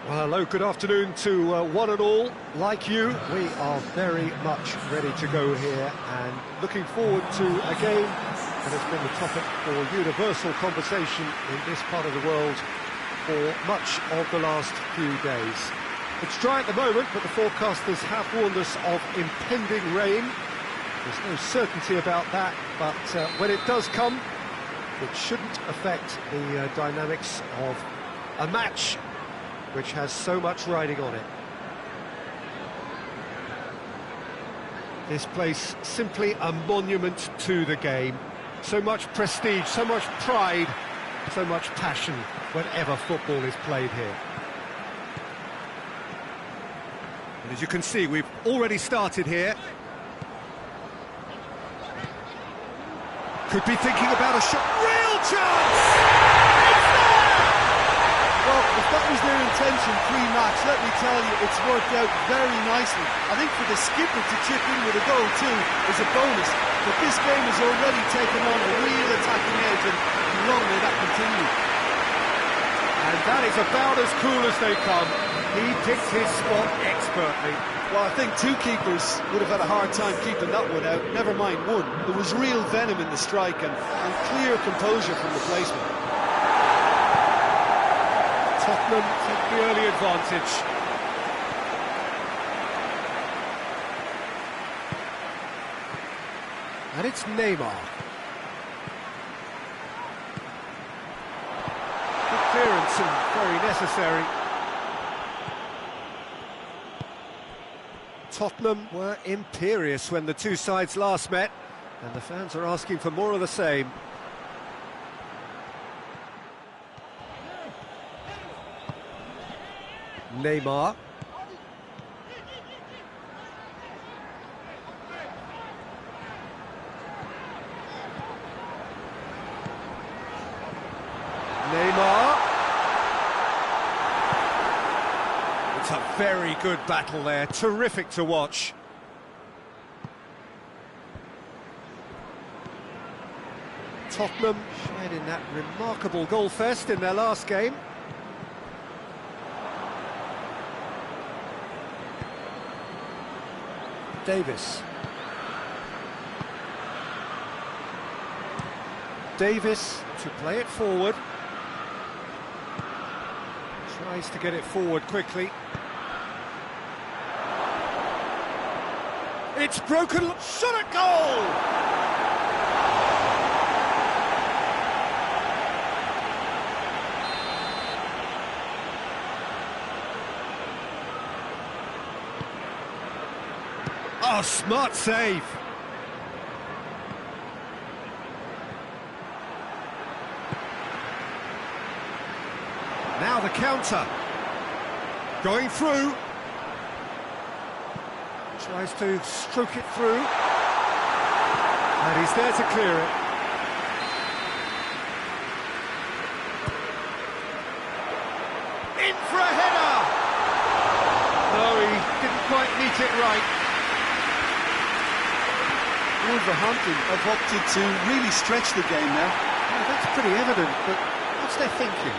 Well, hello, good afternoon to one and all. Like you, we are very much ready to go here and looking forward to a game that has been the topic for universal conversation in this part of the world for much of the last few days. It's dry at the moment, but the forecasters have warned us of impending rain. There's no certainty about that, but when it does come, it shouldn't affect the dynamics of a match which has so much riding on it. This place, simply a monument to the game. So much prestige, so much pride, so much passion whenever football is played here. And as you can see, we've already started here. Could be thinking about a shot. Real chance! Well, if that was their intention pre-match, let me tell you, it's worked out very nicely. I think for the skipper to chip in with a goal too is a bonus, but this game has already taken on a real attacking edge, and long may that continue. And that is about as cool as they come. He picked his spot expertly. Well, I think two keepers would have had a hard time keeping that one out, never mind one. There was real venom in the strike and clear composure from the placement. Tottenham take the early advantage. And it's Neymar. Good clearance and very necessary. Tottenham were imperious when the two sides last met, and the fans are asking for more of the same. Neymar. Neymar. It's a very good battle there, terrific to watch. Tottenham shared in that remarkable goal fest in their last game. Davis. Davis to play it forward. Tries to get it forward quickly. It's broken. Shot at goal! Oh, smart save. Now the counter. Going through. Tries to stroke it through. And he's there to clear it. In for a header! No, he didn't quite meet it right. Wolverhampton have opted to really stretch the game now. Yeah, that's pretty evident, but what's their thinking?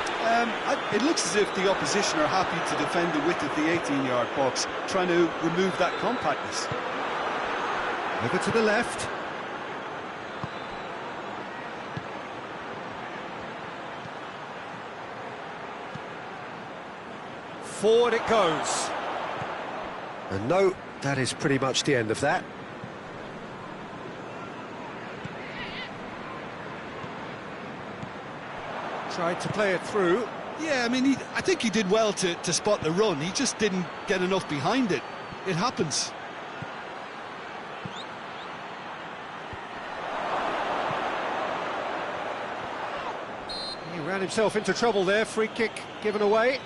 It looks as if the opposition are happy to defend the width of the 18-yard box, trying to remove that compactness. Over to the left. Forward it goes. And no, that is pretty much the end of that. Tried to play it through. Yeah, I mean, I think he did well to spot the run. He just didn't get enough behind it. It happens. He ran himself into trouble there. Free kick given away.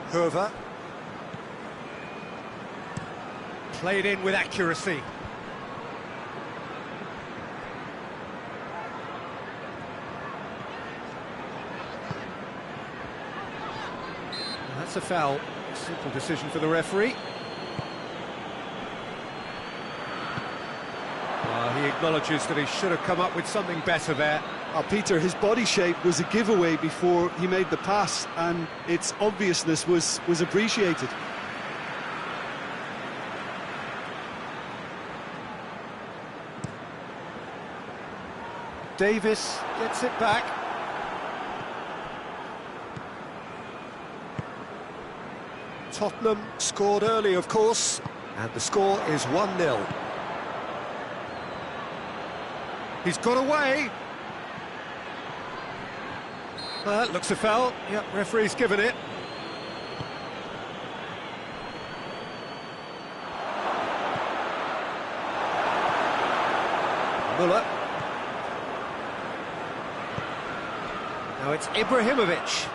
Hoover. Played in with accuracy. That's a foul. Simple decision for the referee. He acknowledges that he should have come up with something better there. Peter, his body shape was a giveaway before he made the pass, and its obviousness was appreciated. Davis gets it back. Tottenham scored early, of course, and the score is 1-0. He's got away. Looks a foul. Yep, referee's given it. Muller. Now it's Ibrahimovic.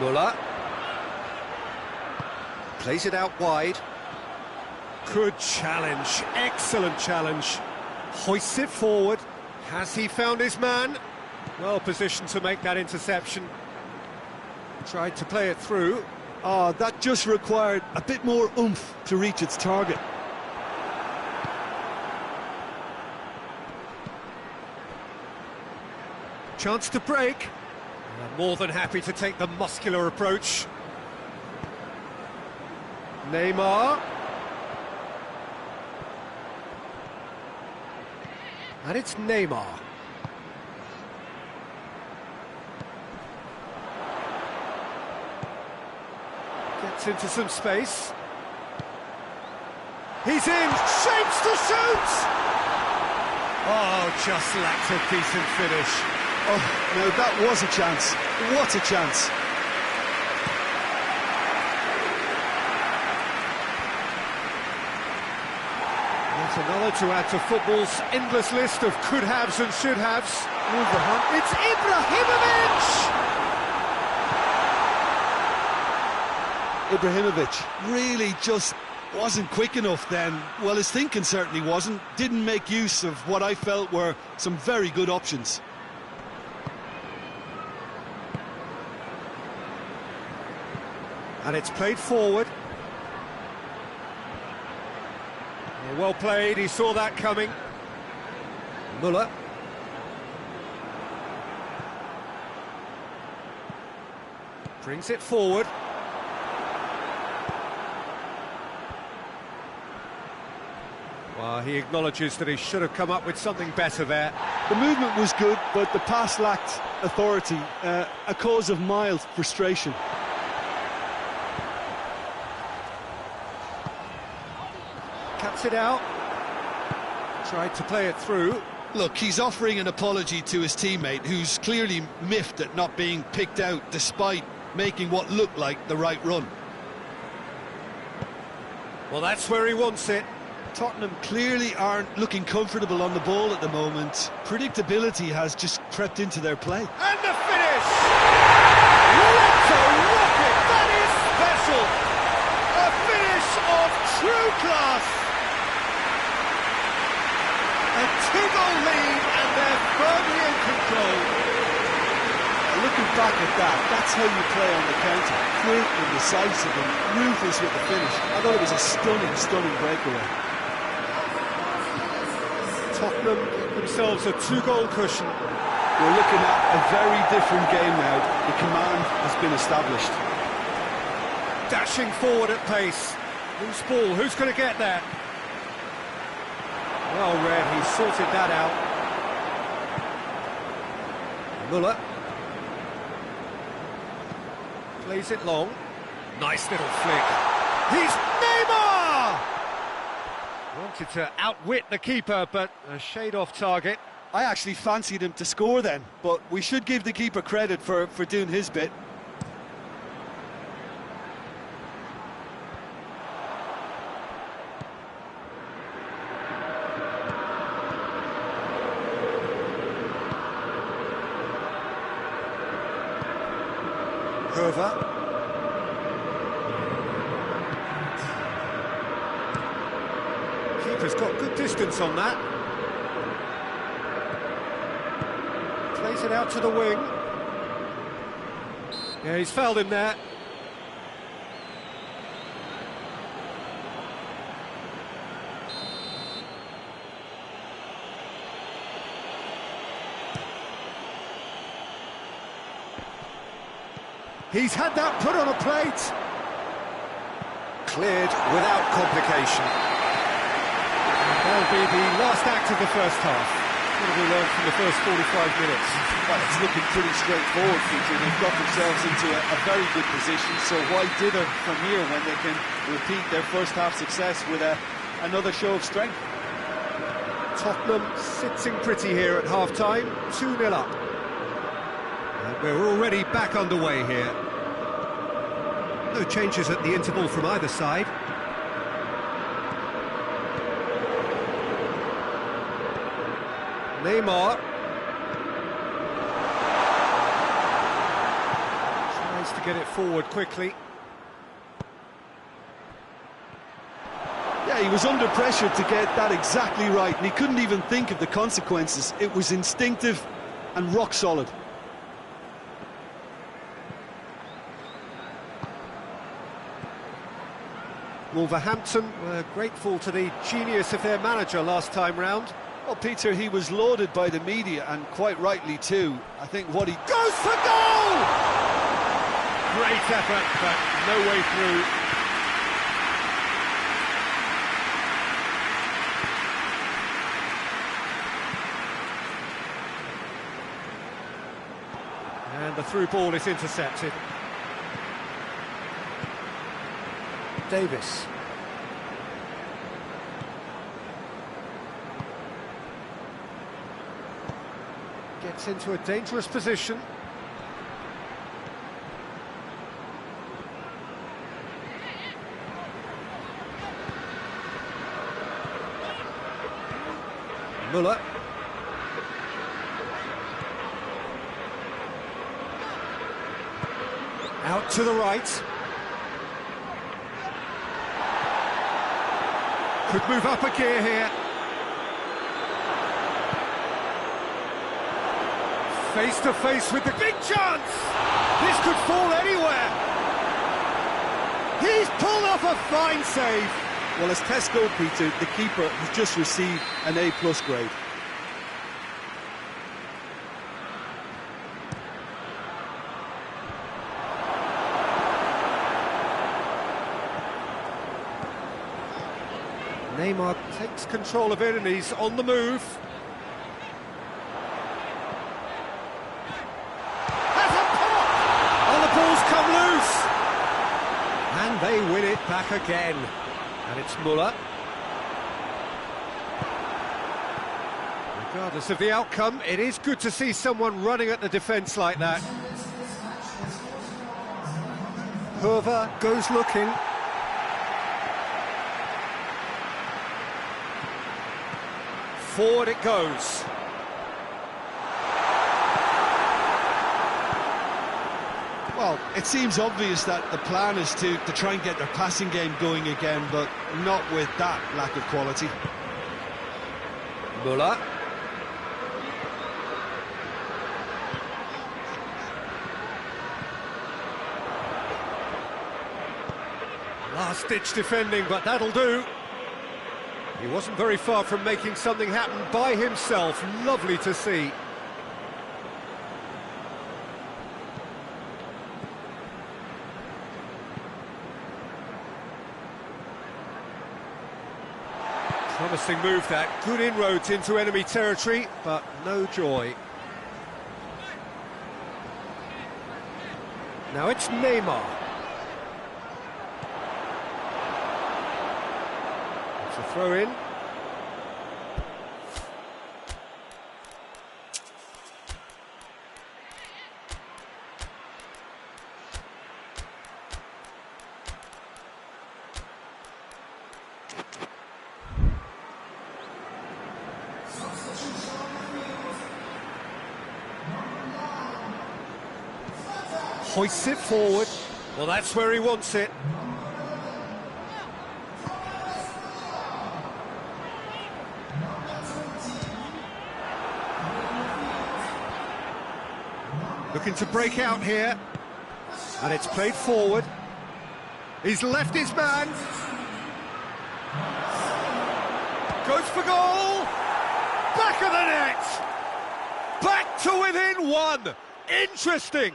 Muller. Plays it out wide. Good challenge, excellent challenge. Hoists it forward. Has he found his man? Well positioned to make that interception. Tried to play it through. That just required a bit more oomph to reach its target. Chance to break. More than happy to take the muscular approach. Neymar. And it's Neymar. Gets into some space. He's in, shapes to shoot! Oh, just lacked a decent finish. Oh, no, that was a chance. What a chance. Yet another to add to football's endless list of could-haves and should-haves. It's Ibrahimovic! Ibrahimovic really just wasn't quick enough then. Well, his thinking certainly wasn't. Didn't make use of what I felt were some very good options. And it's played forward. Well played, he saw that coming. Muller. Brings it forward. Well, he acknowledges that he should have come up with something better there. The movement was good, but the pass lacked authority, a cause of mild frustration. Cuts it out. Tried to play it through. Look, he's offering an apology to his teammate, who's clearly miffed at not being picked out despite making what looked like the right run. Well, that's where he wants it. Tottenham clearly aren't looking comfortable on the ball at the moment. Predictability has just crept into their play. And the finish! What a rocket! That is special! A finish of true class! A 2-goal lead, and they're firmly in control. Looking back at that, that's how you play on the counter. Quick and decisive and ruthless with the finish. I thought it was a stunning, stunning breakaway. Tottenham get themselves a 2-goal cushion. We're looking at a very different game now. The command has been established. Dashing forward at pace. Loose ball, who's going to get there? Well read, he sorted that out. Muller. Plays it long. Nice little flick. He's Neymar! Wanted to outwit the keeper, but a shade off target. I actually fancied him to score then, but we should give the keeper credit for doing his bit. Curver. Keeper's got good distance on that. Plays it out to the wing. Yeah, he's fouled him there. He's had that put on a plate. Cleared without complication. And that'll be the last act of the first half. What have we learned from the first 45 minutes? Well, it's looking pretty straightforward, Peter. They've got themselves into a very good position, so why dither from here when they can repeat their first half success with another show of strength? Tottenham sitting pretty here at half-time, 2-0 up. And we're already back underway here. No changes at the interval from either side. Neymar. Tries to get it forward quickly. Yeah, he was under pressure to get that exactly right, and he couldn't even think of the consequences. It was instinctive and rock solid. Wolverhampton were grateful to the genius of their manager last time round. Well, Peter, he was lauded by the media, and quite rightly too. I think what he... Goes for goal! Great effort, but no way through. And the through ball is intercepted. Davis. Gets into a dangerous position. Müller. Out to the right. Could move up a gear here. Face to face with the big chance! This could fall anywhere! He's pulled off a fine save! Well, as tests go, Peter, the keeper has just received an A+ grade. Neymar takes control of it and he's on the move. Has a pop! And the ball's come loose! And they win it back again. And it's Müller. Regardless of the outcome, it is good to see someone running at the defence like that. Hervé goes looking. Forward it goes. Well, it seems obvious that the plan is to try and get their passing game going again, but not with that lack of quality. Müller. Last-ditch defending, but that'll do. He wasn't very far from making something happen by himself. Lovely to see. Promising move that. Good inroads into enemy territory, but no joy. Now it's Neymar. It's a throw in. Hoists it forward. Well, that's where he wants it. Looking to break out here. And it's played forward. He's left his man. Goes for goal. Back of the net. Back to within one. Interesting.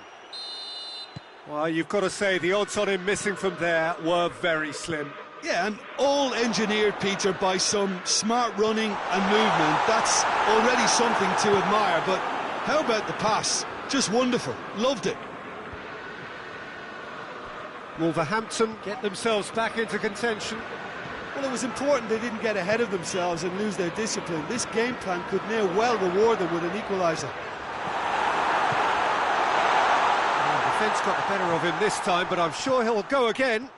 Well, you've got to say the odds on him missing from there were very slim. Yeah, and all engineered, Peter, by some smart running and movement. That's already something to admire, but how about the pass? Just wonderful. Loved it. Wolverhampton get themselves back into contention. Well, it was important they didn't get ahead of themselves and lose their discipline. This game plan could now well reward them with an equaliser. The defence got the better of him this time, but I'm sure he'll go again.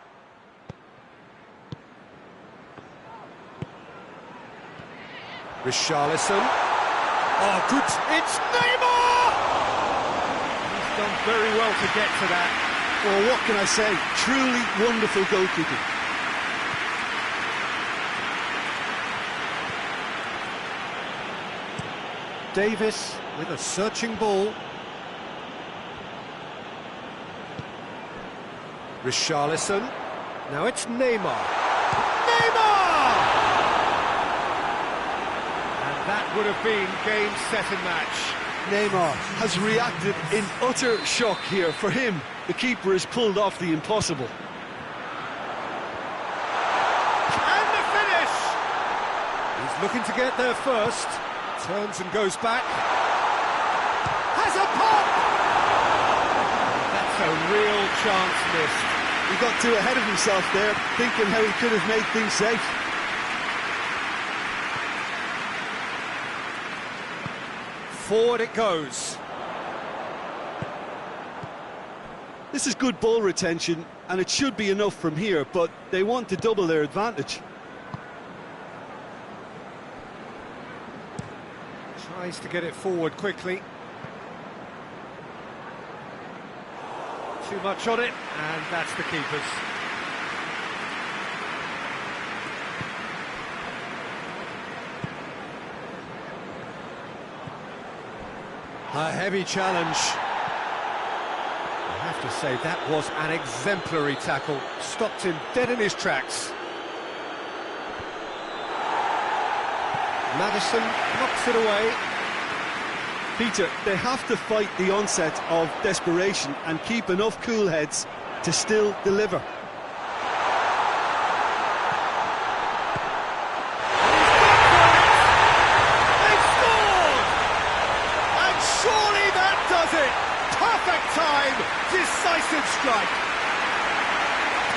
Richarlison. Oh, good. It's Neymar! He's done very well to get to that. Well, what can I say? Truly wonderful goalkeeping. Davis with a searching ball. Richarlison. Now it's Neymar. Neymar! And that would have been game, set and match. Neymar has reacted in utter shock here. For him, the keeper has pulled off the impossible. And the finish! He's looking to get there first. Turns and goes back. Has a pop! That's a real chance missed. He got too ahead of himself there, thinking how he could have made things safe. Forward it goes. This is good ball retention, and it should be enough from here, but they want to double their advantage. Tries to get it forward quickly. Too much on it, and that's the keeper's. A heavy challenge. I have to say, that was an exemplary tackle. Stopped him dead in his tracks. Maddison knocks it away. Peter, they have to fight the onset of desperation and keep enough cool heads to still deliver. They've scored! And surely that does it! Perfect time, decisive strike.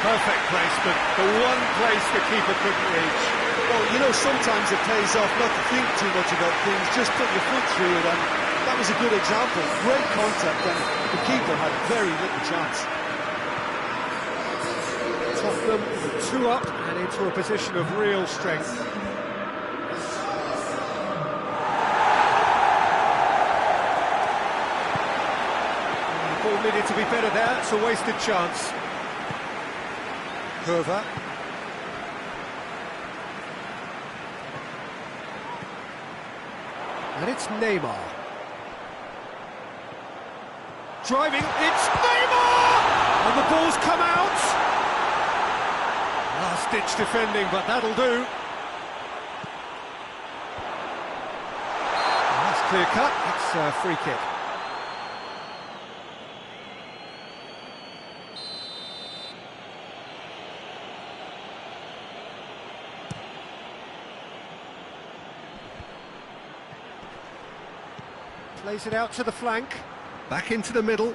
Perfect placement, the one place the keeper couldn't reach. Well, you know, sometimes it pays off not to think too much about things, just put your foot through it, and that was a good example. Great contact, and the keeper had very little chance. Tottenham with 2 up and into a position of real strength. The ball needed to be better there, it's a wasted chance. Curva. And it's Neymar. Driving, it's Neymar! And the ball's come out! Last-ditch defending, but that'll do. That's clear cut, it's a free kick. Plays it out to the flank, back into the middle.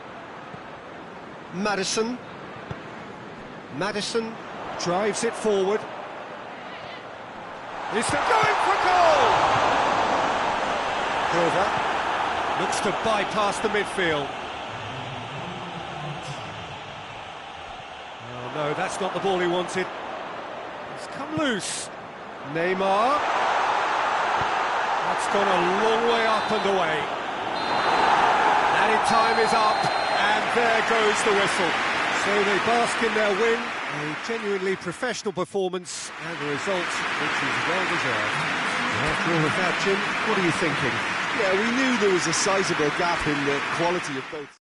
Maddison. Maddison drives it forward. He's going for goal! Curva looks to bypass the midfield. Oh no, that's not the ball he wanted. It's come loose. Neymar. That's gone a long way up and away. Added time is up, and there goes the whistle. So they bask in their win, a genuinely professional performance, and the result which is well deserved. After all of that, Jim, what are you thinking? Yeah, we knew there was a sizable gap in the quality of both.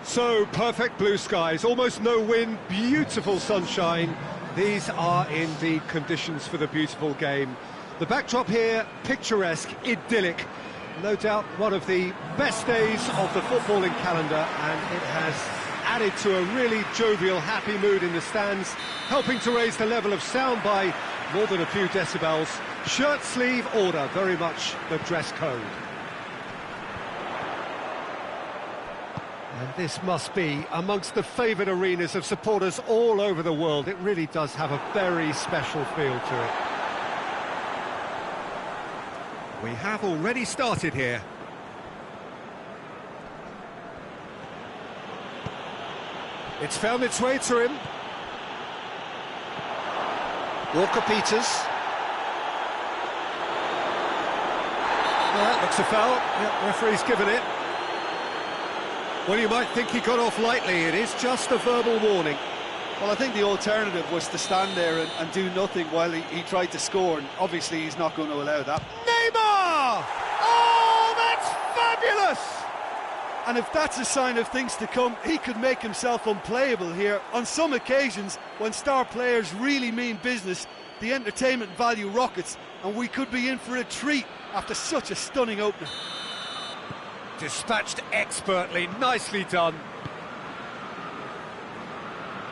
So, perfect blue skies, almost no wind, beautiful sunshine. These are indeed conditions for the beautiful game. The backdrop here, picturesque, idyllic. No doubt one of the best days of the footballing calendar, and it has added to a really jovial, happy mood in the stands, helping to raise the level of sound by more than a few decibels. Shirt sleeve order, very much the dress code. And this must be amongst the favoured arenas of supporters all over the world. It really does have a very special feel to it. We have already started here. It's found its way to him. Walker-Peters. Well, that looks a foul. Yep, referee's given it. Well, you might think he got off lightly. It is just a verbal warning. Well, I think the alternative was to stand there and do nothing while he tried to score, and obviously he's not going to allow that. Neymar! Oh, that's fabulous! And if that's a sign of things to come, he could make himself unplayable here. On some occasions, when star players really mean business, the entertainment value rockets, and we could be in for a treat after such a stunning opener. Dispatched expertly, nicely done.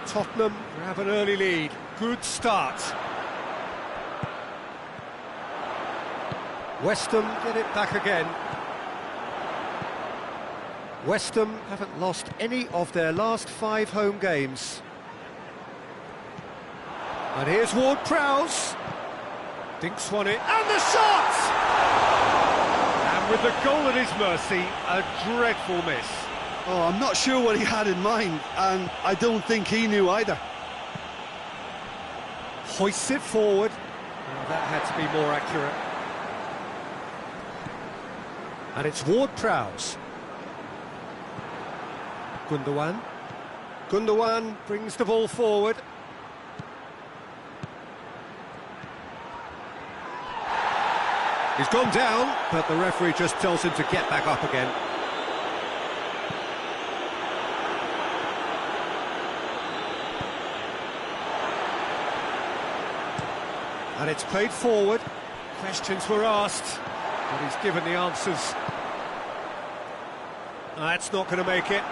Tottenham have an early lead. Good start. West Ham get it back again. West Ham haven't lost any of their last 5 home games. And here's Ward-Prowse. Dinks won it, and the shot! And with the goal at his mercy, a dreadful miss. Oh, I'm not sure what he had in mind, and I don't think he knew either. Hoists it forward. Well, that had to be more accurate. And it's Ward-Prowse. Gundogan. Gundogan brings the ball forward. He's gone down, but the referee just tells him to get back up again. And it's played forward. Questions were asked, but he's given the answers. That's not going to make it.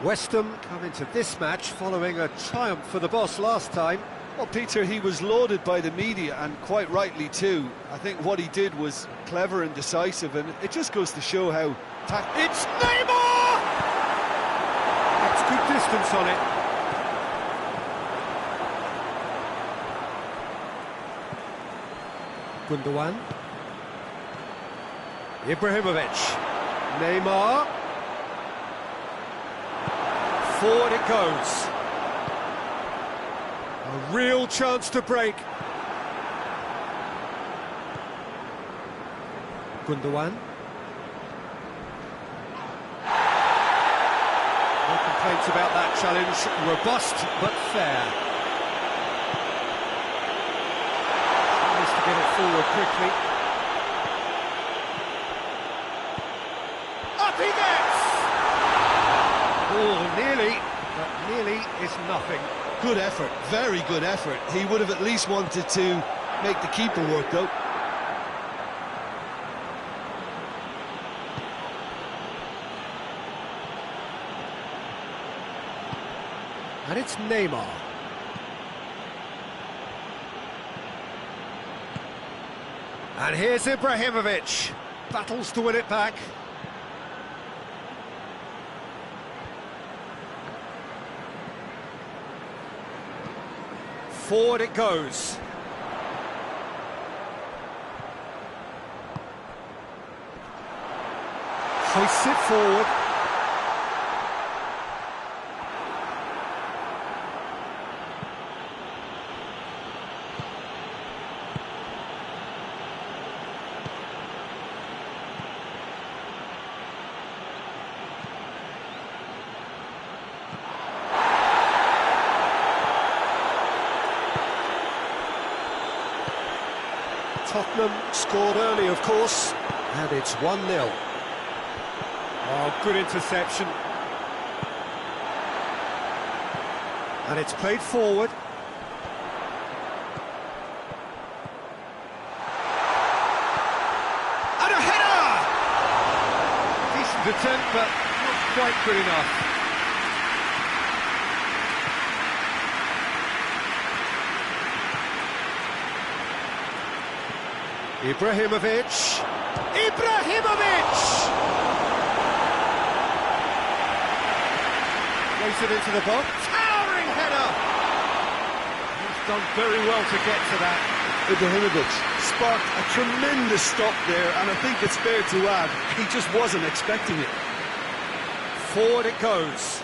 West Ham come into this match following a triumph for the boss last time. Well, Peter, he was lauded by the media, and quite rightly too. I think what he did was clever and decisive, and it just goes to show how... It's Neymar! That's good distance on it. Gundogan. Ibrahimovic. Neymar. Forward it goes. A real chance to break. Gundogan. No complaints about that challenge. Robust but fair. Tries to get it forward quickly. Up he gets! Oh, nearly, but nearly is nothing. Good effort, very good effort. He would have at least wanted to make the keeper work, though. And it's Neymar. And here's Ibrahimovic. Battles to win it back. Forward it goes. Hoists it forward. Tottenham scored early, of course, and it's 1-0. Oh, good interception. And it's played forward. And a header! Decent attempt, but not quite good enough. Ibrahimovic! Plays it into the box. Towering header! He's done very well to get to that. Ibrahimovic sparked a tremendous stop there, and I think it's fair to add, he just wasn't expecting it. Forward it goes.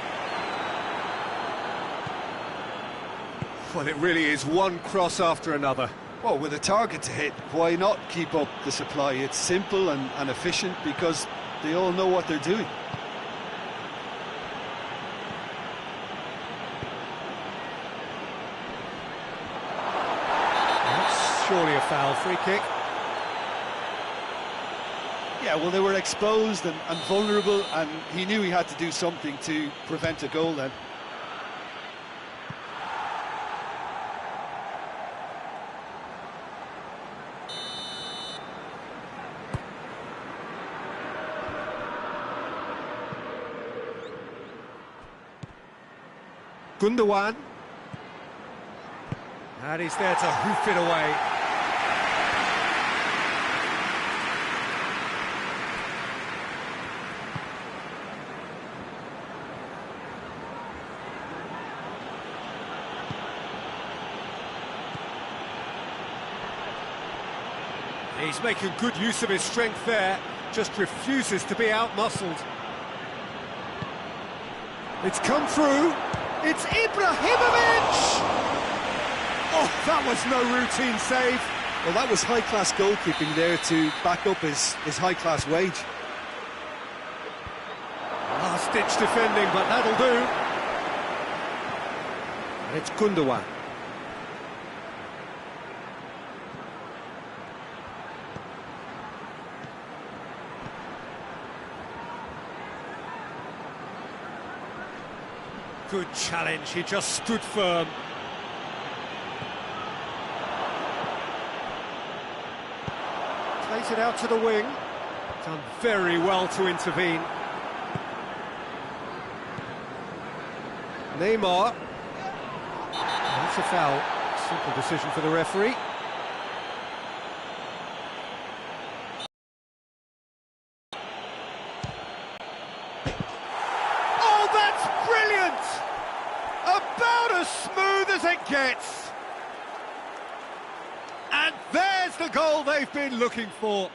Well, it really is one cross after another. Well, with a target to hit, why not keep up the supply? It's simple and efficient because they all know what they're doing. That's surely a foul. Free kick. Yeah, well, they were exposed and vulnerable, and he knew he had to do something to prevent a goal then. Gundogan. And he's there to hoof it away. He's making good use of his strength there, just refuses to be out-muscled. It's come through. It's Ibrahimovic! Oh, that was no routine save. Well, that was high-class goalkeeping there to back up his high-class wage. Last-ditch defending, but that'll do. And it's Gundogan. Good challenge, he just stood firm. Plays it out to the wing. Done very well to intervene. Neymar. That's a foul. Simple decision for the referee. Oh, that's brilliant! About as smooth as it gets. And there's the goal they've been looking for.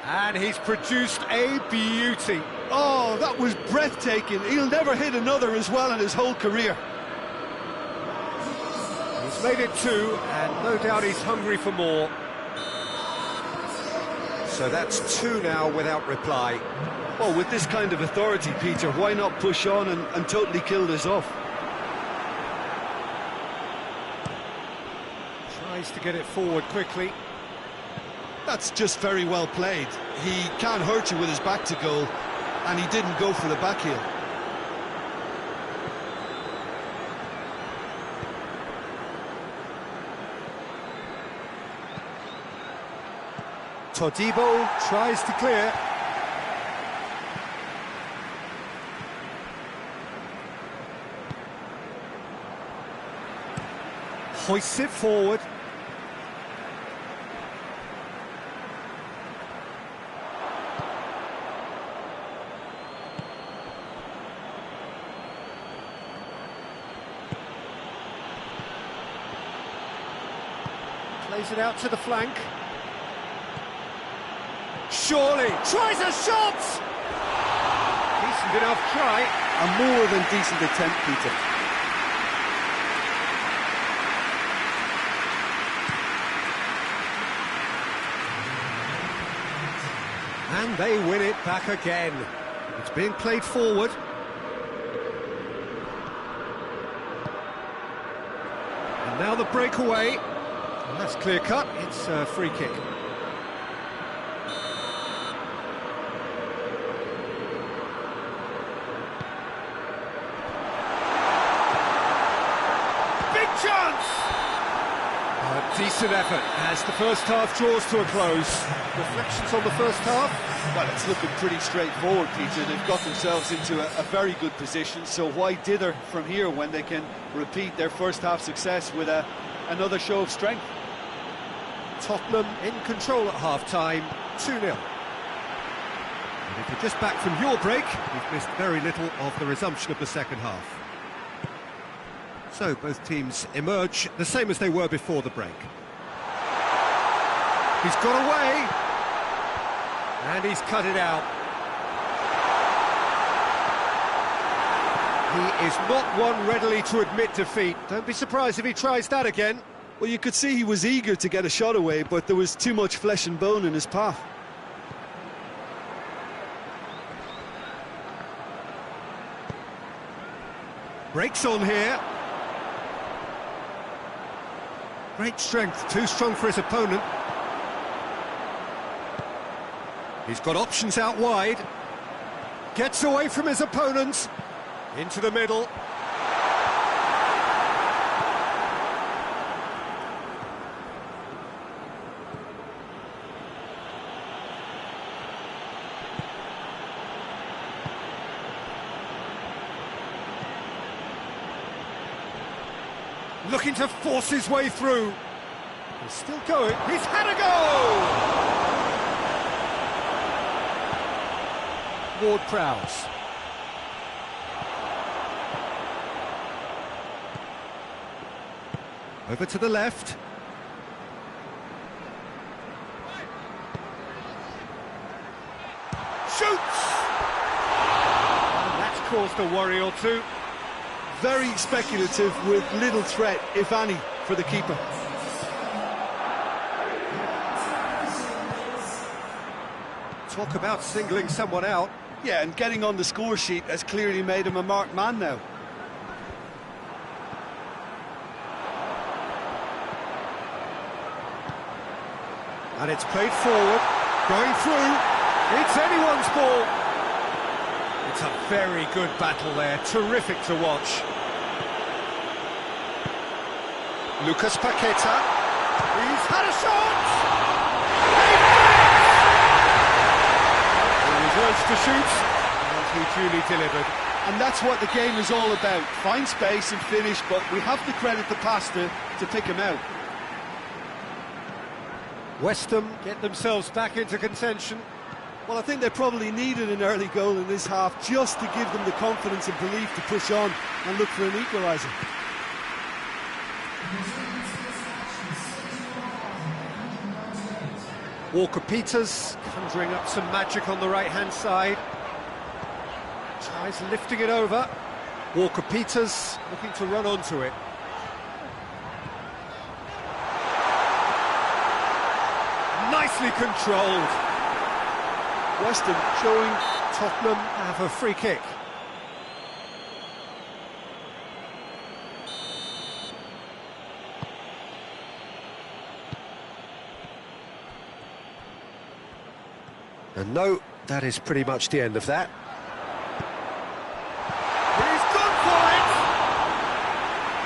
And he's produced a beauty. Oh, that was breathtaking. He'll never hit another as well in his whole career. He's made it two, and no doubt he's hungry for more. So that's two now without reply. Well, with this kind of authority, Peter, why not push on and totally kill this off? Tries to get it forward quickly. That's just very well played. He can't hurt you with his back to goal, and he didn't go for the back heel. Todibo tries to clear. Hoists it forward. Plays it out to the flank. Surely tries a shot! Decent enough try. A more than decent attempt, Peter. And they win it back again. It's being played forward. And now the breakaway. And that's clear cut. It's a free kick. chance! A decent effort as the first half draws to a close. Reflections on the first half? Well, it's looking pretty straightforward, Peter. They've got themselves into a very good position, so why dither from here when they can repeat their first half success with another show of strength? Tottenham in control at half-time, 2-0. And if you're just back from your break, you've missed very little of the resumption of the second half. So both teams emerge the same as they were before the break. He's got away, and he's cut it out. He is not one readily to admit defeat. Don't be surprised if he tries that again. Well, you could see he was eager to get a shot away, but there was too much flesh and bone in his path. Breaks on here. Great strength, too strong for his opponent. He's got options out wide. Gets away from his opponents. Into the middle. Looking to force his way through. He's still going. He's had a go! Ward-Prowse. Over to the left. Shoots! And that's caused a worry or two. Very speculative with little threat, if any, for the keeper. Talk about singling someone out. Yeah, and getting on the score sheet has clearly made him a marked man now. And it's played forward, going through. It's anyone's ball. It's a very good battle there, terrific to watch. Lucas Paqueta, he's had a shot! He was urged to shoot, and he duly delivered. And that's what the game is all about. Find space and finish, but we have to credit the passer to pick him out. West Ham get themselves back into contention. Well, I think they probably needed an early goal in this half just to give them the confidence and belief to push on and look for an equaliser. Walker-Peters conjuring up some magic on the right-hand side. Tries lifting it over. Walker-Peters looking to run onto it. Nicely controlled. West Ham showing Tottenham have a free kick. And no, that is pretty much the end of that. He's gone for it!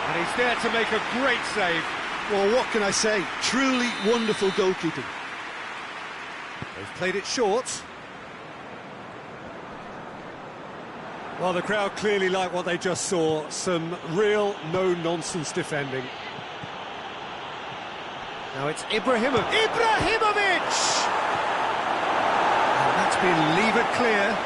And he's there to make a great save. Well, what can I say? Truly wonderful goalkeeping. They've played it short. Well, the crowd clearly like what they just saw. Some real no-nonsense defending. Now it's Ibrahimovic! And that's been levered clear.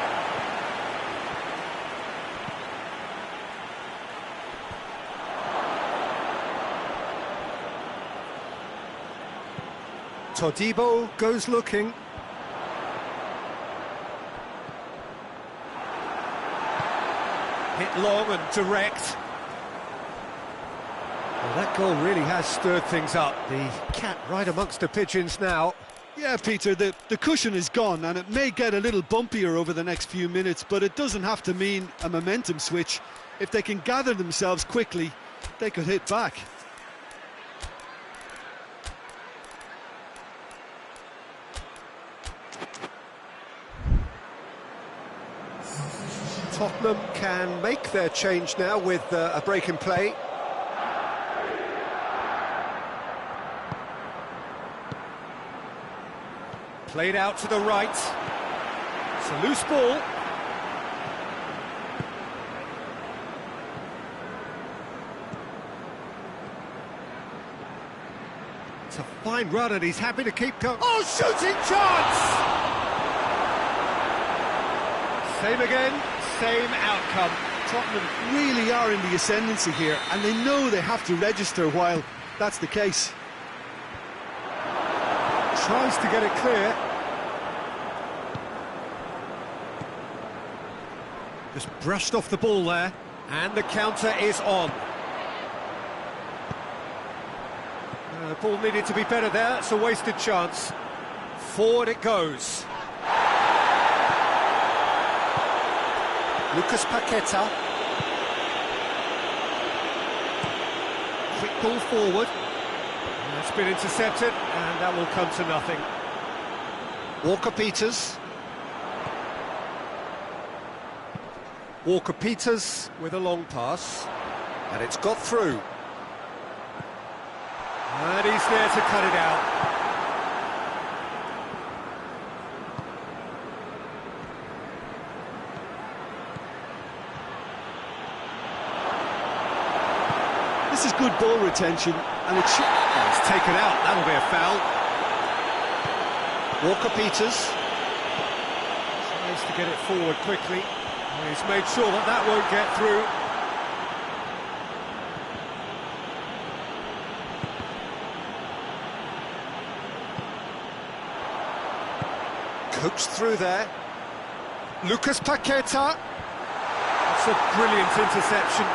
Todibo goes looking. Hit long and direct. Well, that goal really has stirred things up. The cat right amongst the pigeons now. Yeah, Peter, the cushion is gone, and it may get a little bumpier over the next few minutes, but it doesn't have to mean a momentum switch. If they can gather themselves quickly, they could hit back. Tottenham can make their change now with a break in play. Played out to the right. It's a loose ball. It's a fine run and he's happy to keep going. Oh, shooting chance! Same again, same outcome. Tottenham really are in the ascendancy here, and they know they have to register while that's the case. Tries to get it clear. Just brushed off the ball there, and the counter is on. The ball needed to be better there, it's a wasted chance. Forward it goes. Lucas Paqueta. Quick ball forward. It's been intercepted, and that will come to nothing. Walker-Peters. Walker-Peters with a long pass. And it's got through. And he's there to cut it out. This is good ball retention, and it should... Oh, it's taken out, that'll be a foul. Walker-Peters tries to get it forward quickly. And he's made sure that that won't get through. Coaxed through there. Lucas Paqueta. That's a brilliant interception.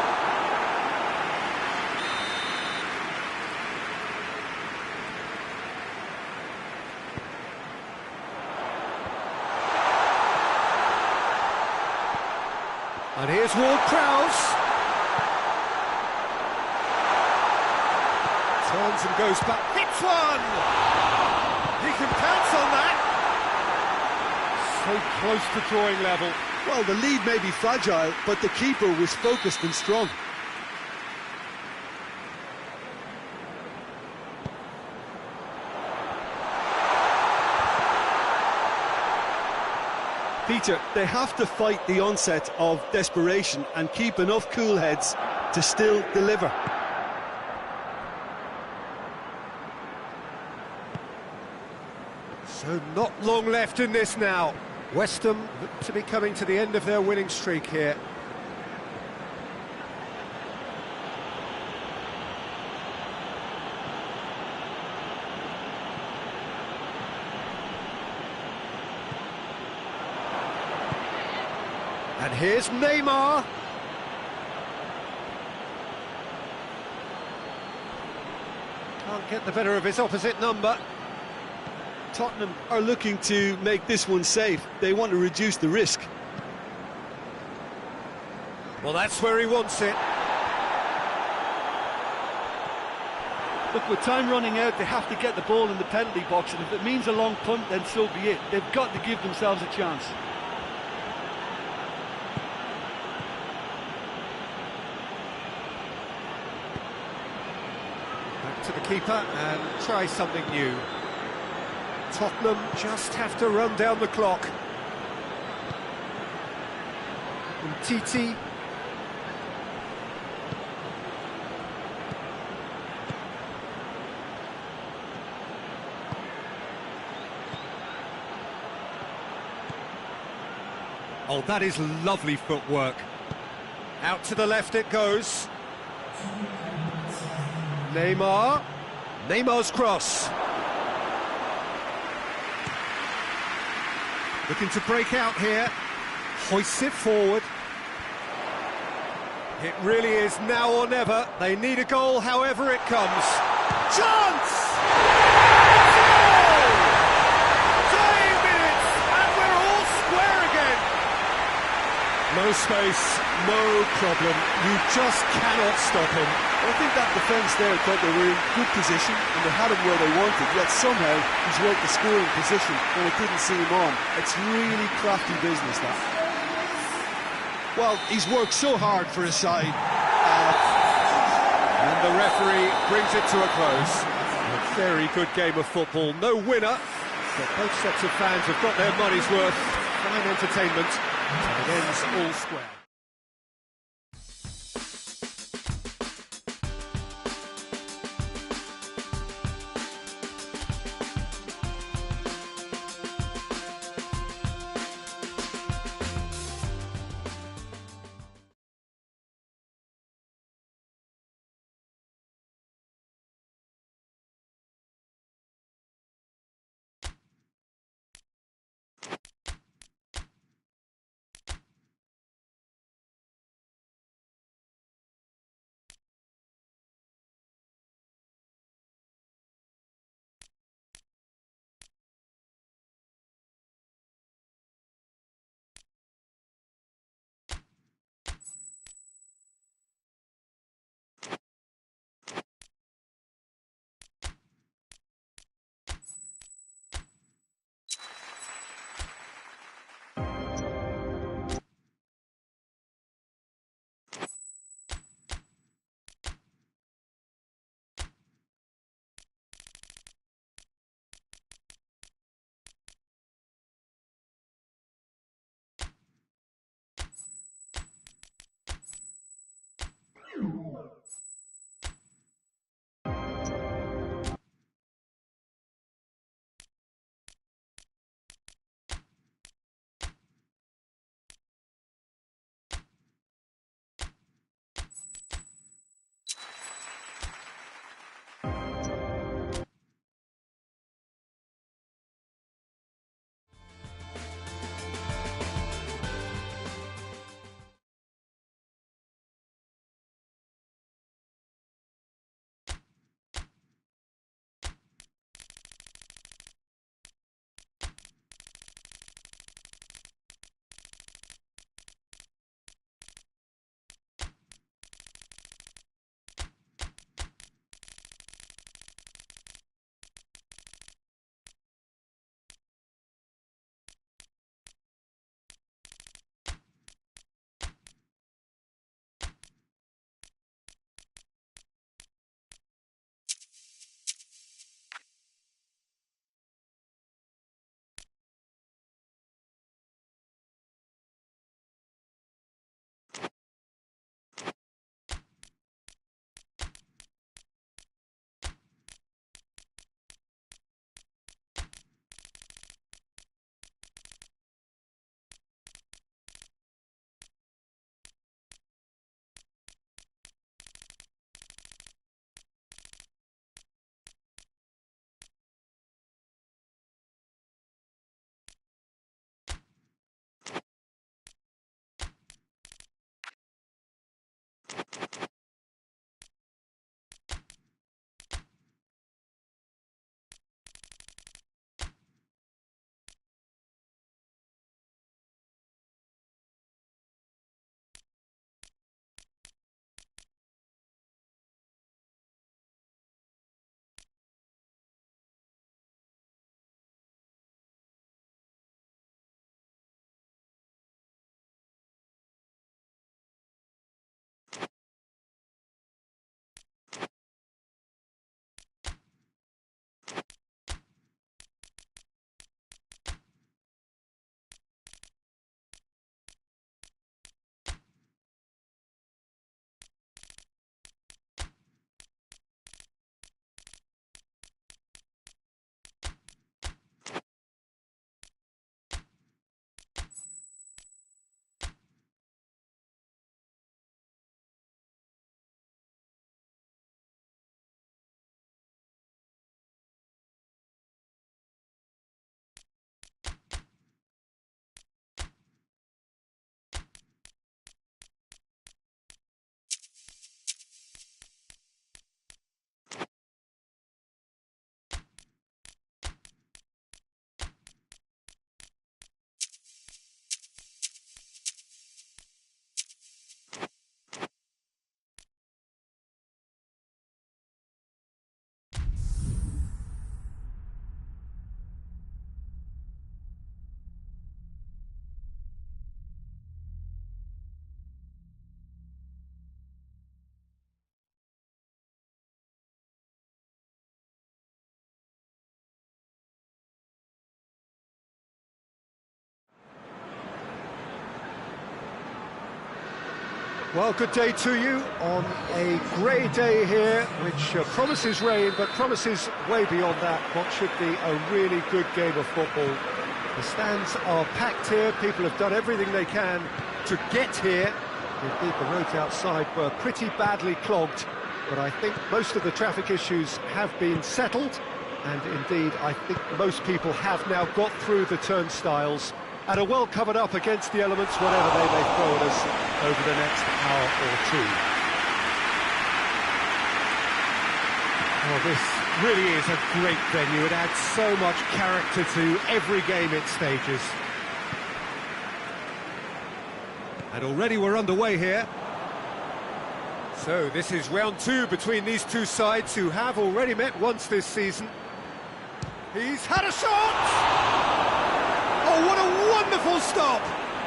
And here's Ward-Prowse. Turns and goes back. Hits one! He can pounce on that. So close to drawing level. Well, the lead may be fragile, but the keeper was focused and strong. Peter, they have to fight the onset of desperation and keep enough cool heads to still deliver. So not long left in this now. West Ham look to be coming to the end of their winning streak here. And here's Neymar. Can't get the better of his opposite number. Tottenham are looking to make this one safe. They want to reduce the risk. Well, that's where he wants it. Look, with time running out, they have to get the ball in the penalty box, and if it means a long punt, then so be it. They've got to give themselves a chance. Back to the keeper and try something new. Tottenham just have to run down the clock. And Titi. Oh, that is lovely footwork. Out to the left it goes. Neymar. Neymar's cross. Looking to break out here. Hoists it forward. It really is now or never. They need a goal however it comes. Chance! Dying minutes, and we're all square again. No space, no problem. You just cannot stop him. I think that defence there thought they were in good position and they had him where they wanted, yet somehow he's worked the scoring position when it didn't see him on. It's really crafty business, that. Well, he's worked so hard for his side. And the referee brings it to a close. A very good game of football. No winner, But both sets of fans have got their money's worth. Fine entertainment, and it ends all square. Well, good day to you on a grey day here, which promises rain, but promises way beyond that what should be a really good game of football. The stands are packed here, people have done everything they can to get here. Indeed, the roads outside were pretty badly clogged, but I think most of the traffic issues have been settled, and indeed, I think most people have now got through the turnstiles and are well covered up against the elements, whatever they may throw at us over the next hour or two. Well, this really is a great venue. It adds so much character to every game it stages. And already we're underway here. So this is round two between these two sides who have already met once this season. He's had a shot! Oh, what a wonderful stop!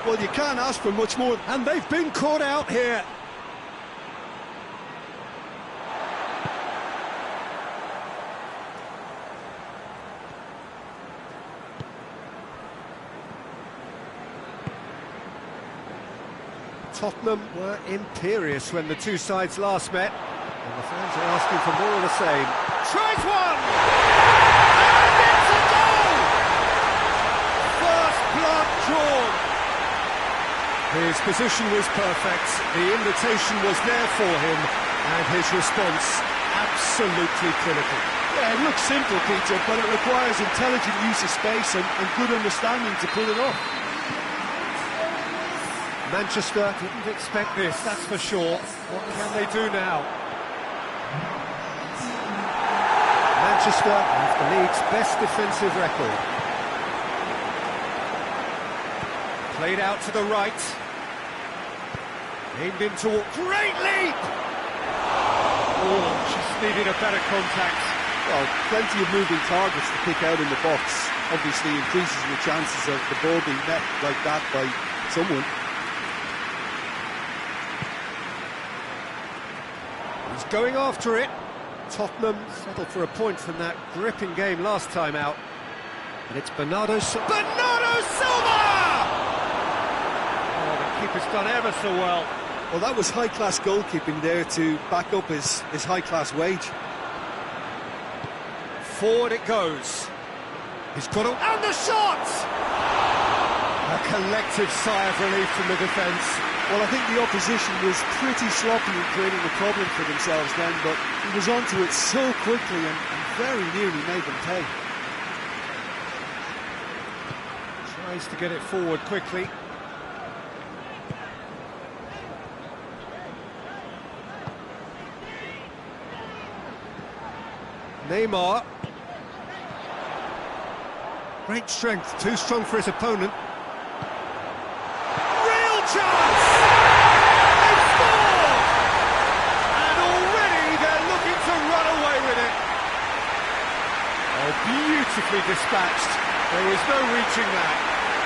Well, you can't ask for much more. And they've been caught out here. Tottenham were imperious when the two sides last met, and the fans are asking for more of the same. Tries one! And it's a goal! First blood drawn. His position was perfect, the invitation was there for him, and his response absolutely clinical. Yeah, it looks simple, Peter, but it requires intelligent use of space and good understanding to pull it off. Manchester didn't expect this, that's for sure. What can they do now? Manchester have the league's best defensive record. Played out to the right. Aimed into a great leap! Oh, just needed a better contact. Well, plenty of moving targets to pick out in the box. Obviously increases the chances of the ball being met like that by someone. He's going after it. Tottenham settled for a point from that gripping game last time out. And it's Bernardo Silva. Bernardo Silva! Oh, the keeper's done ever so well. Well, that was high-class goalkeeping there to back up his high-class wage. Forward it goes. He's got a... And the shot! A collective sigh of relief from the defence. Well, I think the opposition was pretty sloppy in creating a problem for themselves then, but he was onto it so quickly and very nearly made them pay. Tries to get it forward quickly. Neymar. Great strength, too strong for his opponent. Real chance! They score! And already they're looking to run away with it. Oh, beautifully dispatched. There was no reaching that.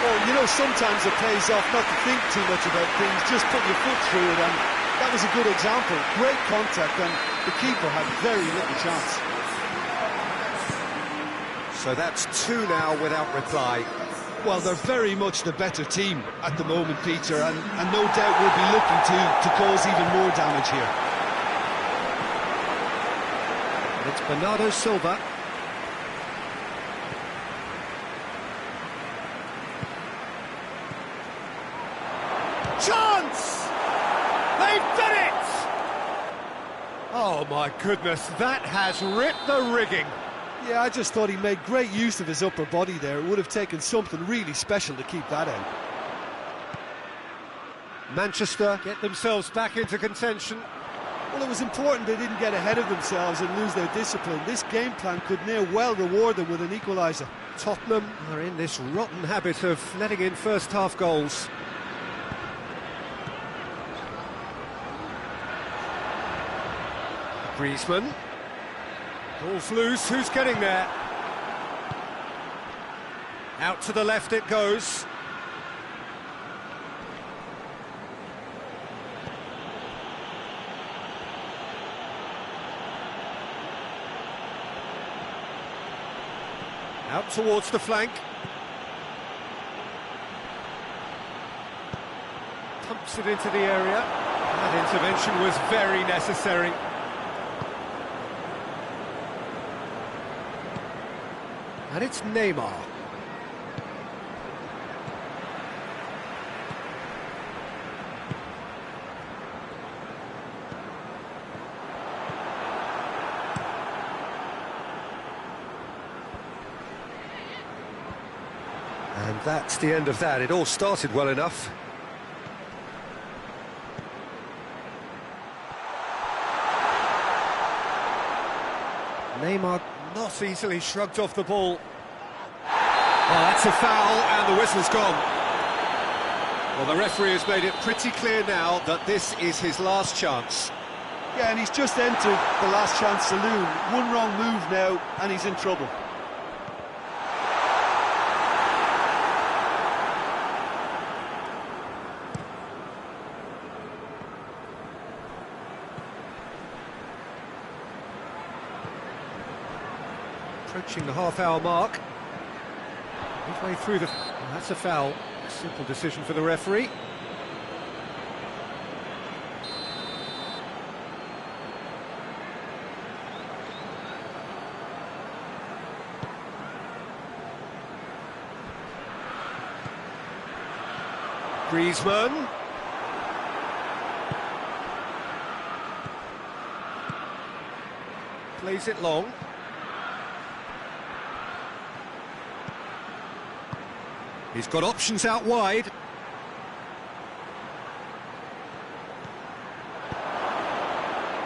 Well, you know, sometimes it pays off not to think too much about things, just put your foot through it, and that was a good example. Great contact, and the keeper had very little chance. So that's two now without reply. Well, they're very much the better team at the moment, Peter, and no doubt will be looking to cause even more damage here. And it's Bernardo Silva. Chance! They've done it! Oh my goodness, that has ripped the rigging. Yeah, I just thought he made great use of his upper body there. It would have taken something really special to keep that out. Manchester get themselves back into contention. Well, it was important they didn't get ahead of themselves and lose their discipline. This game plan could near well reward them with an equaliser. Tottenham are in this rotten habit of letting in first-half goals. Griezmann. Ball's loose, who's getting there? Out to the left it goes. Out towards the flank. Pumps it into the area. That intervention was very necessary. And it's Neymar. And that's the end of that. It all started well enough. Neymar not easily shrugged off the ball. Well, that's a foul, and the whistle's gone. Well, the referee has made it pretty clear now that this is his last chance. Yeah, and he's just entered the last chance saloon. One wrong move now, and he's in trouble. Approaching the half-hour mark. Midway through the... Well, that's a foul. A simple decision for the referee. Griezmann. Plays it long. He's got options out wide.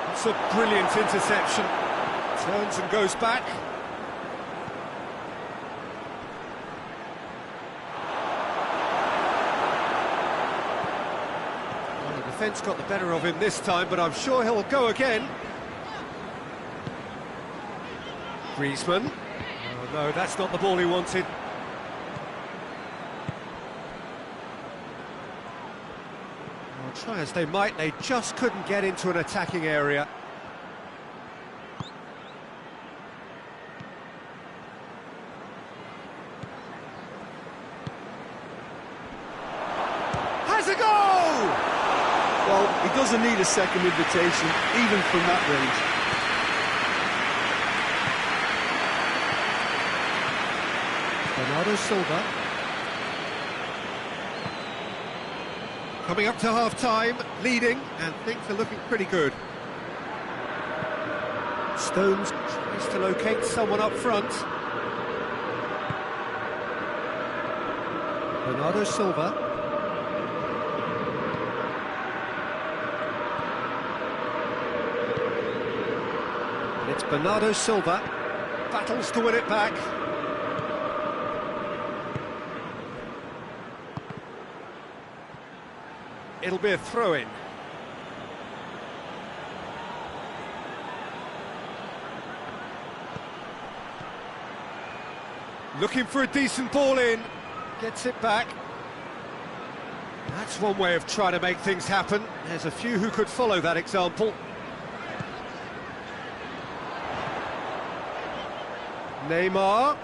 That's a brilliant interception. Turns and goes back. Well, the defence got the better of him this time, but I'm sure he'll go again. Griezmann. Oh no, that's not the ball he wanted. Try as they might, they just couldn't get into an attacking area. Has a goal! Well, he doesn't need a second invitation, even from that range. Bernardo Silva. Coming up to half-time, leading, and things are looking pretty good. Stones tries to locate someone up front. Bernardo Silva. It's Bernardo Silva. Battles to win it back. It'll be a throw-in. Looking for a decent ball in. Gets it back. That's one way of trying to make things happen. There's a few who could follow that example. Neymar.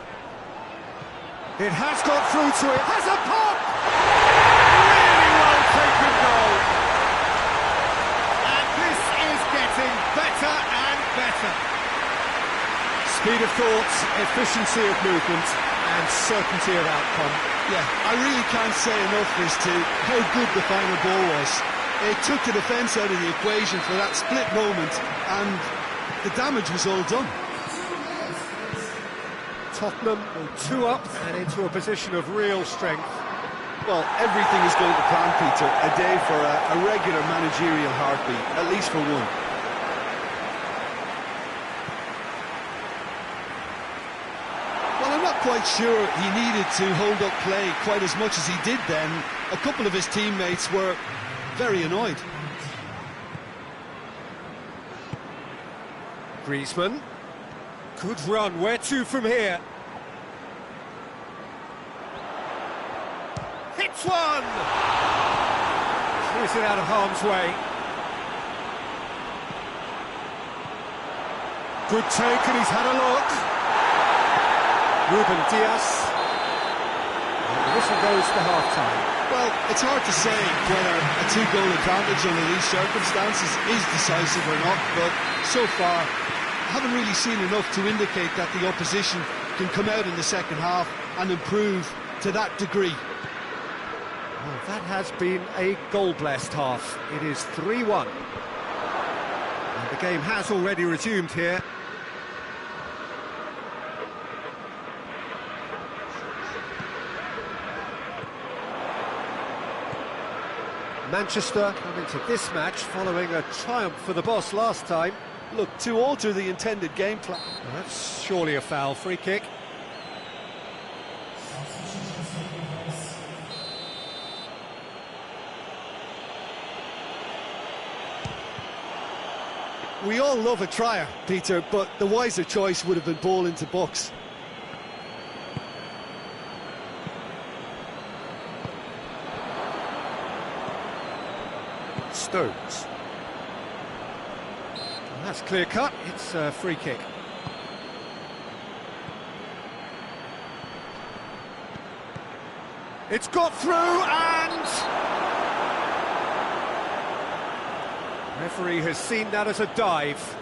It has got through to it. Has a pop! Taken goal. And this is getting better and better. Speed of thought, efficiency of movement, and certainty of outcome. Yeah, I really can't say enough as to how good the final ball was. It took the defence out of the equation for that split moment, and the damage was all done. Tottenham go 2 up and into a position of real strength. Well, everything is going to plan, Peter. A day for a regular managerial heartbeat, at least for one. Well, I'm not quite sure he needed to hold up play quite as much as he did then. A couple of his teammates were very annoyed. Griezmann. Good run. Where to from here? Hits one! Clears it out of harm's way. Good take, and he's had a look. Ruben Diaz. And the whistle goes to half-time. Well, it's hard to say whether a two-goal advantage under these circumstances is decisive or not, but so far, I haven't really seen enough to indicate that the opposition can come out in the second half and improve to that degree. Well, that has been a goal-blessed half. It is 3-1. And the game has already resumed here. Manchester come into this match following a triumph for the boss last time. Look, to alter the intended game plan. Well, that's surely a foul. Free kick. We all love a trier, Peter, but the wiser choice would have been ball into box. Stones. And that's clear cut. It's a free kick. It's got through and referee has seen that as a dive.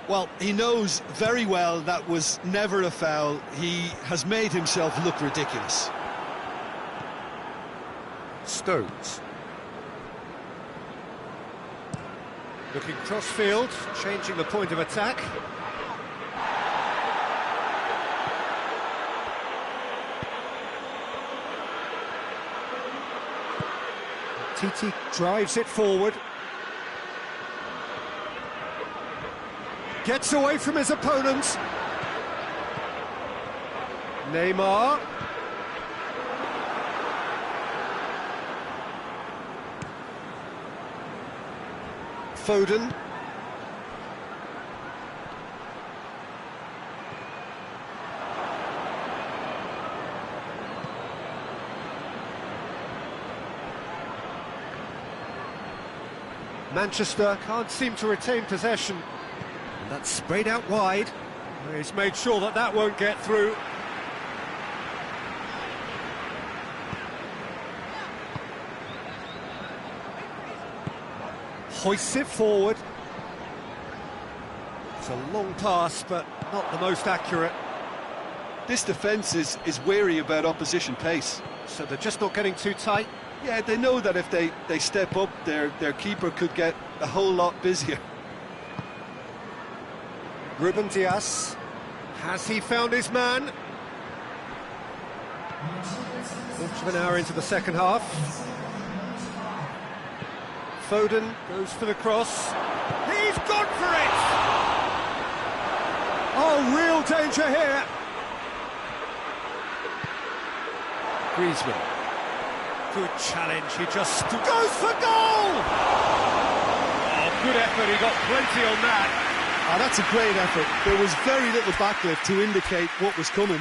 Well, he knows very well that was never a foul. He has made himself look ridiculous. Stones. Looking cross-field, changing the point of attack. Titi drives it forward. Gets away from his opponents. Neymar. Foden. Manchester can't seem to retain possession. And that's sprayed out wide. He's made sure that that won't get through. Hoists it forward. It's a long pass, but not the most accurate. This defence is wary about opposition pace. So they're just not getting too tight. Yeah, they know that if they step up, their keeper could get a whole lot busier. Ruben Dias. Has he found his man? Quarter of an hour into the second half. Foden goes for the cross. He's gone for it! Oh, real danger here. Griezmann. Good challenge, he just goes for goal! Oh, good effort, he got plenty on that. Oh, that's a great effort. There was very little backlift to indicate what was coming.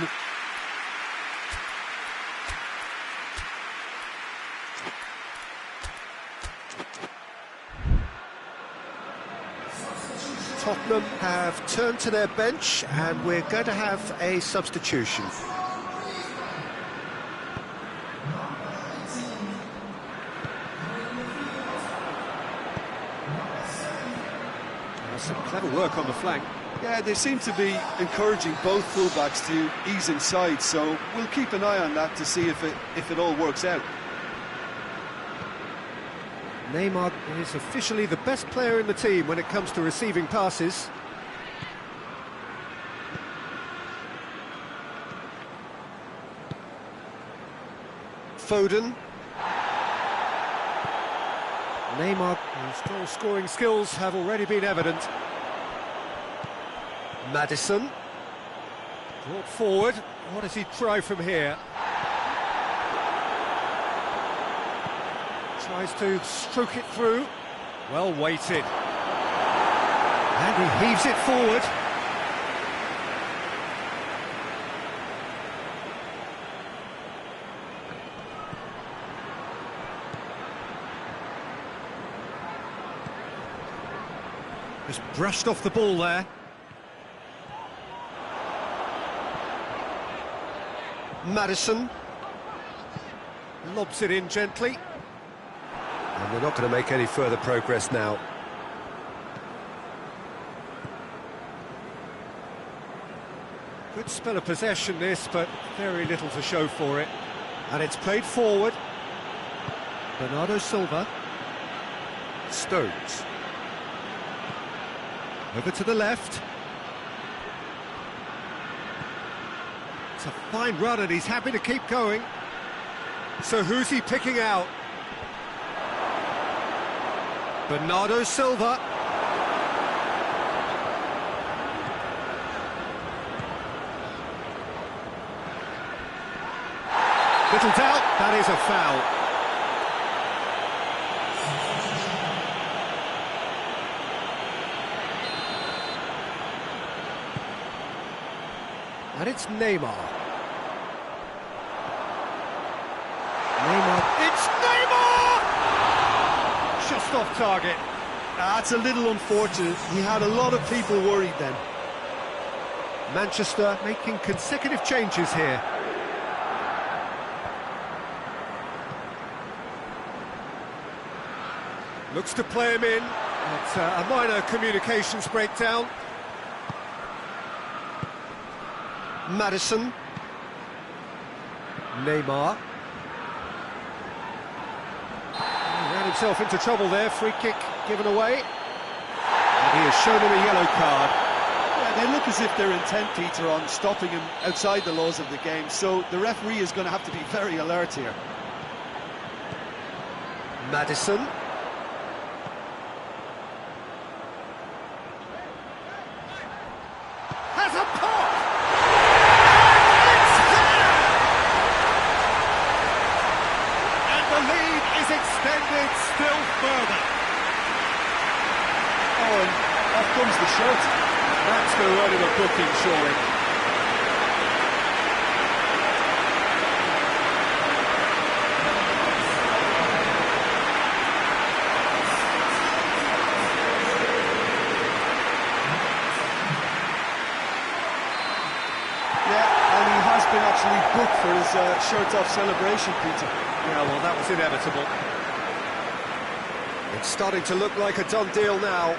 Tottenham have turned to their bench and we're going to have a substitution. Some clever work on the flank. Yeah, they seem to be encouraging both fullbacks to ease inside, so we'll keep an eye on that to see if it all works out. Neymar is officially the best player in the team when it comes to receiving passes. Foden. Neymar, whose goal-scoring skills have already been evident. Maddison. Brought forward. What does he try from here? Tries to stroke it through. Well weighted. And he heaves it forward. Just brushed off the ball there. Madison. Lobs it in gently. And they're not going to make any further progress now. Good spell of possession this, but very little to show for it. And it's played forward. Bernardo Silva. Stones. Over to the left. It's a fine run and he's happy to keep going. So who's he picking out? Bernardo Silva. Little doubt, that is a foul. And it's Neymar. It's Neymar! Just off target. That's a little unfortunate. He had a lot of people worried then. Manchester making consecutive changes here. Looks to play him in. It's a minor communications breakdown. Madison. Neymar. He ran himself into trouble there. Free kick given away. And he has shown him a yellow card. Yeah, they look as if they're intent, Peter, on stopping him outside the laws of the game. So the referee is going to have to be very alert here. Madison. Has a pop! It's there! And the lead is extended still further. Oh, and off comes the shot. That's going to earn him a booking, surely. Actually booked for his shirt-off celebration, Peter. Yeah, well, that was inevitable. It's starting to look like a done deal now.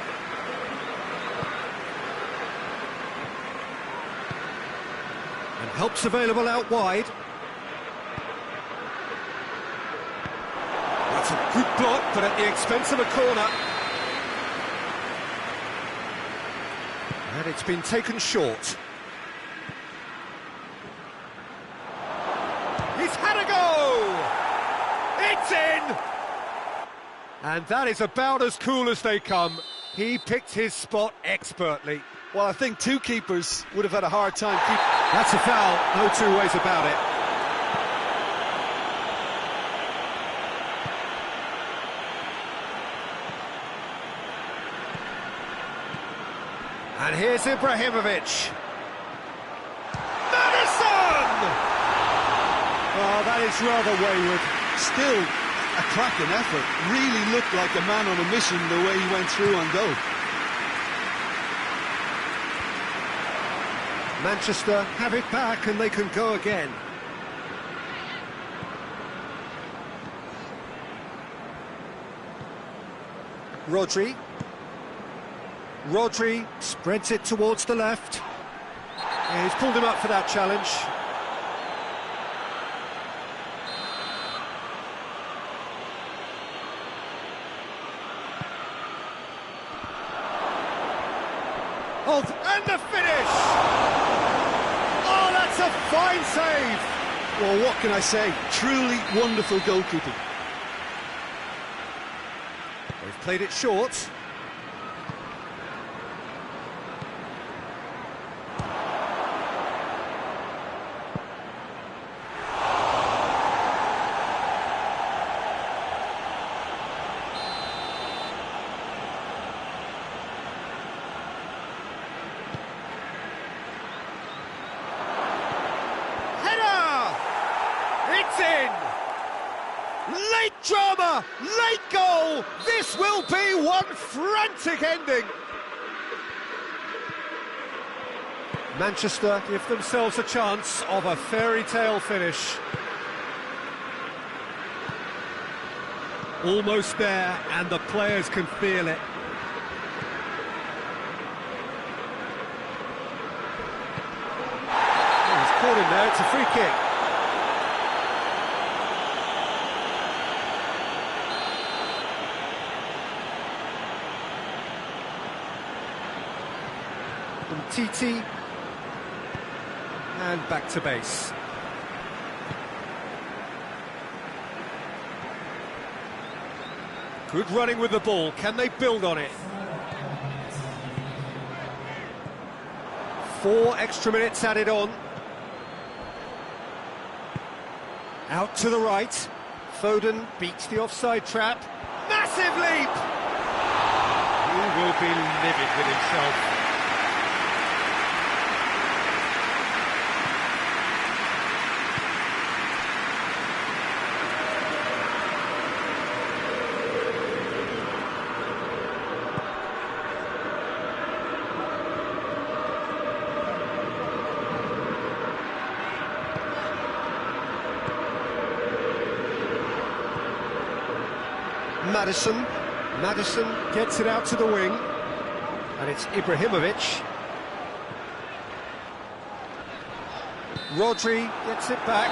And help's available out wide. That's a good block, but at the expense of a corner. And it's been taken short. He's had a go! It's in! And that is about as cool as they come. He picked his spot expertly. Well, I think two keepers would have had a hard time keeping... That's a foul, no two ways about it. And here's Ibrahimovic. Madison! Oh, that is rather wayward. Still a cracking effort. Really looked like a man on a mission the way he went through on goal. Manchester have it back and they can go again. Rodri. Rodri spreads it towards the left. Yeah, he's pulled him up for that challenge. And the finish! Oh, that's a fine save! Well, what can I say? Truly wonderful goalkeeping. They've played it short. It's in! Late drama, late goal! This will be one frantic ending! Manchester give themselves a chance of a fairy tale finish. Almost there, and the players can feel it. Oh, he's caught him there, it's a free kick. Titi, and back to base. Good running with the ball, can they build on it? 4 extra minutes added on. Out to the right, Foden beats the offside trap. Massive leap! He will be livid with himself. Maddison gets it out to the wing, and it's Ibrahimovic. Rodri gets it back.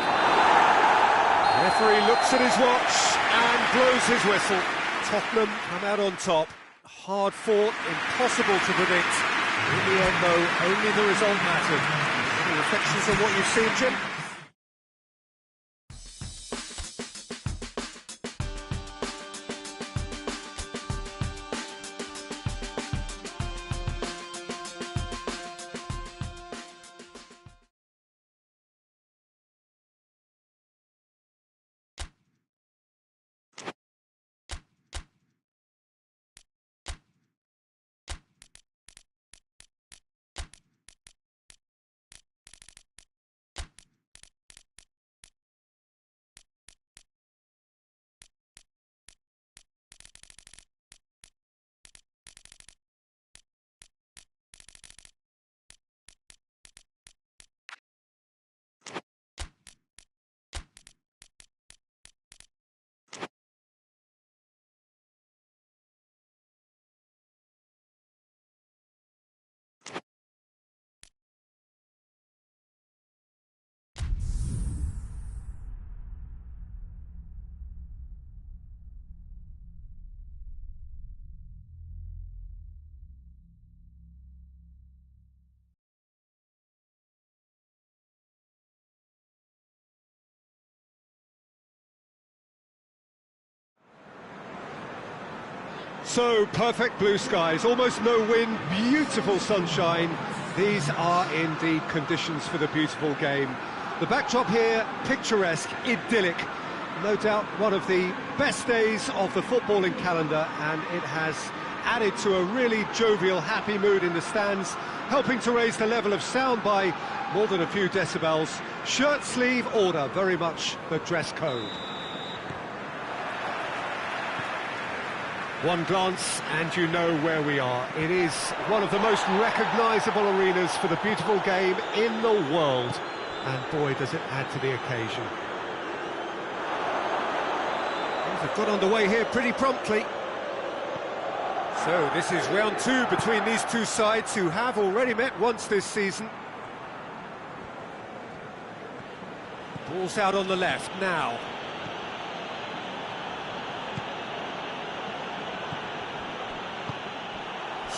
The referee looks at his watch and blows his whistle. Tottenham come out on top. Hard fought, impossible to predict. In the end, though, only the result mattered. Any reflections on what you've seen, Jim? So, perfect blue skies, almost no wind, beautiful sunshine. These are indeed conditions for the beautiful game. The backdrop here, picturesque, idyllic. No doubt one of the best days of the footballing calendar, and it has added to a really jovial, happy mood in the stands, helping to raise the level of sound by more than a few decibels. Shirt sleeve order, very much the dress code. One glance and you know where we are. It is one of the most recognisable arenas for the beautiful game in the world. And boy, does it add to the occasion. Things have got underway here pretty promptly. So this is round 2 between these two sides who have already met once this season. Ball's out on the left now.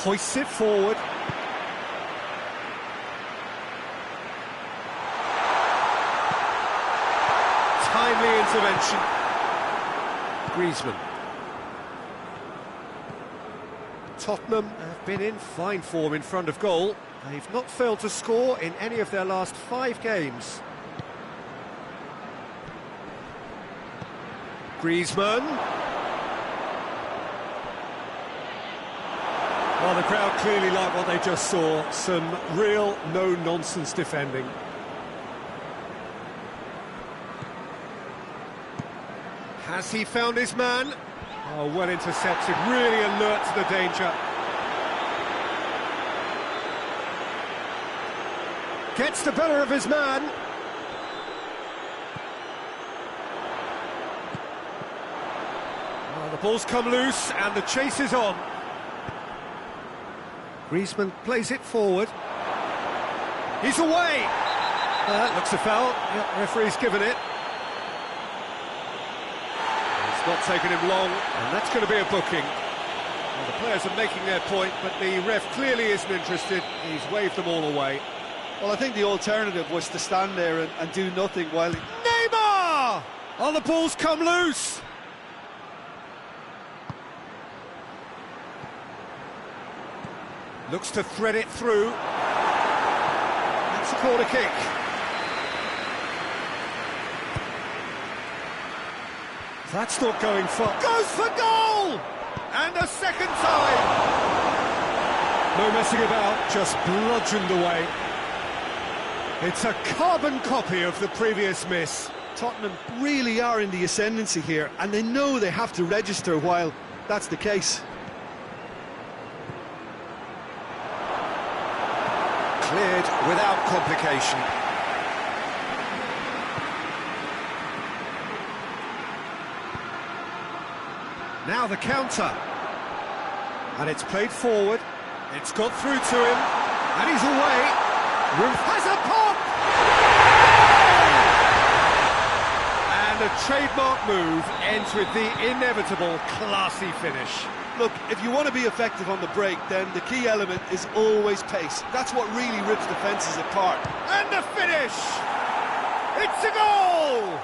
Hoists it forward. Timely intervention. Griezmann. Tottenham have been in fine form in front of goal. They've not failed to score in any of their last 5 games. Griezmann. Well, the crowd clearly like what they just saw. Some real no-nonsense defending. Has he found his man? Oh, well intercepted, really alert to the danger. Gets the better of his man. Well, the ball's come loose and the chase is on. Griezmann plays it forward. He's away! Looks a foul. Yep, referee's given it. It's not taken him long, and that's going to be a booking. Well, the players are making their point, but the ref clearly isn't interested. He's waved them all away. Well, I think the alternative was to stand there and do nothing while... Neymar! Oh, the ball's come loose! Looks to thread it through. That's a corner kick. That's not going far. Goes for goal! And a second time! No messing about, just bludgeoned away. It's a carbon copy of the previous miss. Tottenham really are in the ascendancy here, and they know they have to register while that's the case. Cleared without complication. Now the counter. And it's played forward. It's got through to him. And he's away. Roof has a pop! And a trademark move ends with the inevitable classy finish. Look, if you want to be effective on the break, then the key element is always pace. That's what really rips defences apart. And the finish! It's a goal!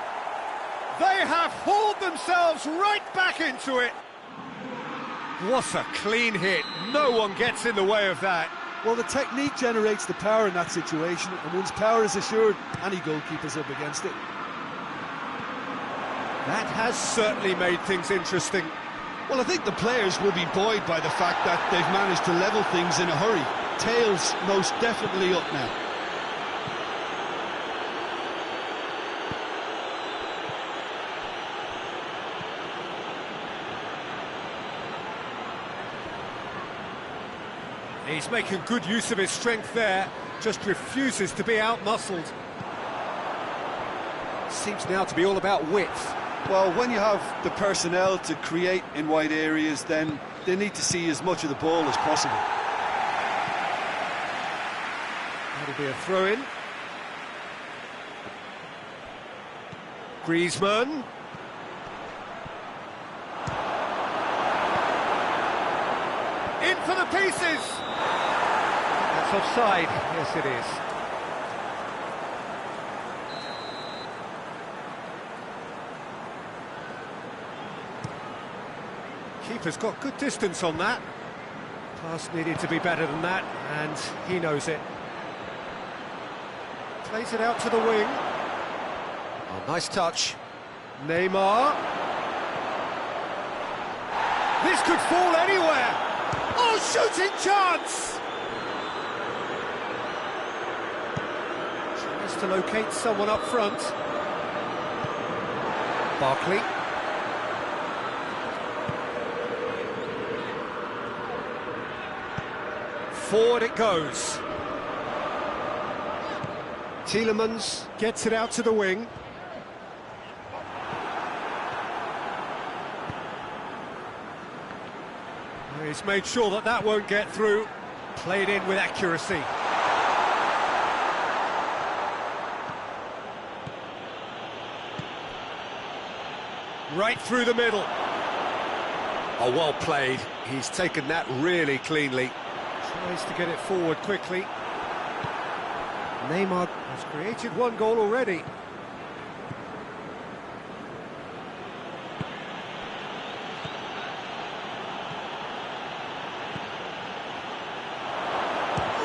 They have hauled themselves right back into it. What a clean hit. No one gets in the way of that. Well, the technique generates the power in that situation, and once power is assured, any goalkeeper's up against it. That has certainly made things interesting. Well, I think the players will be buoyed by the fact that they've managed to level things in a hurry. Tails most definitely up now. He's making good use of his strength there, just refuses to be out-muscled. Seems now to be all about width. Well, when you have the personnel to create in wide areas, then they need to see as much of the ball as possible. That'll be a throw-in. Griezmann. In for the pieces! That's offside, yes it is. Keeper's got good distance on that. Pass needed to be better than that, and he knows it. Plays it out to the wing. Oh, nice touch. Neymar. This could fall anywhere. Oh, shooting chance! Tries to locate someone up front. Barkley. Forward it goes. Tielemans gets it out to the wing. He's made sure that that won't get through. Played in with accuracy. Right through the middle. Oh, well played. He's taken that really cleanly. Tries to get it forward quickly. Neymar has created one goal already.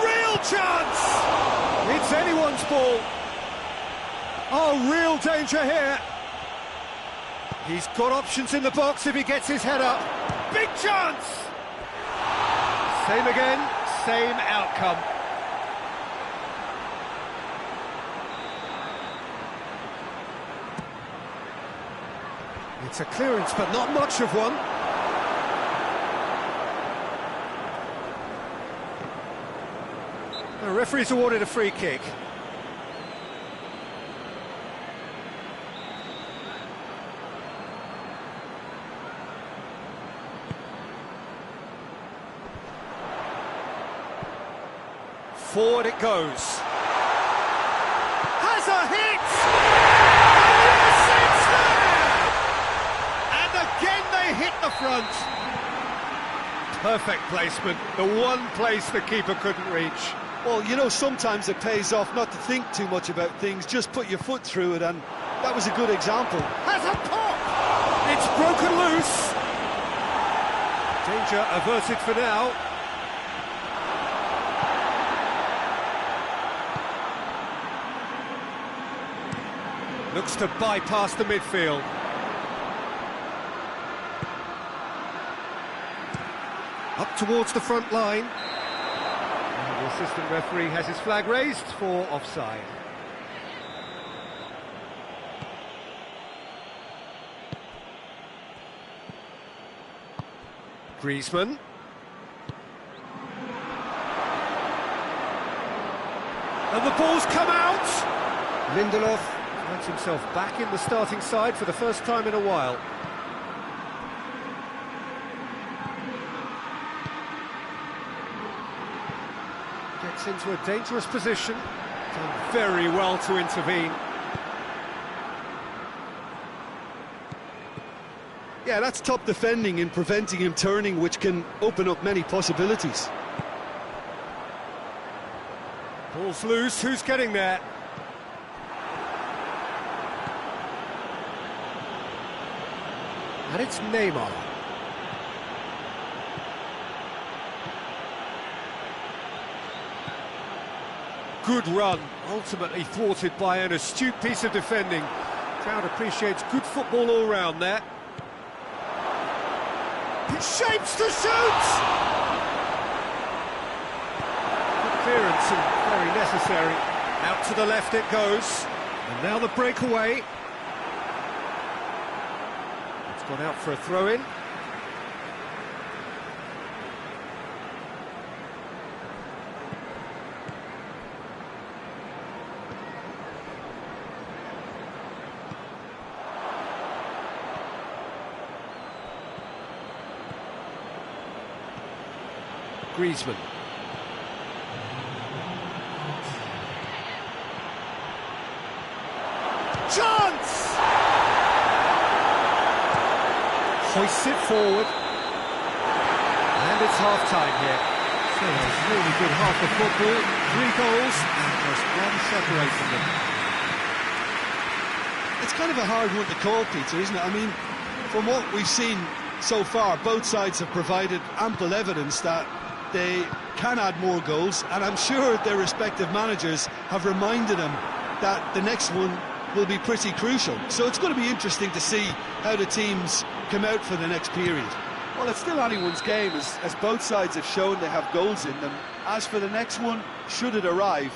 Real chance! It's anyone's ball. Oh, real danger here. He's got options in the box if he gets his head up. Big chance! Same again, same outcome. It's a clearance, but not much of one. The referee's awarded a free kick. Forward it goes. Has a hit! And again they hit the front. Perfect placement, the one place the keeper couldn't reach. Well, you know, sometimes it pays off not to think too much about things, just put your foot through it, and that was a good example. Has a pop! It's broken loose. Danger averted for now. Looks to bypass the midfield. Up towards the front line. And the assistant referee has his flag raised for offside. Griezmann. And the ball's come out! Lindelof finds himself back in the starting side for the first time in a while. Gets into a dangerous position. Done very well to intervene. Yeah, that's top defending in preventing him turning, which can open up many possibilities. Ball's loose, who's getting there? And it's Neymar. Good run, ultimately thwarted by an astute piece of defending. Crowd appreciates good football all round there. It shapes to shoot! Good clearance and very necessary. Out to the left it goes. And now the breakaway. It's gone out for a throw-in. Griezmann. Chance! Hoists it forward. And it's half-time here. So a really good half of football. 3 goals and just one separating them. It's kind of a hard one to call, Peter, isn't it? I mean, from what we've seen so far, both sides have provided ample evidence that they can add more goals, and I'm sure their respective managers have reminded them that the next one will be pretty crucial. So it's going to be interesting to see how the teams come out for the next period. Well, it's still anyone's game, as both sides have shown they have goals in them. As for the next one, should it arrive,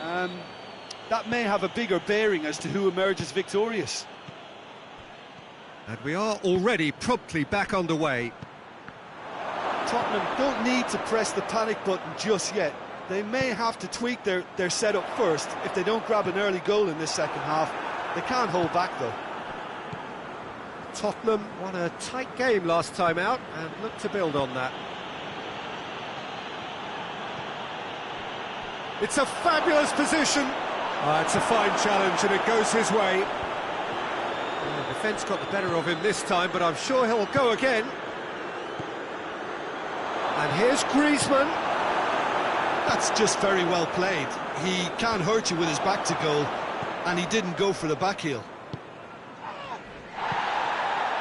that may have a bigger bearing as to who emerges victorious. And we are already promptly back underway. Tottenham don't need to press the panic button just yet. They may have to tweak their setup first if they don't grab an early goal in this second half. They can't hold back, though. Tottenham won a tight game last time out and look to build on that. It's a fabulous position. It's a fine challenge and it goes his way. The defence got the better of him this time, but I'm sure he'll go again. And here's Griezmann. That's just very well played. He can't hurt you with his back to goal, and he didn't go for the back heel.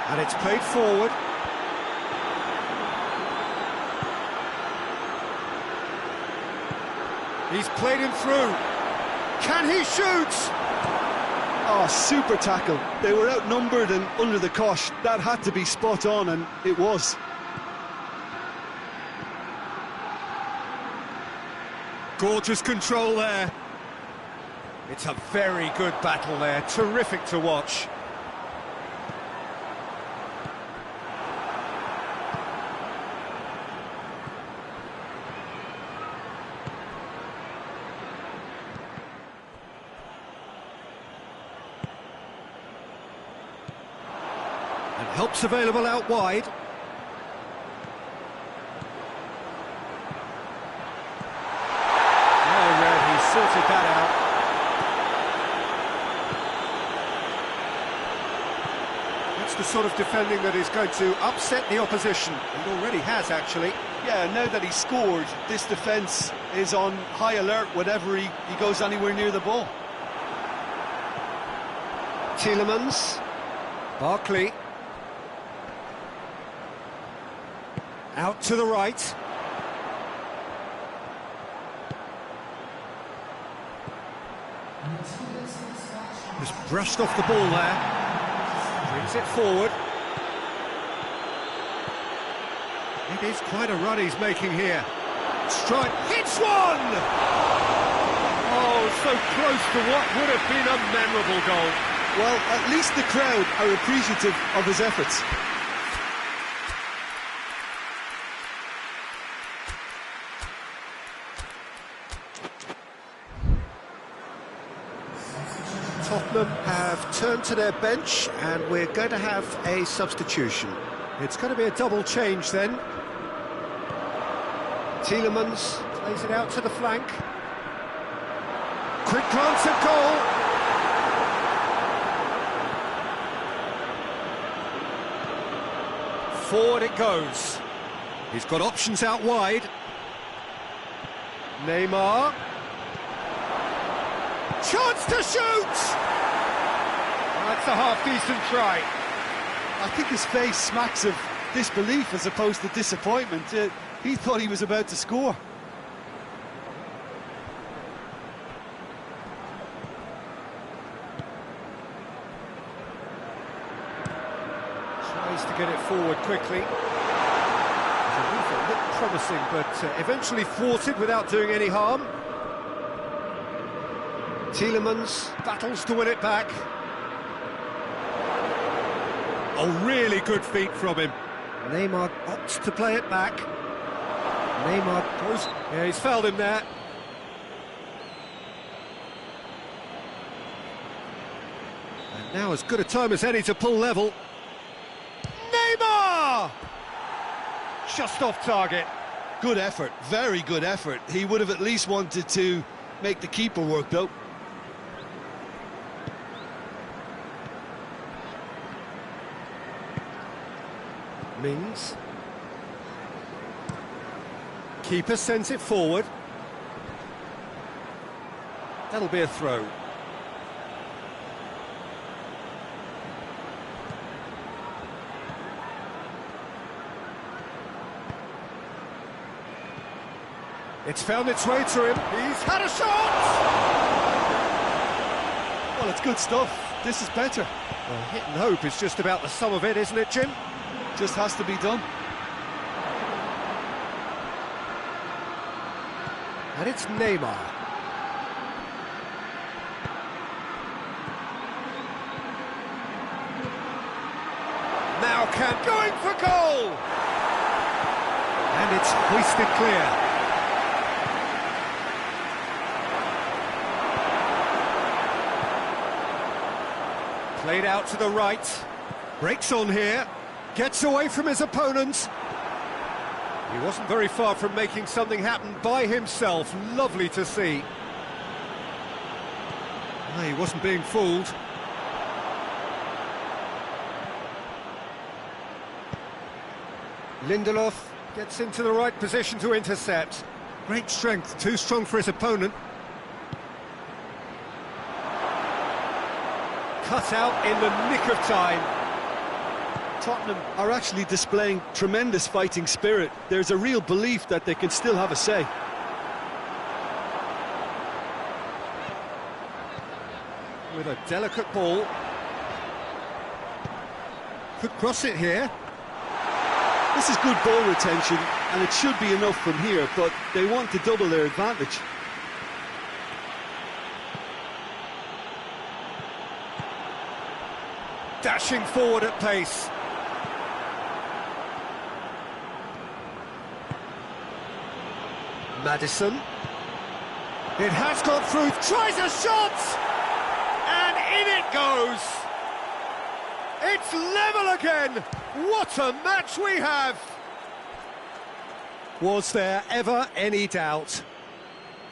And it's played forward. He's played him through. Can he shoot? Oh, super tackle. They were outnumbered and under the cosh. That had to be spot on, and it was. Gorgeous control there. It's a very good battle there. Terrific to watch. And help's available out wide. That's the sort of defending that is going to upset the opposition. It already has, actually. Yeah, now that he's scored, this defence is on high alert whenever he goes anywhere near the ball. Tielemans. Barkley. Out to the right. Just brushed off the ball there. Brings it forward. It is quite a run he's making here. Strike. Hits one! Oh, so close to what would have been a memorable goal. Well, at least the crowd are appreciative of his efforts. Tottenham have turned to their bench and we're going to have a substitution. It's going to be a double change then. Tielemans plays it out to the flank. Quick glance at goal. Forward it goes. He's got options out wide. Neymar. Chance to shoot! That's a half-decent try. I think his face smacks of disbelief as opposed to disappointment. He thought he was about to score. Tries to get it forward quickly. It looked promising, but eventually thwarted without doing any harm. Tielemans battles to win it back. Oh, really good feet from him. Neymar opts to play it back. Neymar goes... Yeah, he's fouled him there. And now as good a time as any to pull level. Neymar! Just off target. Good effort, very good effort. He would have at least wanted to make the keeper work, though. Mings. Keeper sends it forward. That'll be a throw. It's found its way to him. He's had a shot! Well, it's good stuff. This is better. Well, hit and hope is just about the sum of it, isn't it, Jim? Just has to be done. And it's Neymar. Now going for goal! And it's hoisted clear. Played out to the right. Breaks on here. Gets away from his opponent. He wasn't very far from making something happen by himself. Lovely to see. No, he wasn't being fooled. Lindelof gets into the right position to intercept. Great strength, too strong for his opponent. Cut out in the nick of time. Tottenham are actually displaying tremendous fighting spirit. There's a real belief that they can still have a say. With a delicate ball. Could cross it here. This is good ball retention, and it should be enough from here, but they want to double their advantage. Dashing forward at pace. Maddison. It has gone through, tries a shot! And in it goes! It's level again! What a match we have! Was there ever any doubt?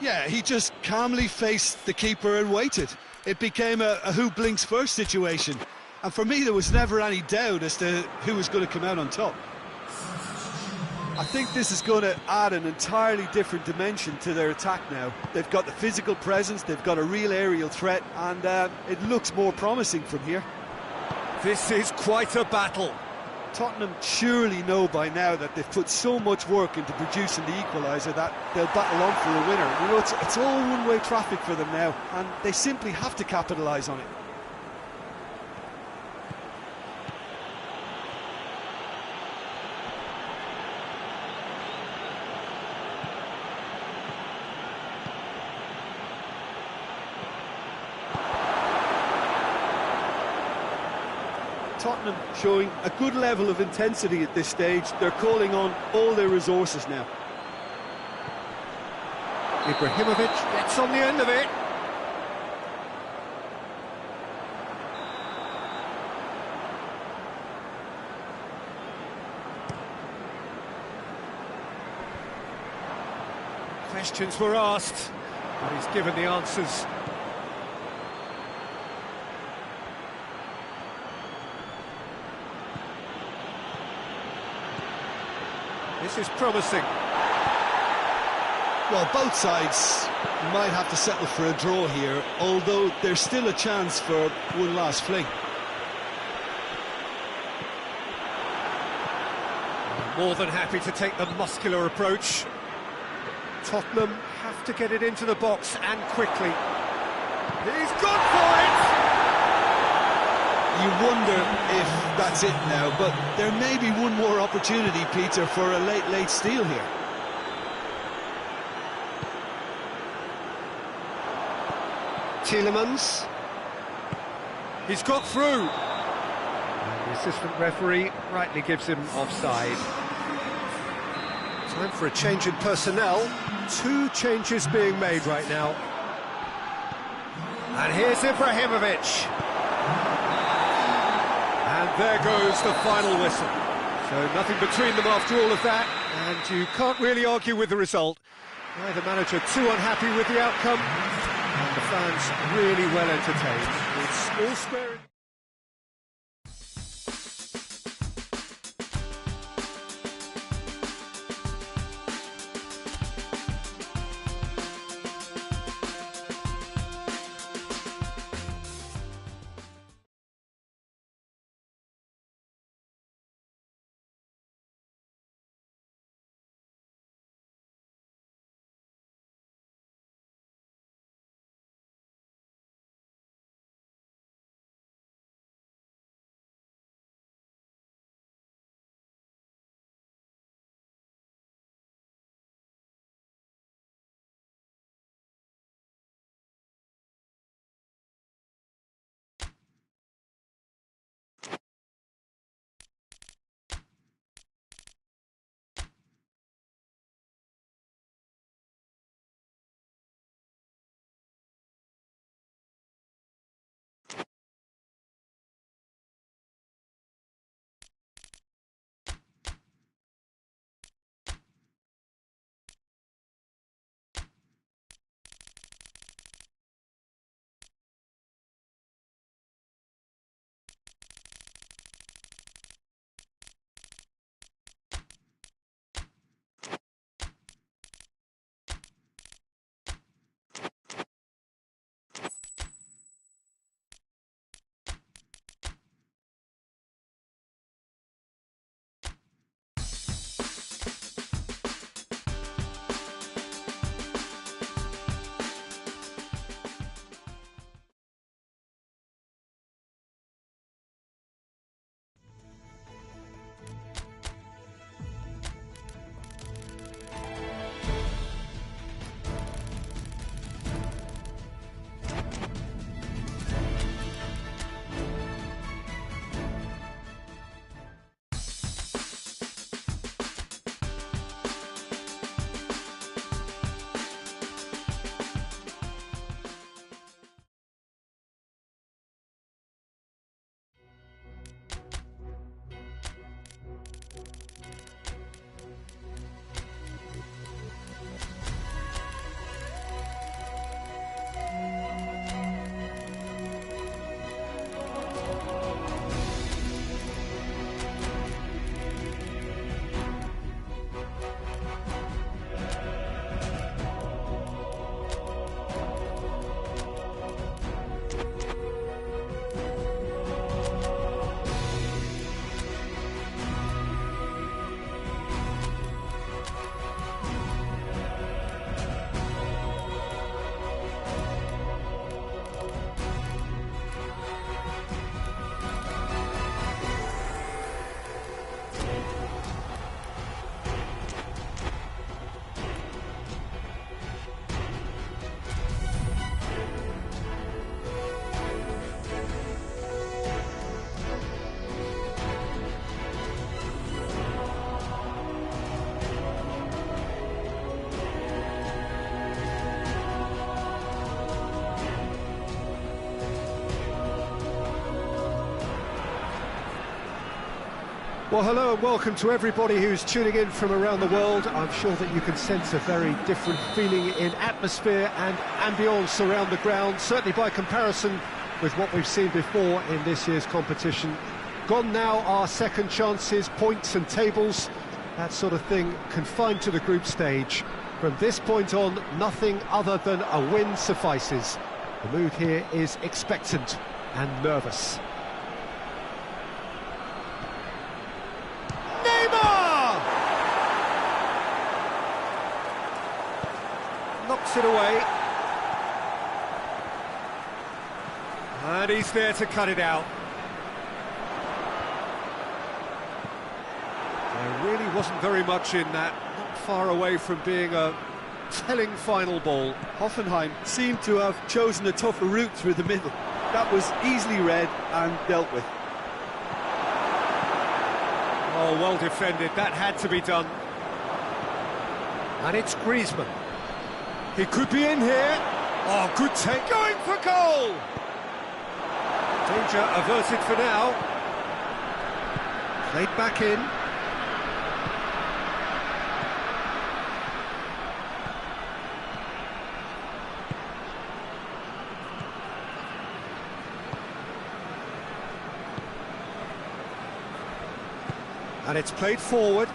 Yeah, he just calmly faced the keeper and waited. It became a who blinks first situation. And for me, there was never any doubt as to who was going to come out on top. I think this is going to add an entirely different dimension to their attack now. They've got the physical presence, they've got a real aerial threat, and it looks more promising from here. This is quite a battle. Tottenham surely know by now that they've put so much work into producing the equaliser that they'll battle on for a winner. You know, it's all one-way traffic for them now, and they simply have to capitalise on it. Tottenham showing a good level of intensity at this stage. They're calling on all their resources now. Ibrahimovic gets on the end of it. Questions were asked, but he's given the answers. This is promising. Well, both sides might have to settle for a draw here, although there's still a chance for one last fling. More than happy to take the muscular approach. Tottenham have to get it into the box and quickly. He's gone for it! You wonder if that's it now, but there may be one more opportunity, Peter, for a late steal here. Tielemans. He's got through. And the assistant referee rightly gives him offside. Time for a change in personnel. 2 changes being made right now. And here's Ibrahimovic. And there goes the final whistle. So nothing between them after all of that, and you can't really argue with the result. Neither manager too unhappy with the outcome, and the fans really well entertained. It's all square. Well, hello and welcome to everybody who's tuning in from around the world. I'm sure that you can sense a very different feeling in atmosphere and ambience around the ground, certainly by comparison with what we've seen before in this year's competition. Gone now are second chances, points and tables, that sort of thing confined to the group stage. From this point on, nothing other than a win suffices. The mood here is expectant and nervous. Knocks it away. And he's there to cut it out. There really wasn't very much in that, not far away from being a telling final ball. Hoffenheim seemed to have chosen a tougher route through the middle. That was easily read and dealt with. Oh, well defended, that had to be done. And it's Griezmann. He could be in here. Oh, good take, going for goal! Danger averted for now. Played back in. And it's played forward.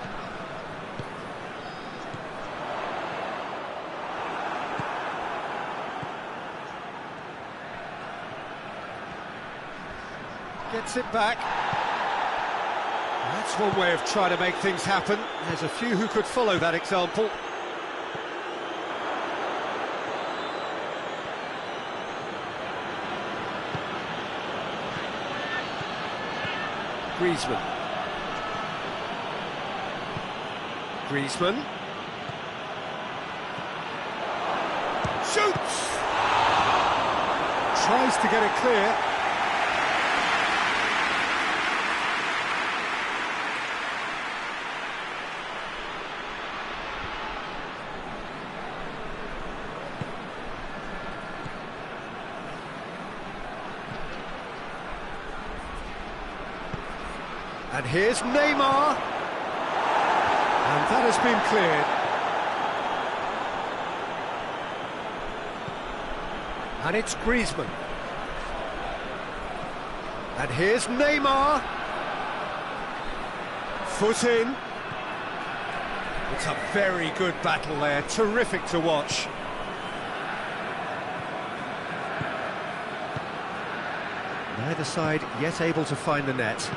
Gets it back. That's one way of trying to make things happen. There's a few who could follow that example. Griezmann. Griezmann. Shoots! Tries to get it clear. And here's Neymar. And that has been cleared. And it's Griezmann. And here's Neymar. Foot in. It's a very good battle there, terrific to watch. Neither side yet able to find the net.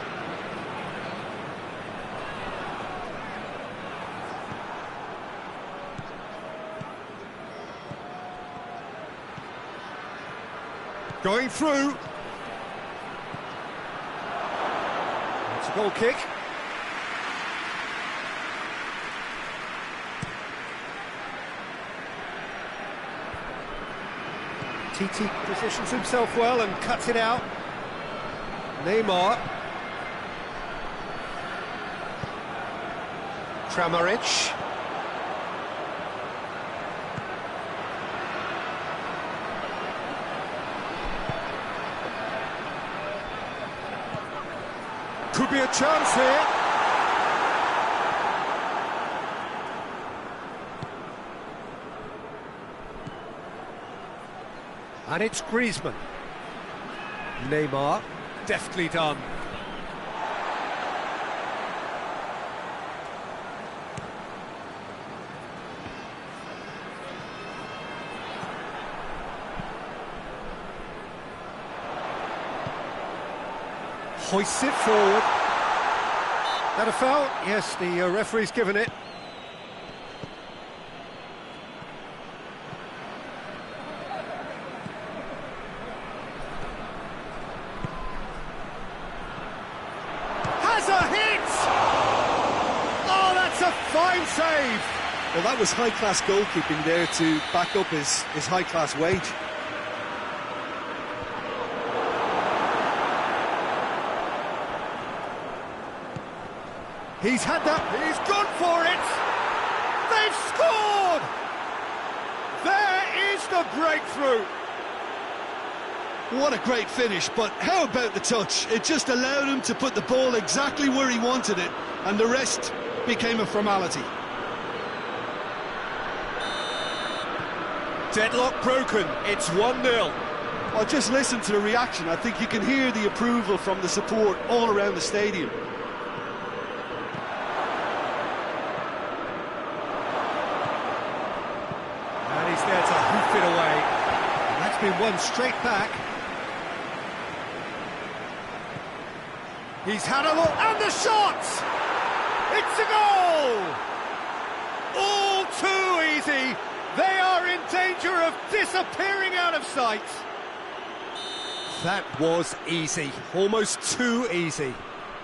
Going through. It's a goal kick. TT positions himself well and cuts it out. Neymar. Kramaric. Could be a chance here. And it's Griezmann. Neymar, deftly done. Hoists it forward. That a foul? Yes, the referee's given it. Has a hit! Oh, that's a fine save! Well, that was high-class goalkeeping there to back up his high-class wage. He's had that, he's gone for it! They've scored! There is the breakthrough! What a great finish, but how about the touch? It just allowed him to put the ball exactly where he wanted it, and the rest became a formality. Deadlock broken, it's 1-0. Well, just listen to the reaction. I think you can hear the approval from the support all around the stadium. And he's there to hoof it away. And that's been won straight back. He's had a look, and the shot! It's a goal! All too easy. They are in danger of disappearing out of sight. That was easy, almost too easy.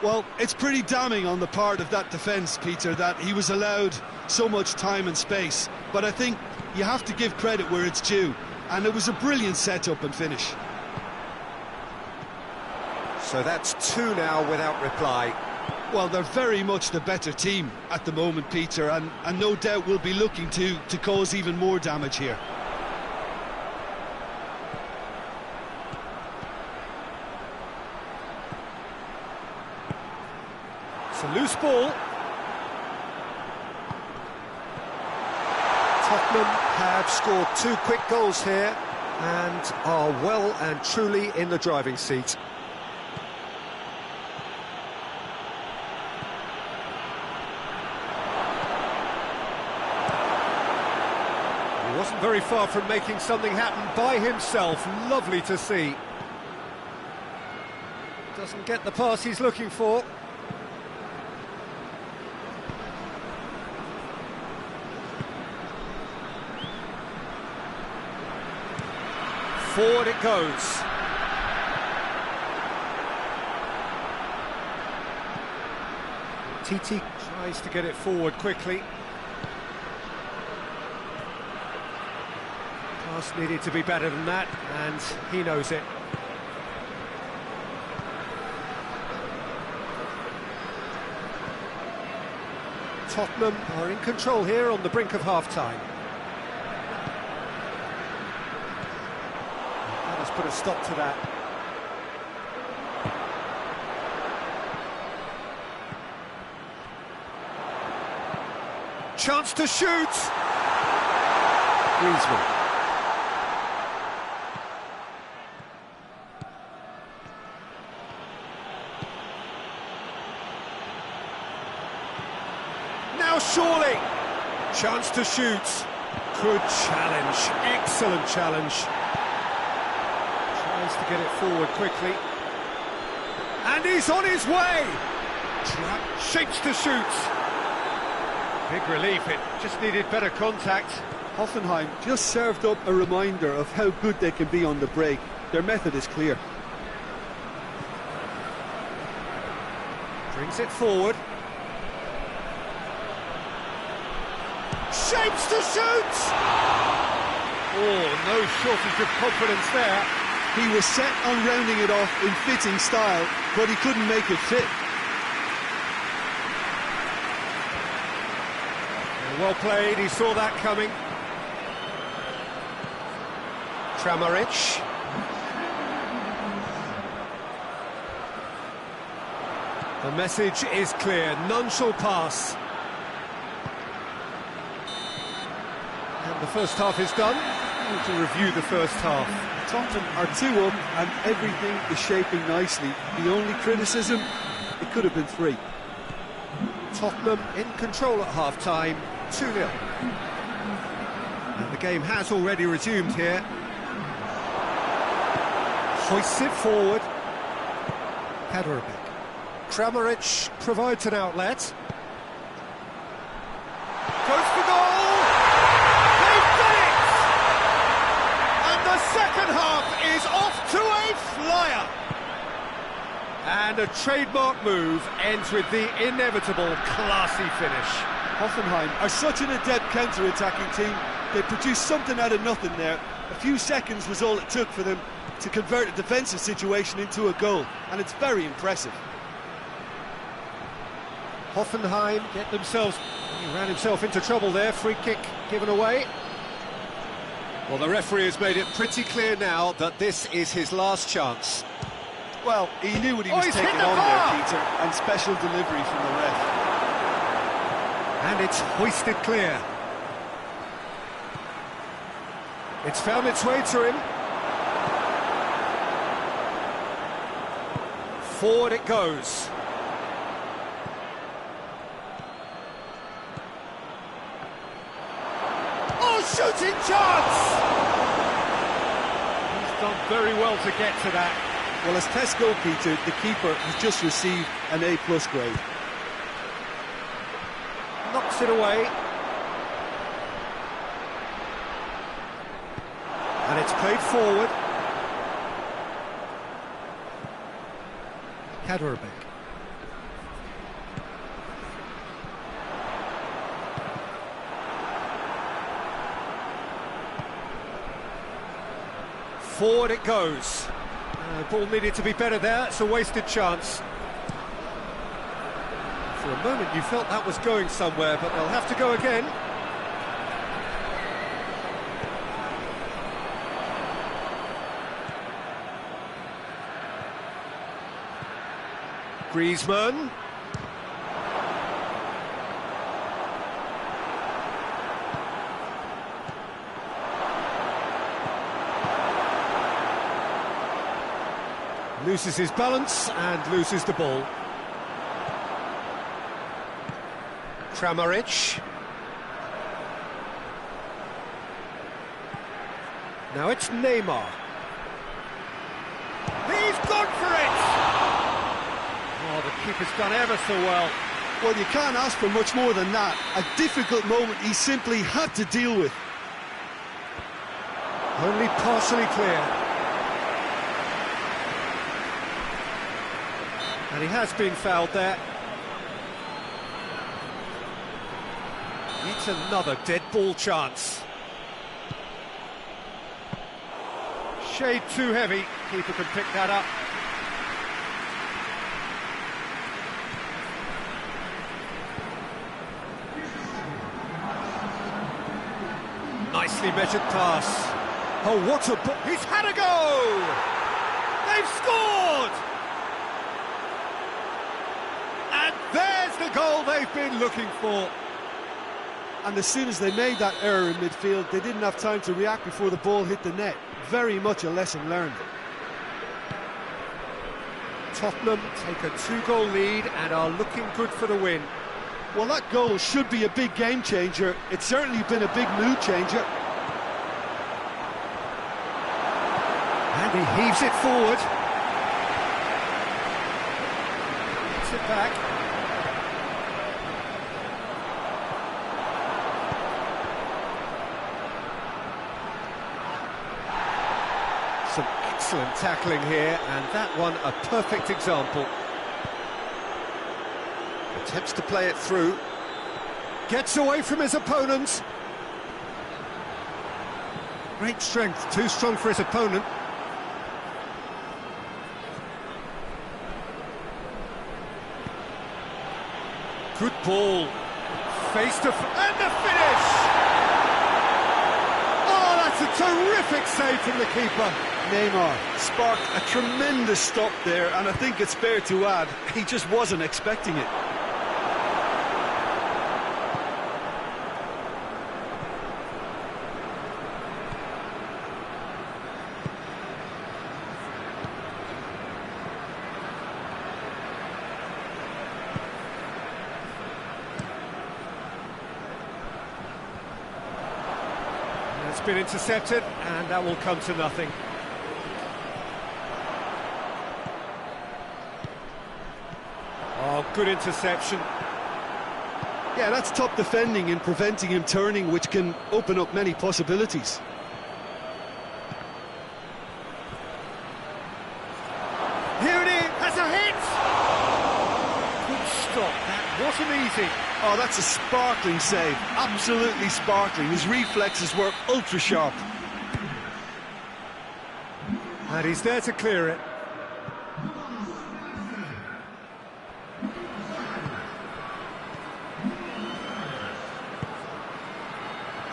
Well, it's pretty damning on the part of that defence, Peter, that he was allowed so much time and space. But I think you have to give credit where it's due, and it was a brilliant set-up and finish. So that's 2 now without reply. Well, they're very much the better team at the moment, Peter, and no doubt will be looking to cause even more damage here. It's a loose ball. Tottenham have scored 2 quick goals here and are well and truly in the driving seat. He wasn't very far from making something happen by himself. Lovely to see. Doesn't get the pass he's looking for. Forward it goes. Titi tries to get it forward quickly. Pass needed to be better than that, and he knows it. Tottenham are in control here on the brink of half-time. Let's put a stop to that. Chance to shoot! Griezmann. Now surely! Chance to shoot. Good challenge, excellent challenge. To get it forward quickly, and he's on his way. Shapes to shoot. Big relief, it just needed better contact. Hoffenheim just served up a reminder of how good they can be on the break. Their method is clear. Brings it forward. Shapes to shoot. Oh, no shortage of confidence there. He was set on rounding it off in fitting style, but he couldn't make it fit. Well played, he saw that coming. Kramaric. The message is clear, none shall pass. And the first half is done. We'll to review the first half. Tottenham are 2 up and everything is shaping nicely. The only criticism, it could have been 3. Tottenham in control at half-time, 2-0. And the game has already resumed here. Hoists it forward. Kaderabek. Kramaric provides an outlet. Goes for goal! They've done it! And the second half is off to a flyer! And a trademark move ends with the inevitable classy finish. Hoffenheim are such an adept counter-attacking team. They produced something out of nothing there. A few seconds was all it took for them to convert a defensive situation into a goal, and it's very impressive. Hoffenheim get themselves... He ran himself into trouble there, free kick given away. Well, the referee has made it pretty clear now that this is his last chance. Well, he knew what he was he's taking hit the on bar! there, Peter, and special delivery from the ref. And it's hoisted clear. It's found its way to him. Forward it goes. Oh, shooting chance! He's done very well to get to that. Well, as tests go, Peter, the keeper has just received an A+ grade. Knocks it away. And it's played forward. Kaderabek. Forward it goes. Ball needed to be better there, it's a wasted chance. For a moment you felt that was going somewhere, but they'll have to go again. Griezmann. Loses his balance and loses the ball. Kramaric. Now it's Neymar. He's gone for it! Oh, the keeper's done ever so well. Well, you can't ask for much more than that. A difficult moment he simply had to deal with. Only partially clear. And he has been fouled there. It's another dead ball chance. Shade too heavy. Keeper can pick that up. Nicely measured pass. Oh, what a ball. He's had a go! They've scored! And there's the goal they've been looking for. And as soon as they made that error in midfield, they didn't have time to react before the ball hit the net. Very much a lesson learned. Tottenham take a 2-goal lead and are looking good for the win. Well, that goal should be a big game changer. It's certainly been a big mood changer. And he heaves it forward. Gets it back. Some excellent tackling here, and that one a perfect example. Attempts to play it through. Gets away from his opponent. Great strength, too strong for his opponent. Good ball. Face to... and the finish! Oh, that's a terrific save from the keeper. Neymar sparked a tremendous stop there, and I think it's fair to add, he just wasn't expecting it. It's been intercepted, and that will come to nothing. Oh, good interception. Yeah, that's top defending and preventing him turning, which can open up many possibilities. Here it is, has a hit! Good stop, that wasn't easy. Oh, that's a sparkling save, absolutely sparkling. His reflexes were ultra sharp. And he's there to clear it.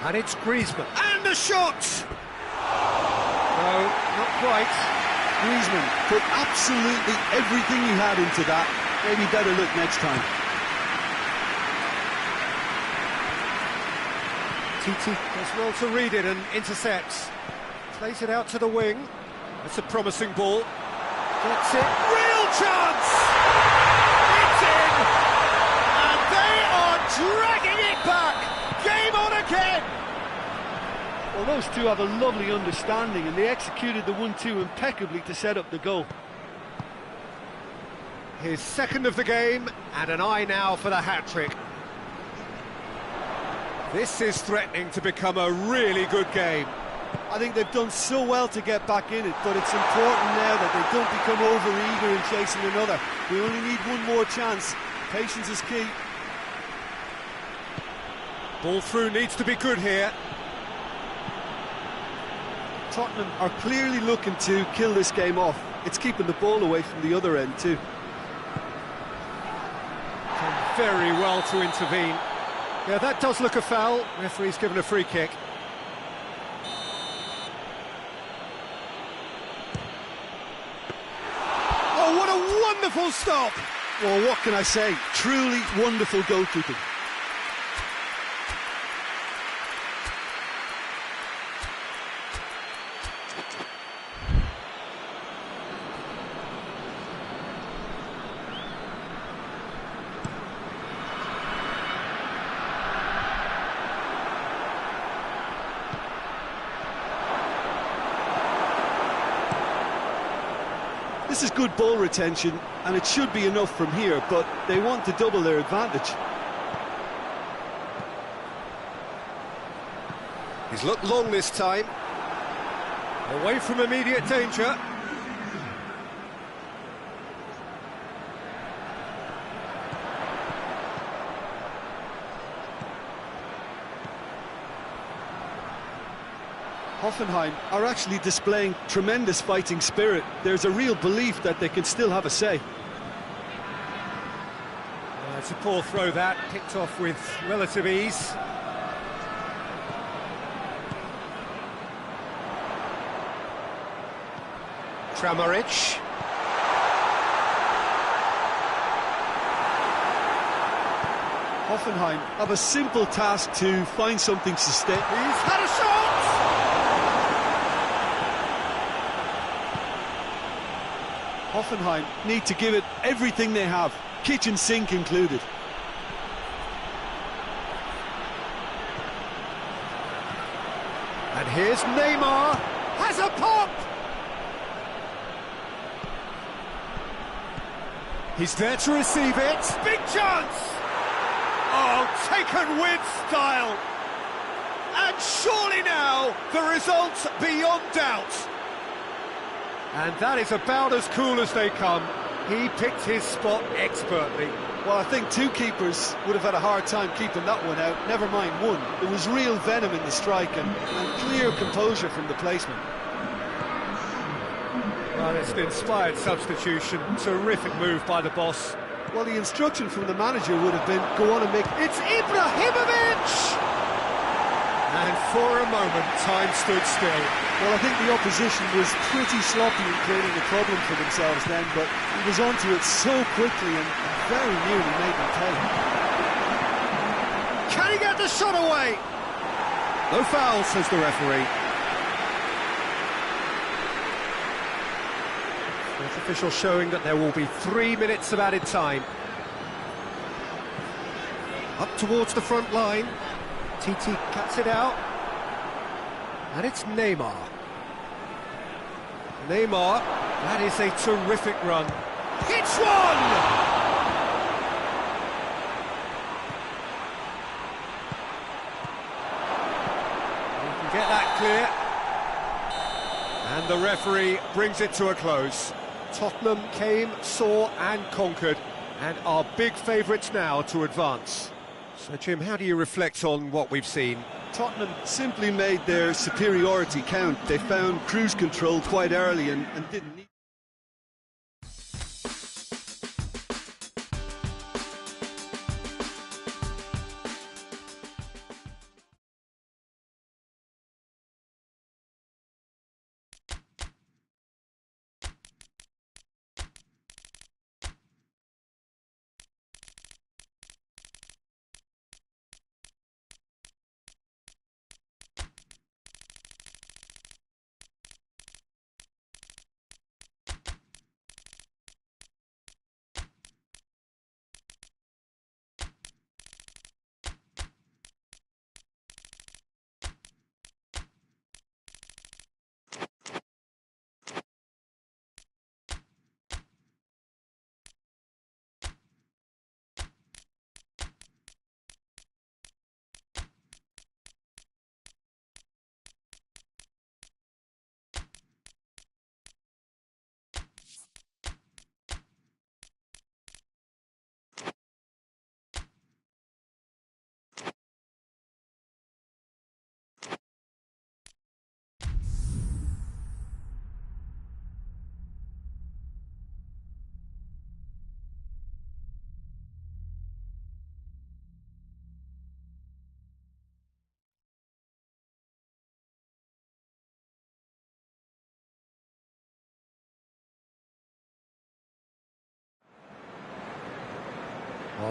And it's Griezmann. And the shot! No, not quite. Griezmann put absolutely everything he had into that. Maybe better look next time. Titi does well to read it and intercepts. Plays it out to the wing. That's a promising ball. Gets it. Real chance! It's in! And they are dragging it back! Game on again! Well, those two have a lovely understanding, and they executed the 1-2 impeccably to set up the goal. His second of the game, and an eye now for the hat-trick. This is threatening to become a really good game. I think they've done so well to get back in it, but it's important now that they don't become over-eager in chasing another. We only need one more chance. Patience is key. Ball through needs to be good here. Tottenham are clearly looking to kill this game off. It's keeping the ball away from the other end too. Done very well to intervene. Yeah, that does look a foul. Referee's given a free kick. Oh, what a wonderful stop! Well, what can I say? Truly wonderful goalkeeping. This is good ball retention, and it should be enough from here, but they want to double their advantage. He's looked long this time. Away from immediate danger. Hoffenheim are actually displaying tremendous fighting spirit. There's a real belief that they can still have a say. It's a poor throw that, picked off with relative ease. Kramaric. Hoffenheim have a simple task to find something sustained. He's had a shot! Hoffenheim need to give it everything they have, kitchen sink included. And here's Neymar, has a pop! He's there to receive it, big chance! Oh, taken with style! And surely now, the result's beyond doubt. And that is about as cool as they come. He picked his spot expertly. Well, I think two keepers would have had a hard time keeping that one out, never mind one. There was real venom in the strike and clear composure from the placement. Well, it's an inspired substitution. Terrific move by the boss. Well, the instruction from the manager would have been, go on and make... It's Ibrahimovic! And for a moment, time stood still. Well, I think the opposition was pretty sloppy in creating a problem for themselves then, but he was onto it so quickly and very nearly made them pay. Can he get the shot away? No foul, says the referee. Fourth official showing that there will be 3 minutes of added time. Up towards the front line. Titi cuts it out. And it's Neymar. Neymar, that is a terrific run. Hits one! You can get that clear. And the referee brings it to a close. Tottenham came, saw and conquered, and are big favourites now to advance. So, Jim, how do you reflect on what we've seen? Tottenham simply made their superiority count. They found cruise control quite early and didn't need...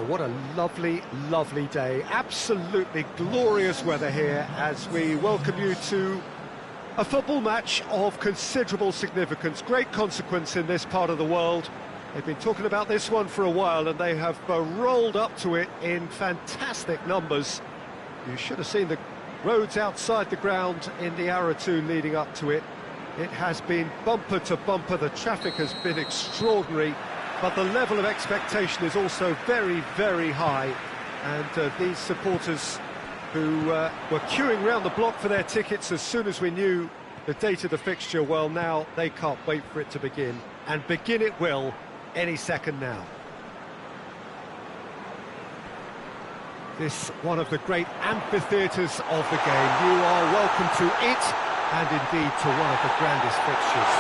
Well, what a lovely, lovely day. Absolutely glorious weather here as we welcome you to a football match of considerable significance, great consequence in this part of the world. They've been talking about this one for a while and they have rolled up to it in fantastic numbers. You should have seen the roads outside the ground in the hour or two leading up to it. It has been bumper to bumper, the traffic has been extraordinary, but the level of expectation is also very, very high. And these supporters who were queuing round the block for their tickets as soon as we knew the date of the fixture, well, now they can't wait for it to begin. And begin it will any second now. This one of the great amphitheatres of the game. You are welcome to it, and indeed to one of the grandest fixtures.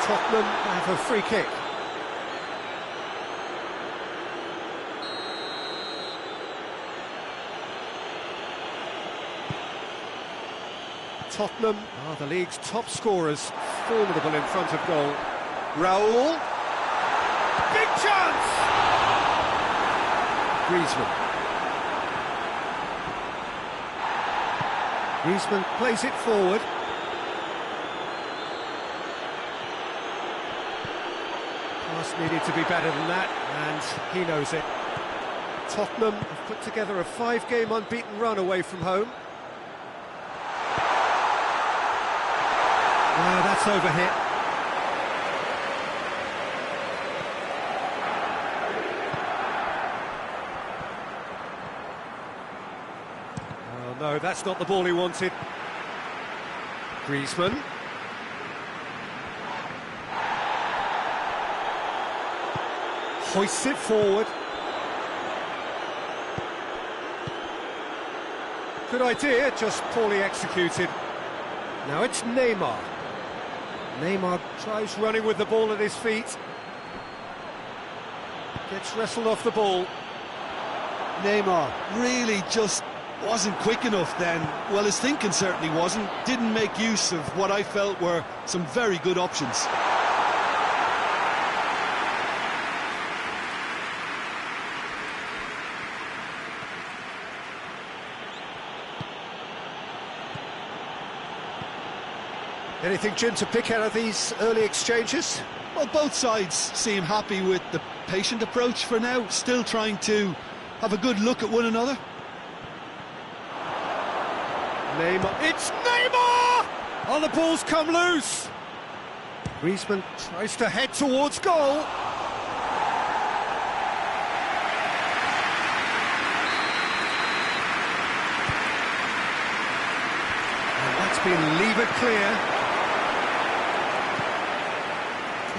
Tottenham have a free kick. Tottenham are the league's top scorers, formidable in front of goal. Raul, big chance! Griezmann plays it forward. Pass needed to be better than that, and he knows it. Tottenham have put together a 5-game unbeaten run away from home. That's overhit. Oh no, that's not the ball he wanted. Griezmann. Hoists it forward. Good idea, just poorly executed. Now it's Neymar. Neymar tries running with the ball at his feet. Gets wrestled off the ball. Neymar really just wasn't quick enough then. Well, his thinking certainly wasn't. Didn't make use of what I felt were some very good options. Anything, Jim, to pick out of these early exchanges? Well, both sides seem happy with the patient approach for now, still trying to have a good look at one another. Neymar, it's Neymar! Oh, the ball's come loose! Griezmann tries to head towards goal. And that's been levered clear.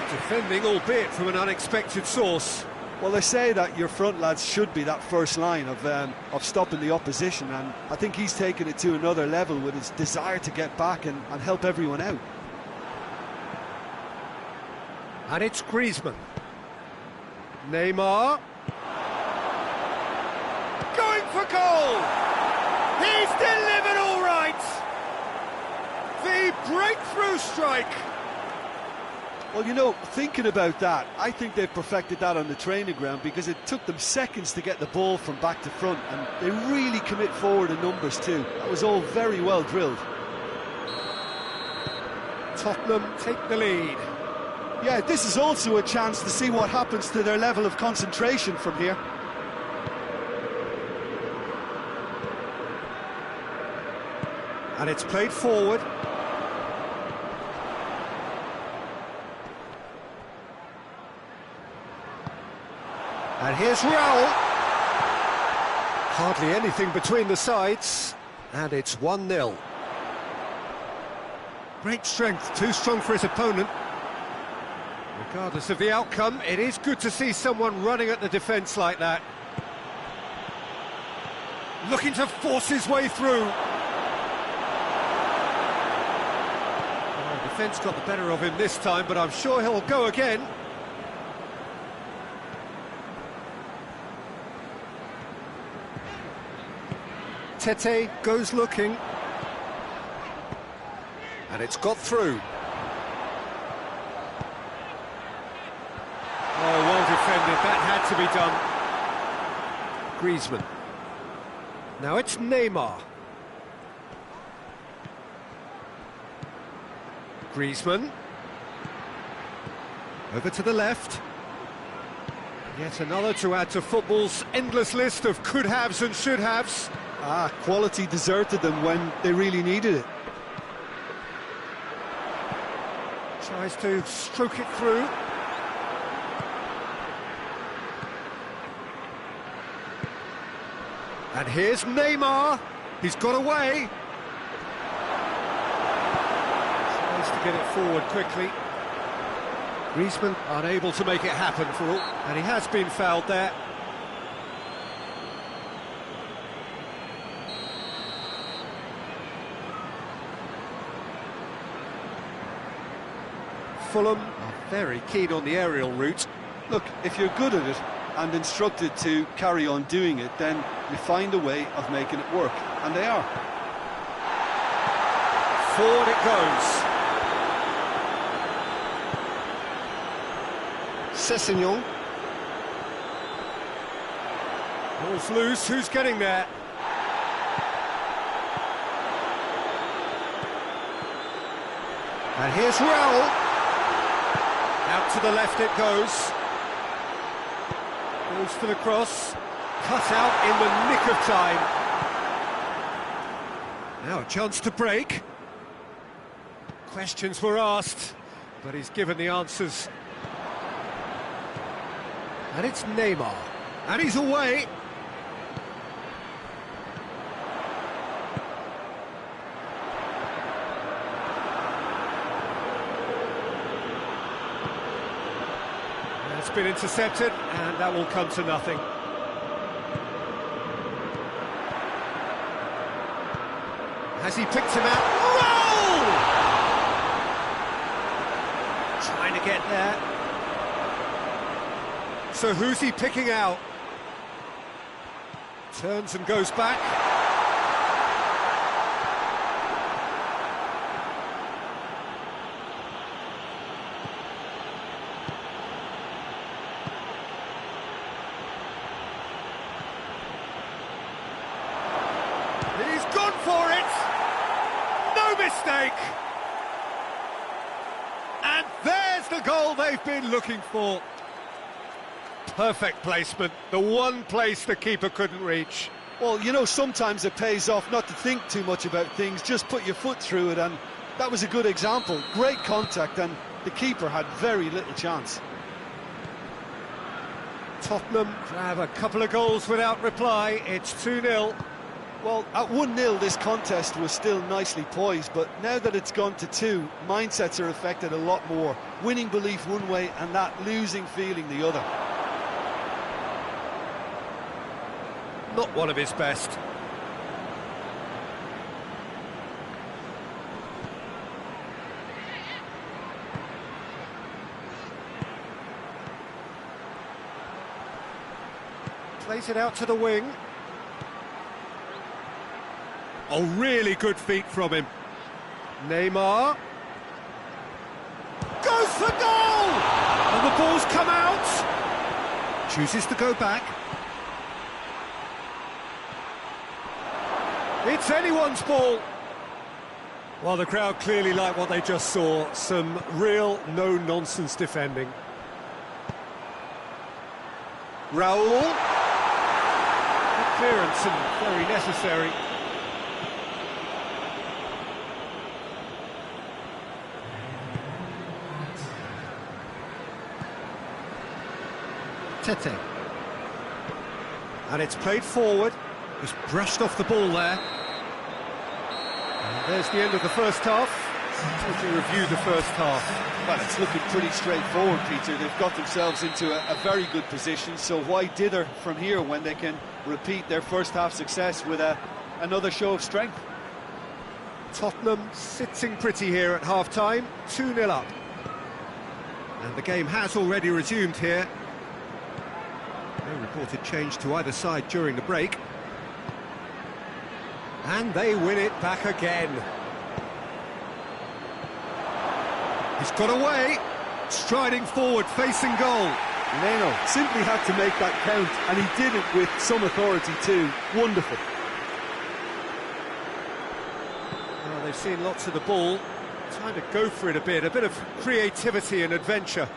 Defending, albeit from an unexpected source. Well, they say that your front lads should be that first line of stopping the opposition, and I think he's taken it to another level with his desire to get back and help everyone out. And it's Griezmann. Neymar. Going for goal! He's delivered all right! The breakthrough strike! Well, you know, thinking about that, I think they've perfected that on the training ground because it took them seconds to get the ball from back to front, and they really commit forward in numbers too. That was all very well drilled. Tottenham take the lead. Yeah, this is also a chance to see what happens to their level of concentration from here. And it's played forward. And here's Raul. Hardly anything between the sides, and it's 1-0. Great strength, too strong for his opponent. Regardless of the outcome, it is good to see someone running at the defence like that. Looking to force his way through. The defence got the better of him this time, but I'm sure he'll go again. Tete goes looking. And it's got through. Oh, well defended, that had to be done. Griezmann. Now it's Neymar. Griezmann. Over to the left. Yet another to add to football's endless list of could-haves and should-haves. Quality deserted them when they really needed it. Tries to stroke it through. And here's Neymar. He's got away. Tries to get it forward quickly. Griezmann unable to make it happen for all, and he has been fouled there. Fulham are very keen on the aerial route. Look, if you're good at it and instructed to carry on doing it, then you find a way of making it work, and they are. Forward it goes. Sessegnon. Ball's loose, who's getting there? And here's Raul. Out to the left it goes. Goes for the cross. Cut out in the nick of time. Now a chance to break. Questions were asked, but he's given the answers. And it's Neymar. And he's away. It's been intercepted, and that will come to nothing. Has he picked him out? Roll! Trying to get there. So who's he picking out? Turns and goes back. He's gone for it! No mistake! And there's the goal they've been looking for. Perfect placement, the one place the keeper couldn't reach. Well, you know, sometimes it pays off not to think too much about things, just put your foot through it, and that was a good example. Great contact, and the keeper had very little chance. Tottenham grab a couple of goals without reply. It's 2-0. Well, at 1-0 this contest was still nicely poised, but now that it's gone to 2, mindsets are affected a lot more. Winning belief one way and that losing feeling the other. Not one of his best. Plays it out to the wing. Oh, really good feet from him. Neymar. Goes for goal! And the ball's come out. Chooses to go back. It's anyone's ball. Well, the crowd clearly like what they just saw. Some real no-nonsense defending. Raul. Good clearance and very necessary. Tete. And it's played forward. Just brushed off the ball there. And there's the end of the first half. How do you review the first half? Well, it's looking pretty straightforward, Peter. They've got themselves into a very good position, so why dither from here when they can repeat their first half success with another show of strength? Tottenham sitting pretty here at half-time, 2-0 up. And the game has already resumed here. No reported change to either side during the break. And they win it back again. He's got away, striding forward, facing goal. Leno simply had to make that count, and he did it with some authority too. Wonderful. Well, they've seen lots of the ball. Time to go for it a bit of creativity and adventure.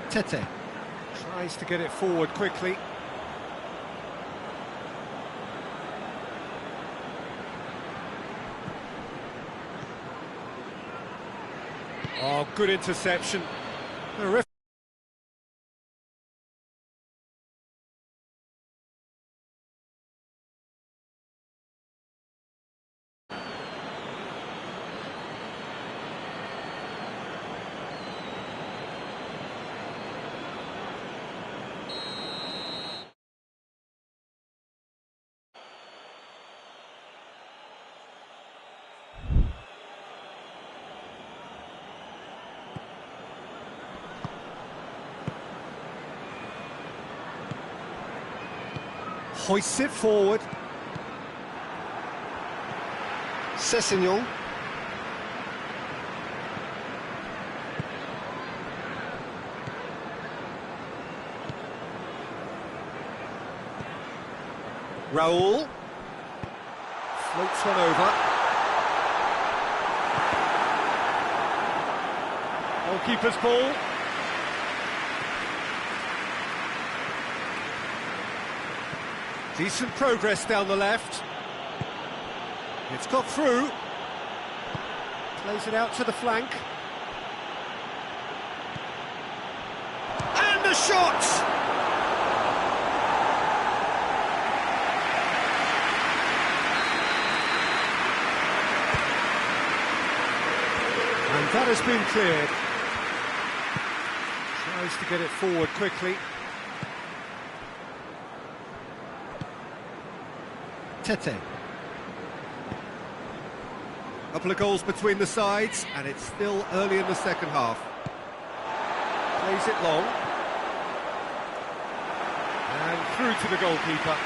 Tete tries to get it forward quickly. Oh, good interception. The ref hoists it forward. Sessegnon. Raul. Floats one over. Goalkeeper's ball. Decent progress down the left. It's got through. Plays it out to the flank. And the shot! And that has been cleared. Tries to get it forward quickly. Tete. Couple of goals between the sides, and it's still early in the second half. Plays it long. And through to the goalkeeper.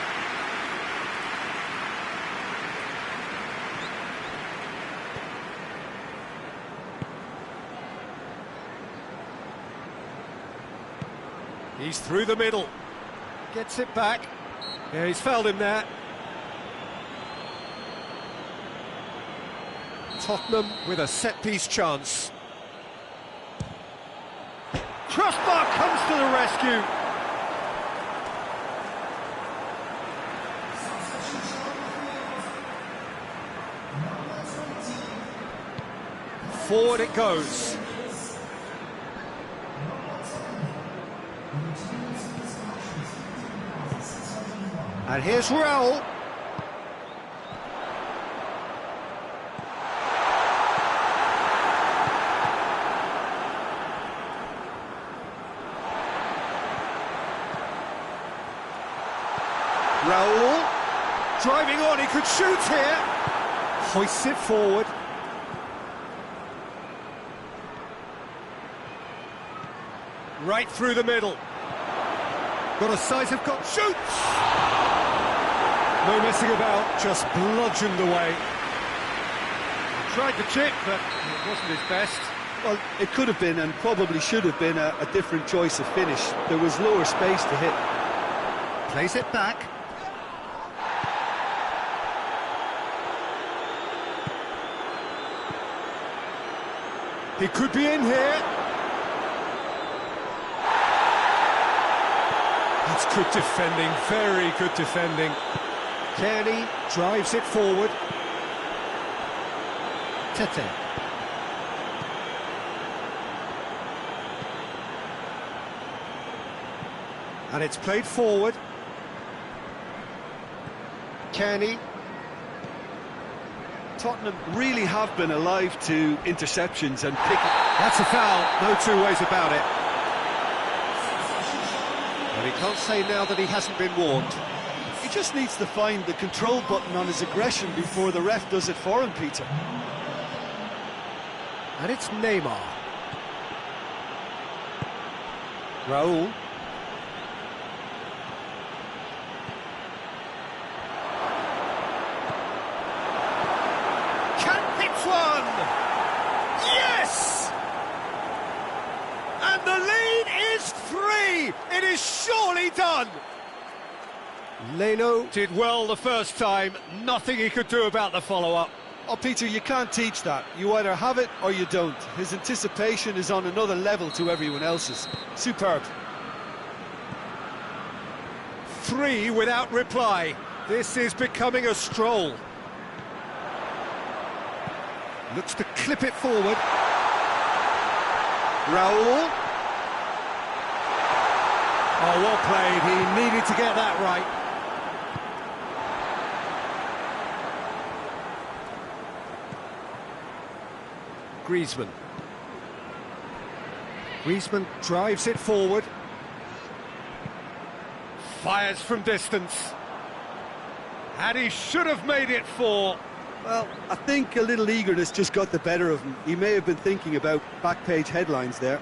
He's through the middle. Gets it back. Yeah, he's fouled him there. Tottenham with a set-piece chance. Crossbar comes to the rescue. Forward it goes. And here's Raul. Raul, driving on, he could shoot here. Hoists it forward. Right through the middle. Got a size of goal. Shoots! No messing about, just bludgeoned away. Tried to chip, but it wasn't his best. Well, it could have been and probably should have been a different choice of finish. There was lower space to hit. Plays it back. He could be in here. That's good defending, very good defending. Kearney drives it forward. Tete. And it's played forward. Kearney. Tottenham really have been alive to interceptions and picking. That's a foul, no two ways about it. But he can't say now that he hasn't been warned. He He just needs to find the control button on his aggression before the ref does it for him, Peter. And it's Neymar. Raul. Can hit one! Yes! And the lead is 3! It is surely done! Leno did well the first time, nothing he could do about the follow-up. Oh, Peter, you can't teach that. You either have it or you don't. His anticipation is on another level to everyone else's. Superb. 3 without reply. This is becoming a stroll. Looks to clip it forward. Raul. Oh, well played. He needed to get that right. Griezmann. Griezmann drives it forward. Fires from distance. And he should have made it 4. Well, I think a little eagerness just got the better of him. He may have been thinking about back-page headlines there.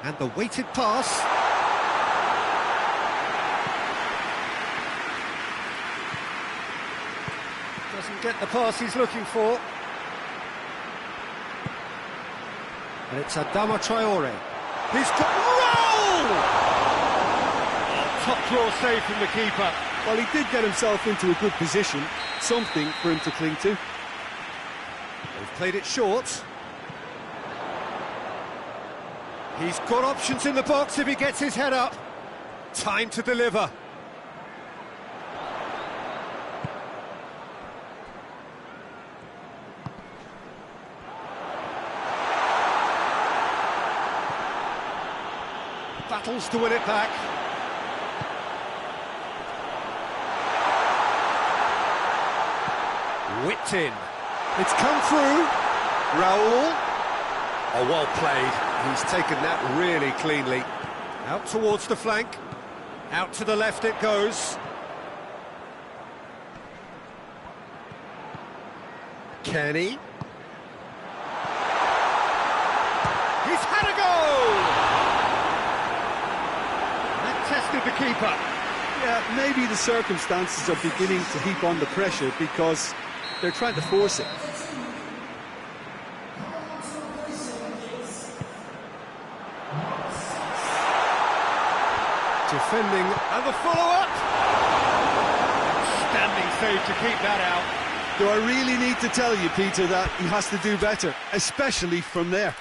And the weighted pass. Doesn't get the pass he's looking for. And it's Adama Traore. He's got... Roll! Oh, top draw save from the keeper. Well, he did get himself into a good position. Something for him to cling to. They've played it short. He's got options in the box if he gets his head up. Time to deliver. Battles to win it back. Whipped in. It's come through. Raul. Oh, well played. He's taken that really cleanly. Out towards the flank. Out to the left it goes. Kenny. He's had a goal! Tested the keeper. Yeah, maybe the circumstances are beginning to heap on the pressure because they're trying to force it. Defending, and the follow-up! Standing save to keep that out. Do I really need to tell you, Peter, that he has to do better, especially from there?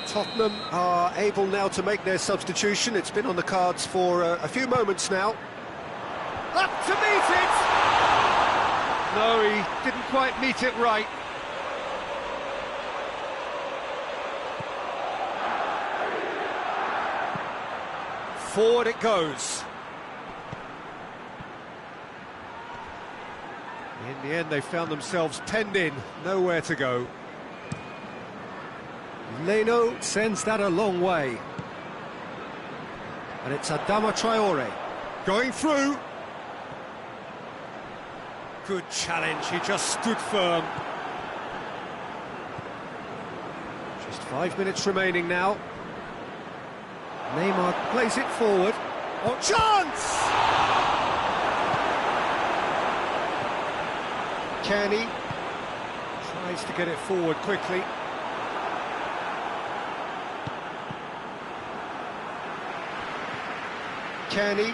Tottenham are able now to make their substitution. It's been on the cards for a few moments now. Up to meet it! No, he didn't quite meet it right. Forward it goes. In the end, they found themselves penned in, nowhere to go. Leno sends that a long way. And it's Adama Traore. Going through. Good challenge, he just stood firm. Just 5 minutes remaining now. Neymar plays it forward. Oh, chance! Kenny tries to get it forward quickly. Kenny.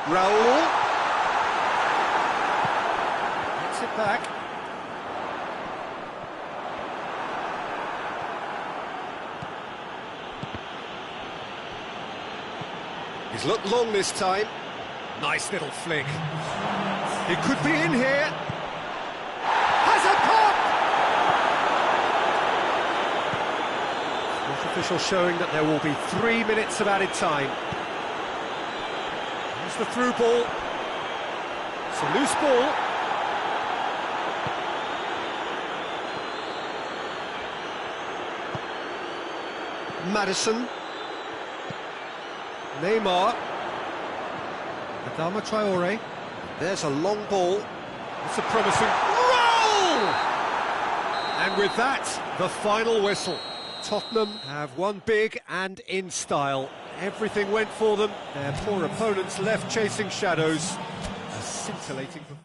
Raul. Gets it back. He's looked long this time. Nice little flick. He could be in here. Has a pop! official showing that there will be 3 minutes of added time. Here's the through ball. It's a loose ball. Madison. Neymar. Adama Traore. There's a long ball. It's a promising roll! And with that, the final whistle. Tottenham have won big and in style. Everything went for them. Their poor opponents left chasing shadows. A scintillating performance.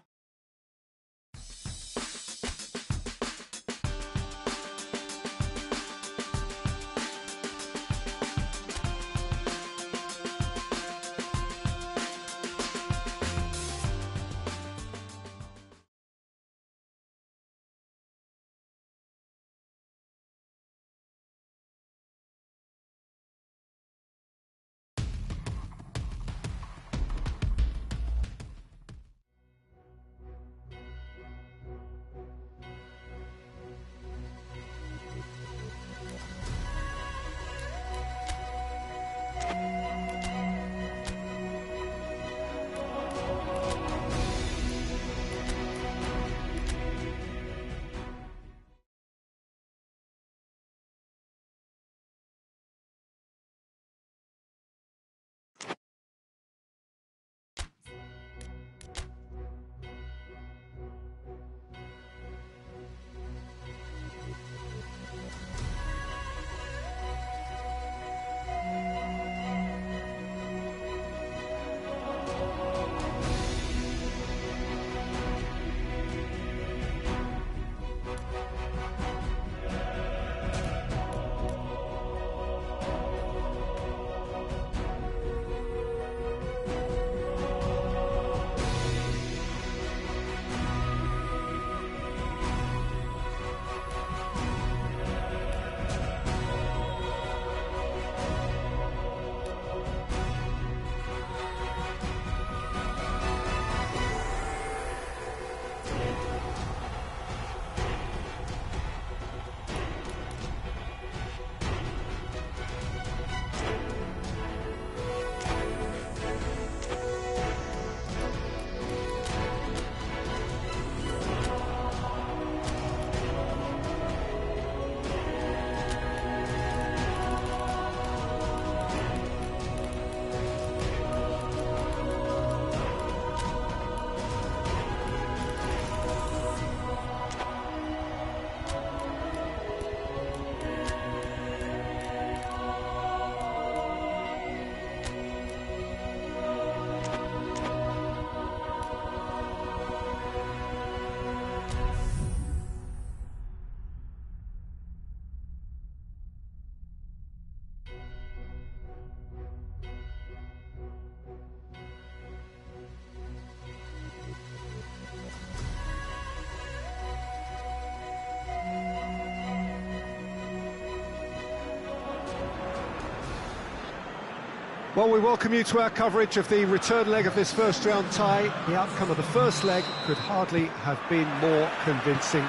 Well, we welcome you to our coverage of the return leg of this first round tie. The outcome of the first leg could hardly have been more convincing.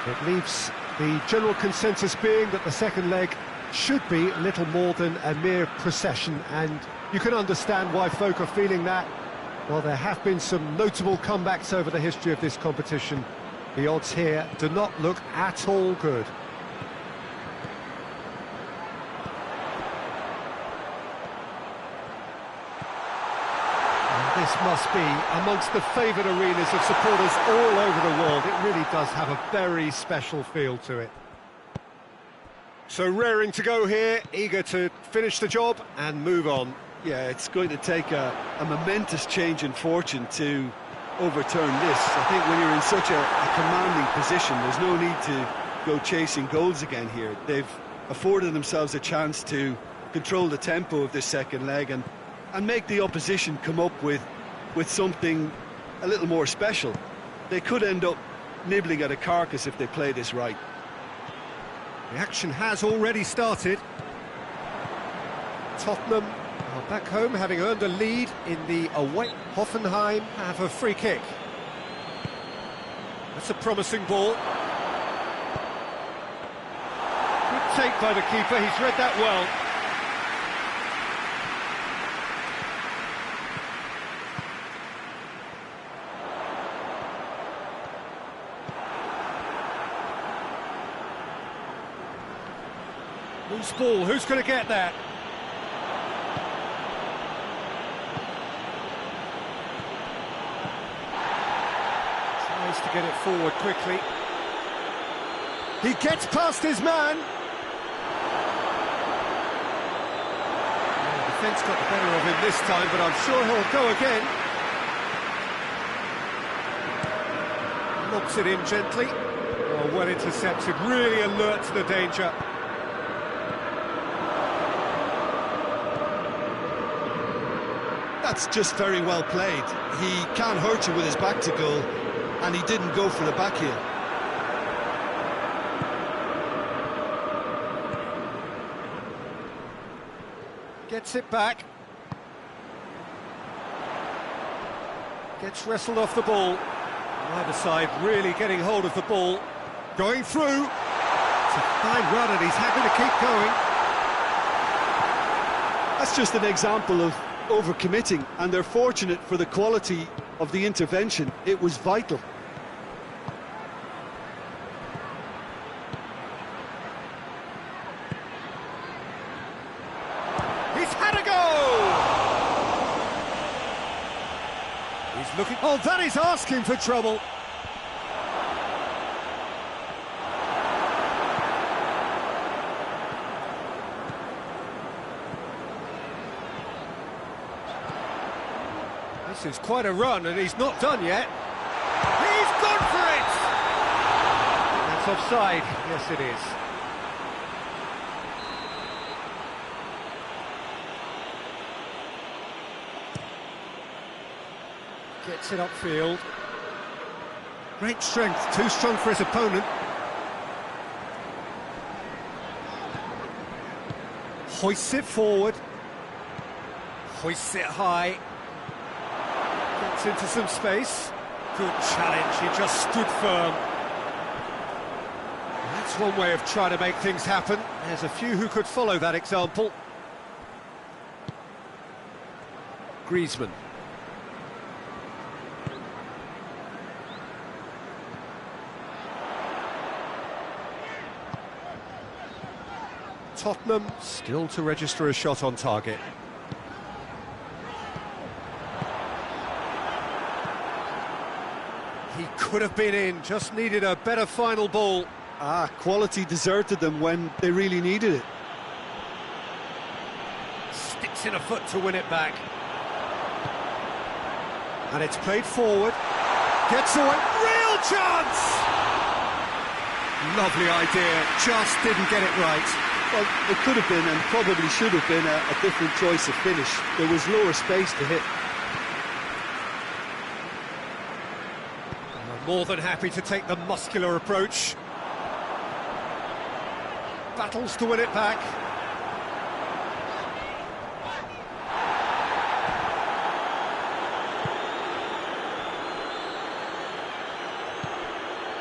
It leaves the general consensus being that the second leg should be little more than a mere procession, and you can understand why folk are feeling that. Well, there have been some notable comebacks over the history of this competition. The odds here do not look at all good. This must be amongst the favoured arenas of supporters all over the world. It really does have a very special feel to it. So raring to go here, eager to finish the job and move on. Yeah, it's going to take a momentous change in fortune to overturn this. I think when you're in such a commanding position, there's no need to go chasing goals again here. They've afforded themselves a chance to control the tempo of this second leg and make the opposition come up with something a little more special. They could end up nibbling at a carcass if they play this right. The action has already started. Tottenham are back home, having earned a lead in the away. Hoffenheim have a free kick. That's a promising ball. Good mistake by the keeper, he's read that well. Loose ball, who's going to get that? Tries to get it forward quickly. He gets past his man. The defence got the better of him this time, but I'm sure he'll go again. Knocks it in gently. Oh, well intercepted, really alert to the danger. That's just very well played. He can't hurt you with his back to goal, and he didn't go for the back heel. Gets it back. Gets wrestled off the ball. Either side really getting hold of the ball. Going through. It's a fine run and he's happy to keep going. That's just an example of overcommitting, and they're fortunate for the quality of the intervention. It was vital. He's had a go! He's looking... Oh, that is asking for trouble. This is quite a run, and he's not done yet. He's gone for it! That's offside. Yes, it is. Gets it upfield. Great strength, too strong for his opponent. Hoists it forward. Hoists it high. Gets into some space. Good challenge, he just stood firm. That's one way of trying to make things happen. There's a few who could follow that example. Griezmann. Tottenham still to register a shot on target. He could have been in, just needed a better final ball. Quality deserted them when they really needed it. Sticks in a foot to win it back. And it's played forward. Gets away, real chance! Lovely idea, just didn't get it right. Well, it could have been, and probably should have been, a different choice of finish. There was lower space to hit. More than happy to take the muscular approach. Battles to win it back.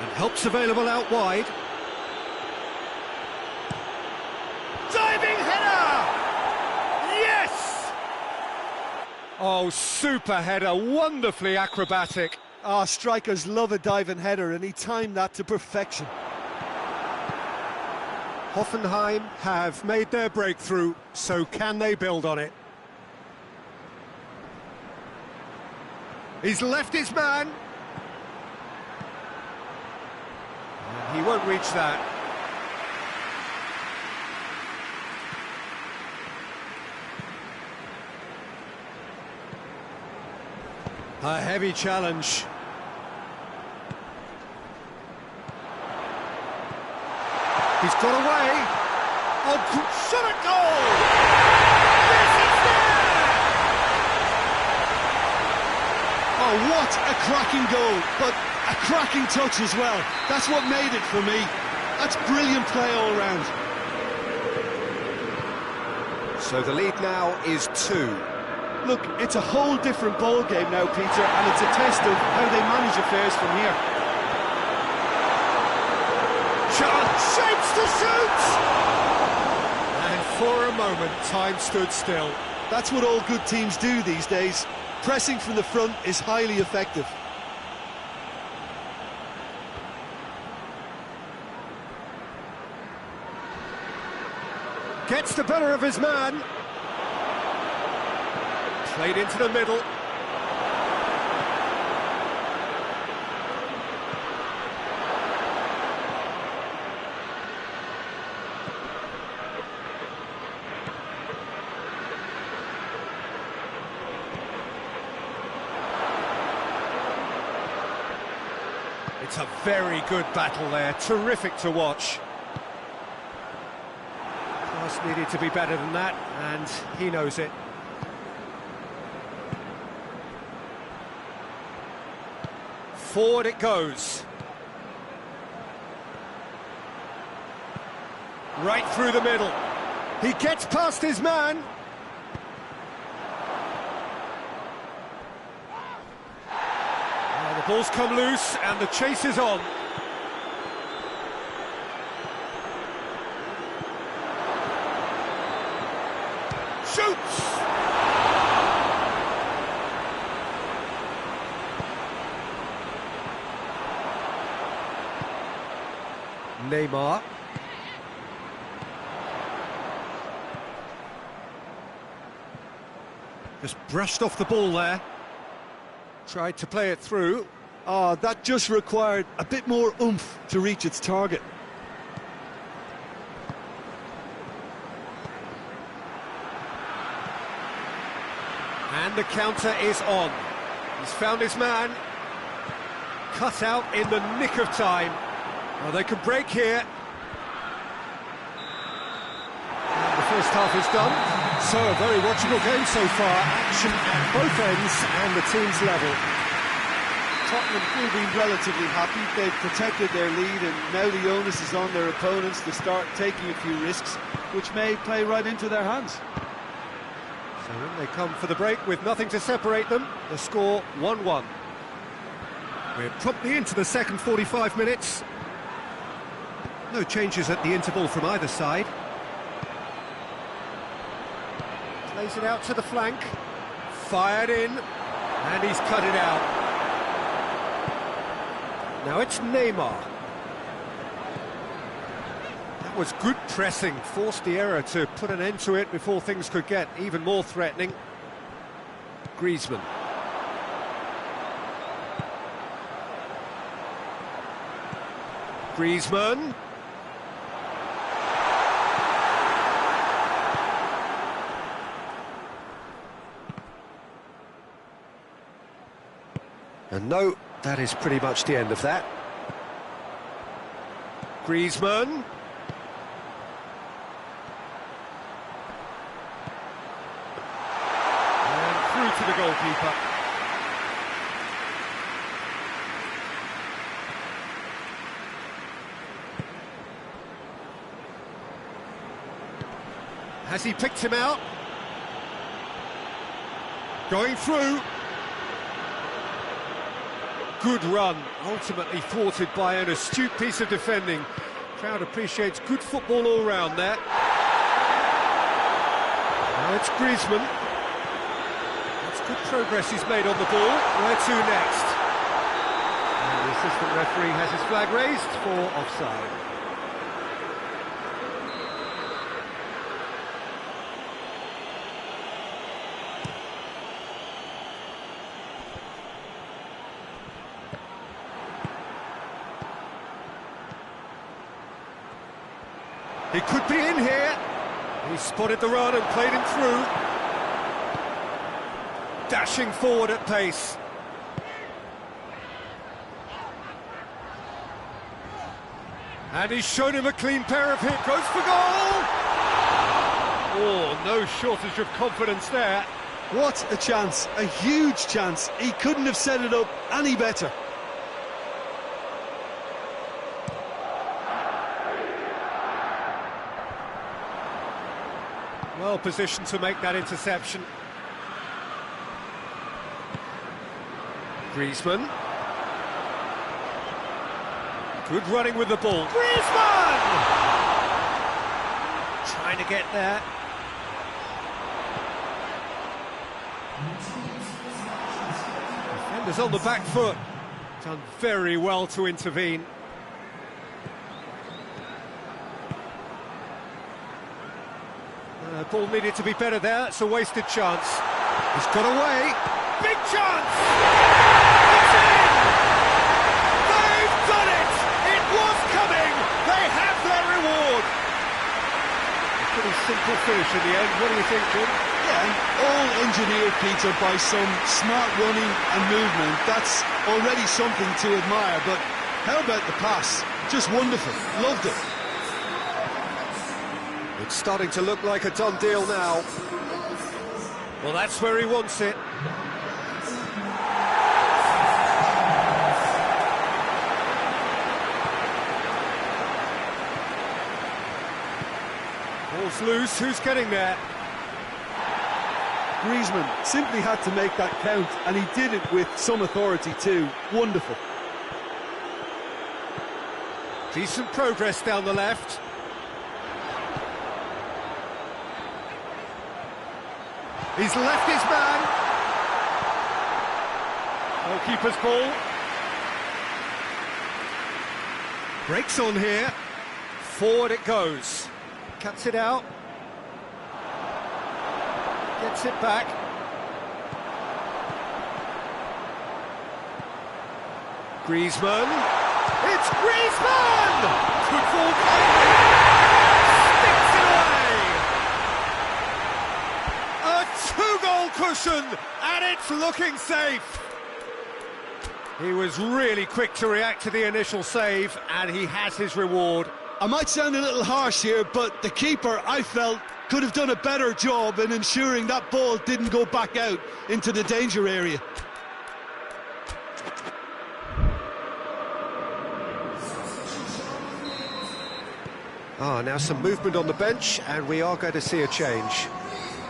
And help's available out wide. Diving header! Yes! Oh, super header, wonderfully acrobatic. Strikers love a diving header, and he timed that to perfection. Hoffenheim have made their breakthrough, so can they build on it? He's left his man. And he won't reach that. A heavy challenge. He's got away. Oh, shot at goal! Yes, it's there! Oh, what a cracking goal, but a cracking touch as well. That's what made it for me. That's brilliant play all round. So the lead now is 2. Look, it's a whole different ball game now, Peter, and it's a test of how they manage affairs from here. chance, shapes to shoot! And for a moment, time stood still. That's what all good teams do these days. Pressing from the front is highly effective. Gets the better of his man. Played into the middle. It's a very good battle there, terrific to watch. Pass needed to be better than that, and he knows it. Forward it goes. Right through the middle. He gets past his man. The ball's come loose and the chase is on. Shoots! Neymar. Just brushed off the ball there. Tried to play it through. Ah, that just required a bit more oomph to reach its target. And the counter is on. He's found his man. Cut out in the nick of time. Well, they can break here. And the first half is done. So, a very watchable game so far. Action at both ends and the team's level. Tottenham will be relatively happy. They've protected their lead and now the onus is on their opponents to start taking a few risks, which may play right into their hands. So when they come for the break with nothing to separate them, the score 1-1. We're promptly into the second 45 minutes. No changes at the interval from either side. Plays it out to the flank. Fired in, and he's cut it out. Now it's Neymar. That was good pressing, forced the error to put an end to it before things could get even more threatening. Griezmann. Griezmann. And no, that is pretty much the end of that. Griezmann. And through to the goalkeeper. Has he picked him out? Going through. Good run, ultimately thwarted by an astute piece of defending. Crowd appreciates good football all round there. Now it's Griezmann. That's good progress he's made on the ball. Where to next? And the assistant referee has his flag raised for offside. He could be in here. He spotted the run and played him through. Dashing forward at pace. And he's shown him a clean pair of hits. Goes for goal! Oh, no shortage of confidence there. What a chance, a huge chance. He couldn't have set it up any better. Well positioned to make that interception. Griezmann. Good running with the ball. Griezmann! Trying to get there. Defenders on the back foot. Done very well to intervene. Ball needed to be better there. It's a wasted chance. He's got away. Big chance! It's in! They've done it! It was coming! They have their reward! A pretty simple finish in the end. What do you think, Jim? Yeah, and all engineered, Peter, by some smart running and movement. That's already something to admire, but how about the pass? Just wonderful. Loved it. It's starting to look like a done deal now. Well, that's where he wants it. Ball's loose, who's getting there? Griezmann simply had to make that count, and he did it with some authority too. Wonderful. Decent progress down the left. He's left his man. Goalkeeper's ball. Breaks on here. Forward it goes. Cuts it out. Gets it back. Griezmann. It's Griezmann! Good ball. Sticks it away! A two-goal cushion, and it's looking safe. He was really quick to react to the initial save, and he has his reward. I might sound a little harsh here, but the keeper, I felt, could have done a better job in ensuring that ball didn't go back out into the danger area. Now some movement on the bench, and we are going to see a change.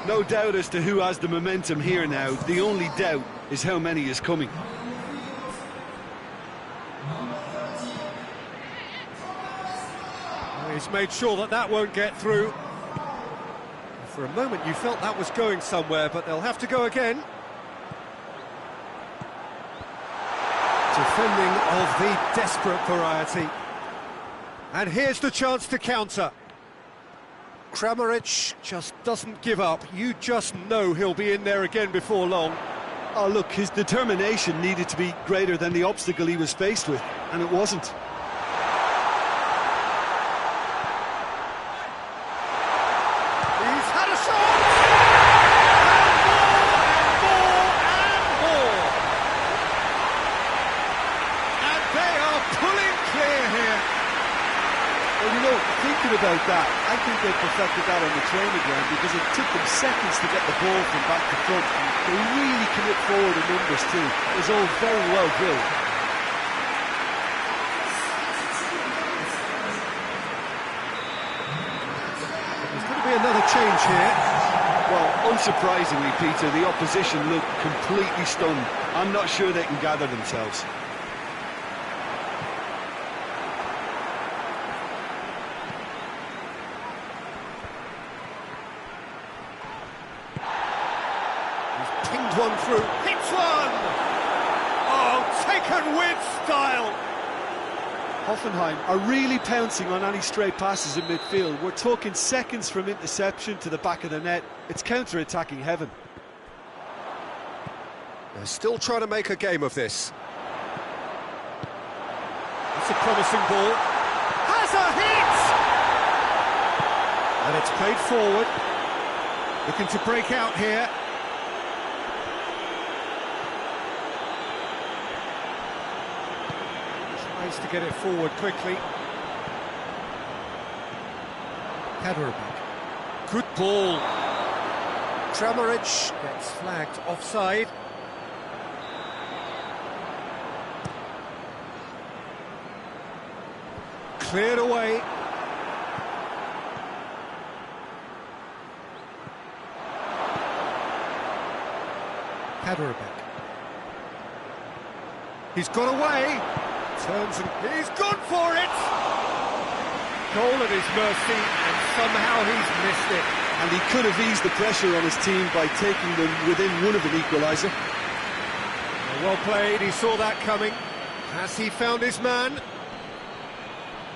No doubt as to who has the momentum here now. The only doubt is how many is coming. He's made sure that that won't get through. For a moment you felt that was going somewhere, but they'll have to go again. Defending of the desperate variety. And here's the chance to counter. Kramaric just doesn't give up. You just know he'll be in there again before long. Oh, look, his determination needed to be greater than the obstacle he was faced with, and it wasn't. He's had a shot! And more! And they are pulling clear here. Well, you know, thinking about that, I think they perfected that on the training ground because it took them seconds to get the ball from back to front. They really commit forward in numbers too. It was all very well built. There's going to be another change here. Well, unsurprisingly, Peter, the opposition looked completely stunned. I'm not sure they can gather themselves. Pinged one through, hits one! Oh, taken with style! Hoffenheim are really pouncing on any stray passes in midfield. We're talking seconds from interception to the back of the net. It's counter-attacking heaven. They're still trying to make a game of this. It's a promising ball. Has a hit! And it's played forward. Looking to break out here. Tries to get it forward quickly. Kaderabek. Good ball. Kramaric gets flagged offside. Cleared away. Kaderabek. He's got away. Turns and he's gone for it! Goal at his mercy, and somehow he's missed it. And he could have eased the pressure on his team by taking them within one of an equaliser. Well played, he saw that coming. Has he found his man?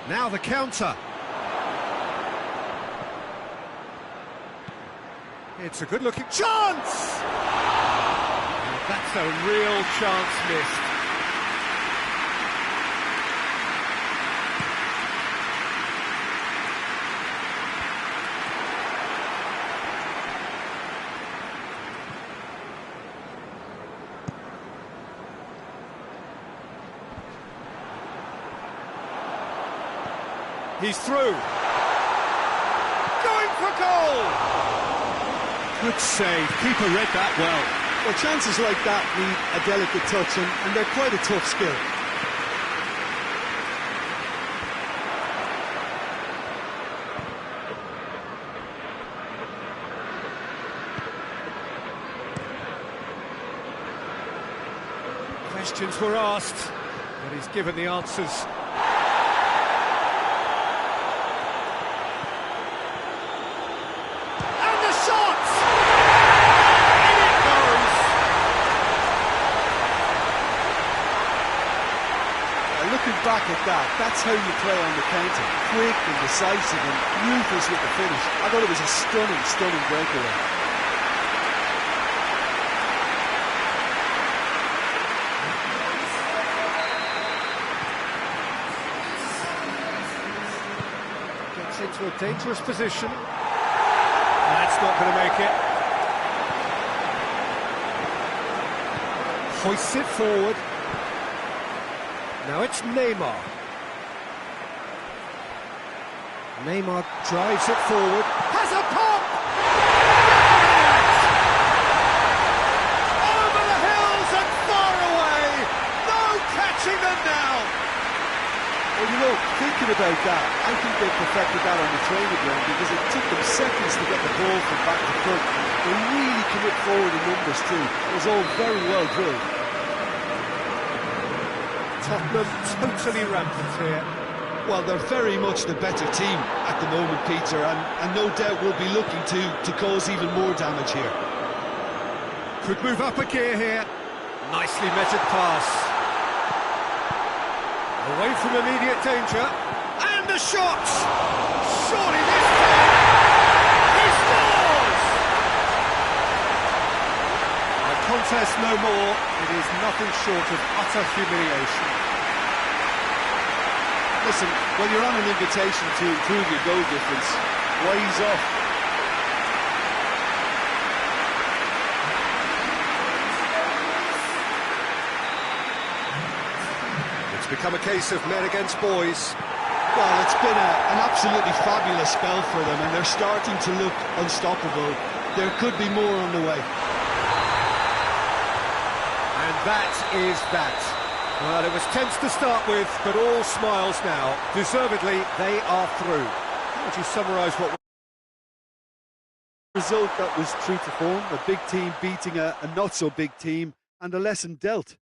Now the counter. It's a good-looking chance! And that's a real chance missed. He's through. Going for goal! Good save. Keeper read that well. Well, chances like that need a delicate touch, and they're quite a tough skill. Questions were asked, but he's given the answers. Looking back at that, that's how you play on the counter. Quick and decisive and ruthless with the finish. I thought it was a stunning, stunning breakaway. Gets into a dangerous position. That's not going to make it. Hoists it forward. Now it's Neymar. Neymar drives it forward. Has a pop! Over the hills and far away! No catching them now! Well, you know, thinking about that, I think they perfected that on the training ground because it took them seconds to get the ball from back to front. They really commit forward in numbers too. It was all very well drilled. Tottenham totally rampant here. Well, they're very much the better team at the moment, Peter, and no doubt will be looking to cause even more damage here. Could move up a gear here. Nicely measured pass. Away from immediate danger. And a shot! Surely this time! He scores! A contest no more. It is nothing short of utter humiliation. Listen, when you're on an invitation to improve your goal difference, why ease off? It's become a case of men against boys. Well, it's been an absolutely fabulous spell for them, and they're starting to look unstoppable. There could be more on the way. And that is that. Well, it was tense to start with, but all smiles now. Deservedly, they are through. How would you summarise what... Result that was true to form, a big team beating a not-so-big team, and a lesson dealt.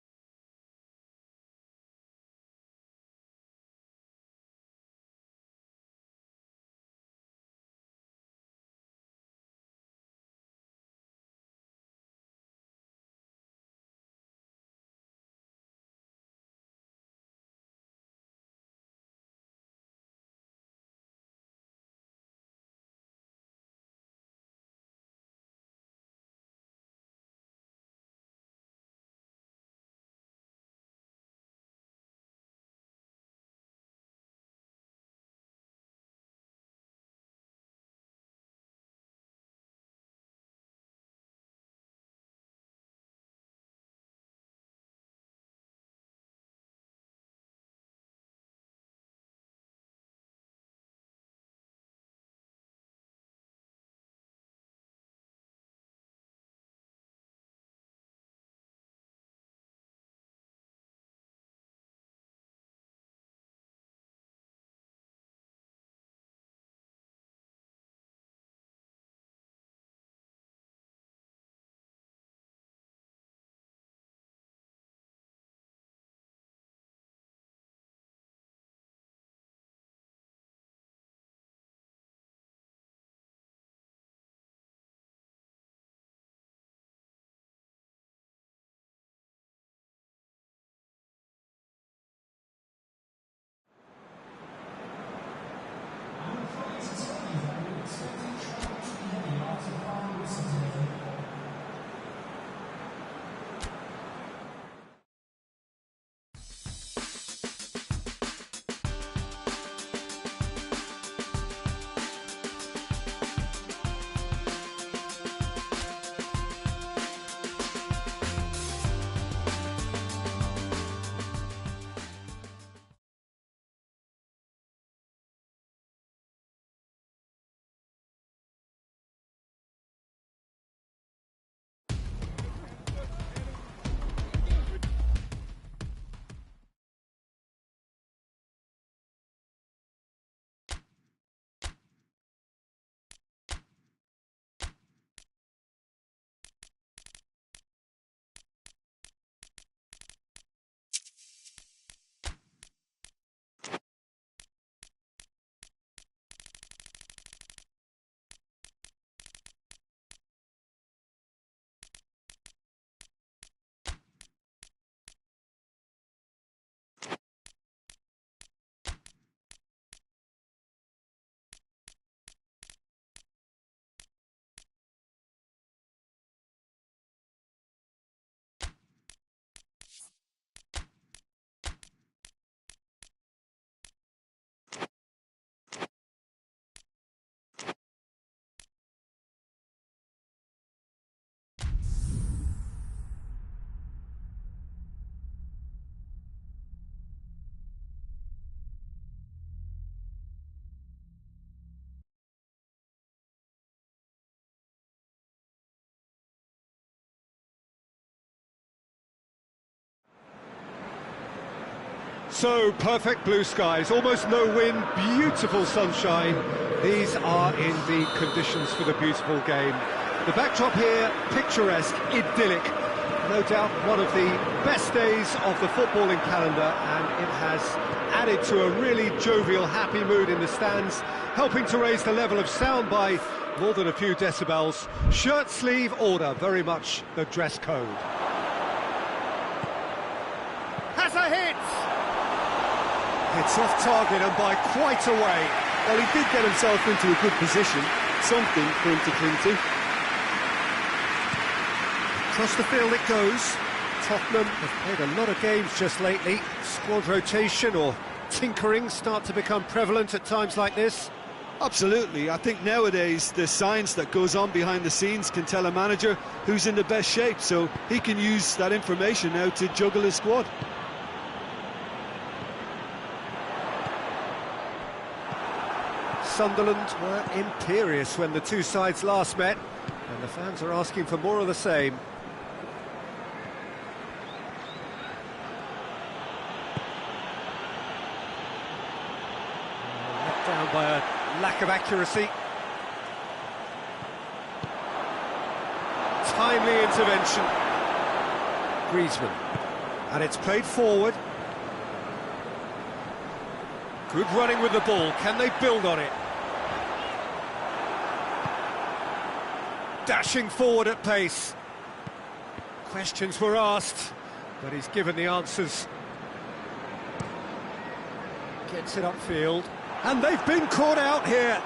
So, perfect blue skies, almost no wind, beautiful sunshine. These are in the conditions for the beautiful game. The backdrop here, picturesque, idyllic. No doubt one of the best days of the footballing calendar, and it has added to a really jovial, happy mood in the stands, helping to raise the level of sound by more than a few decibels. Shirt sleeve order, very much the dress code. Has a hit! It's off target and by quite a way. Well, he did get himself into a good position, something for him to cling to. Across the field it goes. Tottenham have played a lot of games just lately. Squad rotation or tinkering start to become prevalent at times like this. Absolutely. I think nowadays the science that goes on behind the scenes can tell a manager who's in the best shape, so he can use that information now to juggle his squad. Sunderland were imperious when the two sides last met, and the fans are asking for more of the same. Let down by a lack of accuracy. Timely intervention. Griezmann. And it's played forward. Good running with the ball. Can they build on it? Dashing forward at pace. Questions were asked, but he's given the answers. Gets it upfield. And they've been caught out here.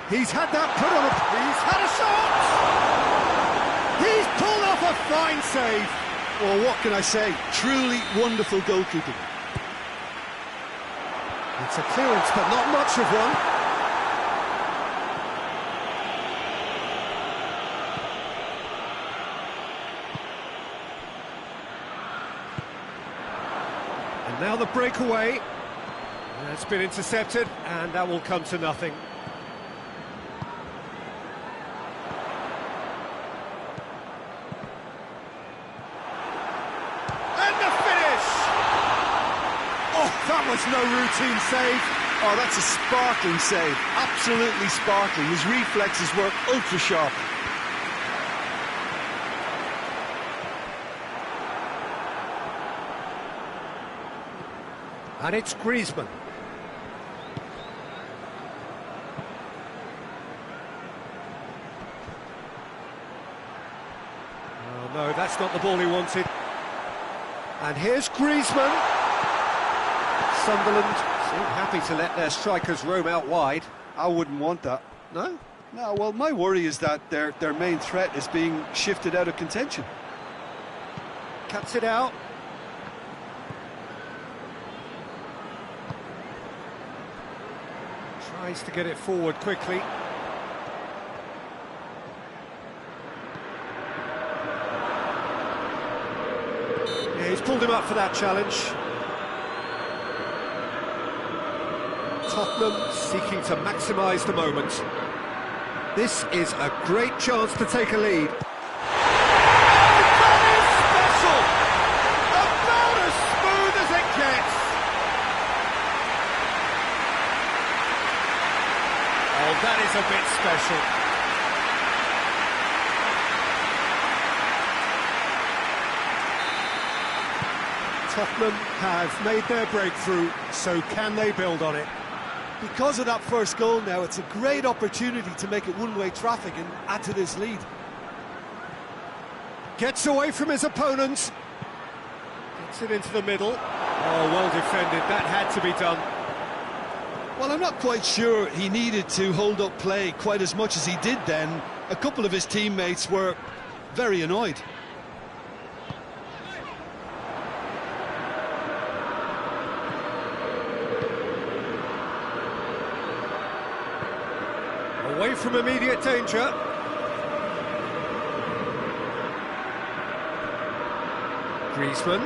He's had that put on he's had a shot! He's pulled off a fine save. Well, what can I say? Truly wonderful goalkeeping. It's a clearance, but not much of one. And now the breakaway. It's been intercepted, and that will come to nothing. That was no routine save. Oh, that's a sparkling save. Absolutely sparkling. His reflexes work ultra sharp. And it's Griezmann. Oh no, that's not the ball he wanted. And here's Griezmann. Sunderland seem happy to let their strikers roam out wide. I wouldn't want that. No? No, well, my worry is that their main threat is being shifted out of contention. Cuts it out. Tries to get it forward quickly. Yeah, he's pulled him up for that challenge. Tottenham seeking to maximise the moment. This is a great chance to take a lead. Oh, that is special! About as smooth as it gets! Oh, that is a bit special. Tottenham have made their breakthrough, so can they build on it? Because of that first goal now, it's a great opportunity to make it one-way traffic and add to this lead. Gets away from his opponent. Gets it into the middle. Oh, well defended. That had to be done. Well, I'm not quite sure he needed to hold up play quite as much as he did then. A couple of his teammates were very annoyed. Away from immediate danger. Griezmann.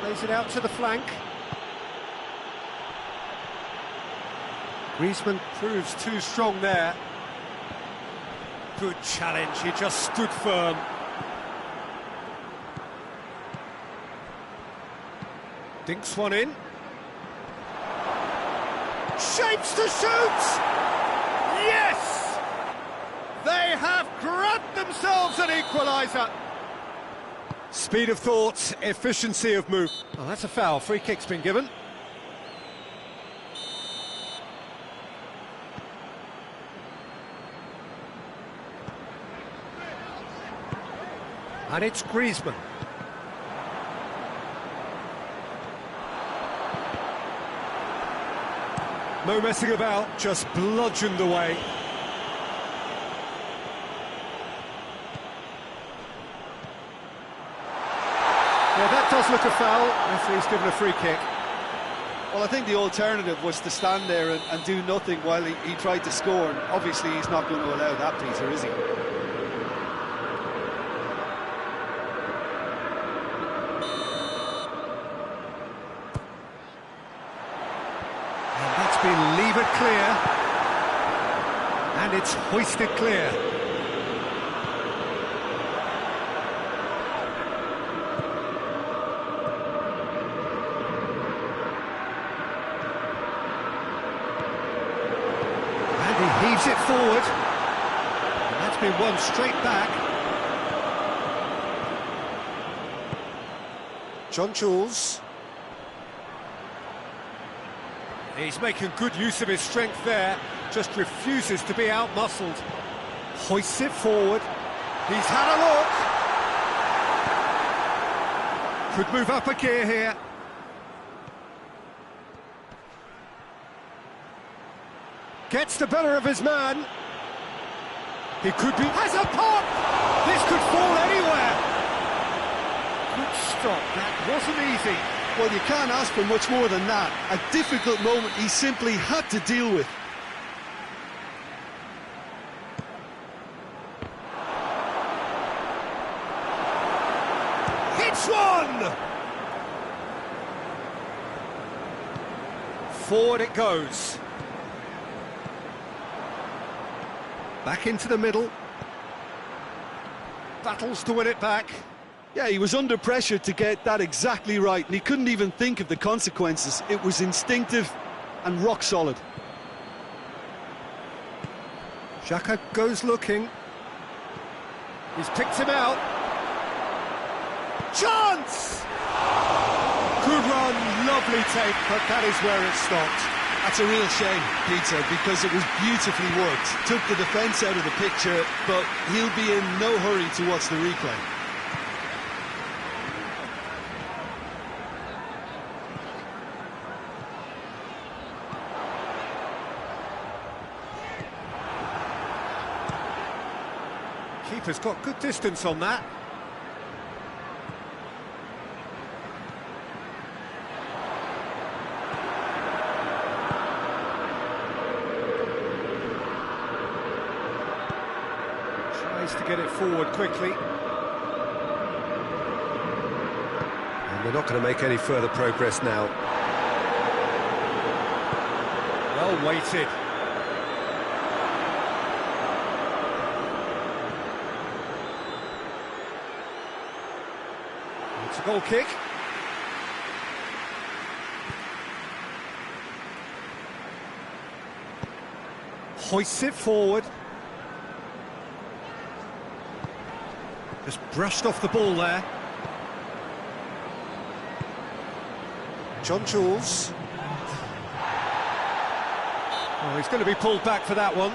Plays it out to the flank. Griezmann proves too strong there. Good challenge, he just stood firm. Dinks one in. Shapes to shoot! Yes! They have grabbed themselves an equaliser. Speed of thought, efficiency of move. Oh, that's a foul. Free kick's been given. And it's Griezmann. No messing about, just bludgeoned away. Yeah, that does look a foul. Referee's given a free kick. Well, I think the alternative was to stand there and do nothing while he tried to score, and obviously he's not going to allow that, Peter, is he? And that's been levered clear. And it's hoisted clear. Heaves it forward, and that's been won straight back. John Jules. He's making good use of his strength there, just refuses to be out-muscled. Hoists it forward. He's had a look. Could move up a gear here. Gets the better of his man. He could be... Has a pop! This could fall anywhere. Good stop, that wasn't easy. Well, you can't ask for much more than that. A difficult moment he simply had to deal with. Hits one! Forward it goes. Back into the middle. Battles to win it back. Yeah, he was under pressure to get that exactly right, and he couldn't even think of the consequences. It was instinctive and rock solid. Xhaka goes looking. He's picked him out. Chance! Good run, lovely take, but that is where it stopped. That's a real shame, Peter, because it was beautifully worked. Took the defence out of the picture, but he'll be in no hurry to watch the replay. Keeper's got good distance on that. To get it forward quickly. And they're not going to make any further progress now. Well weighted. It's a goal kick. Hoists it forward. Just brushed off the ball there. John Jules. Oh, he's going to be pulled back for that one.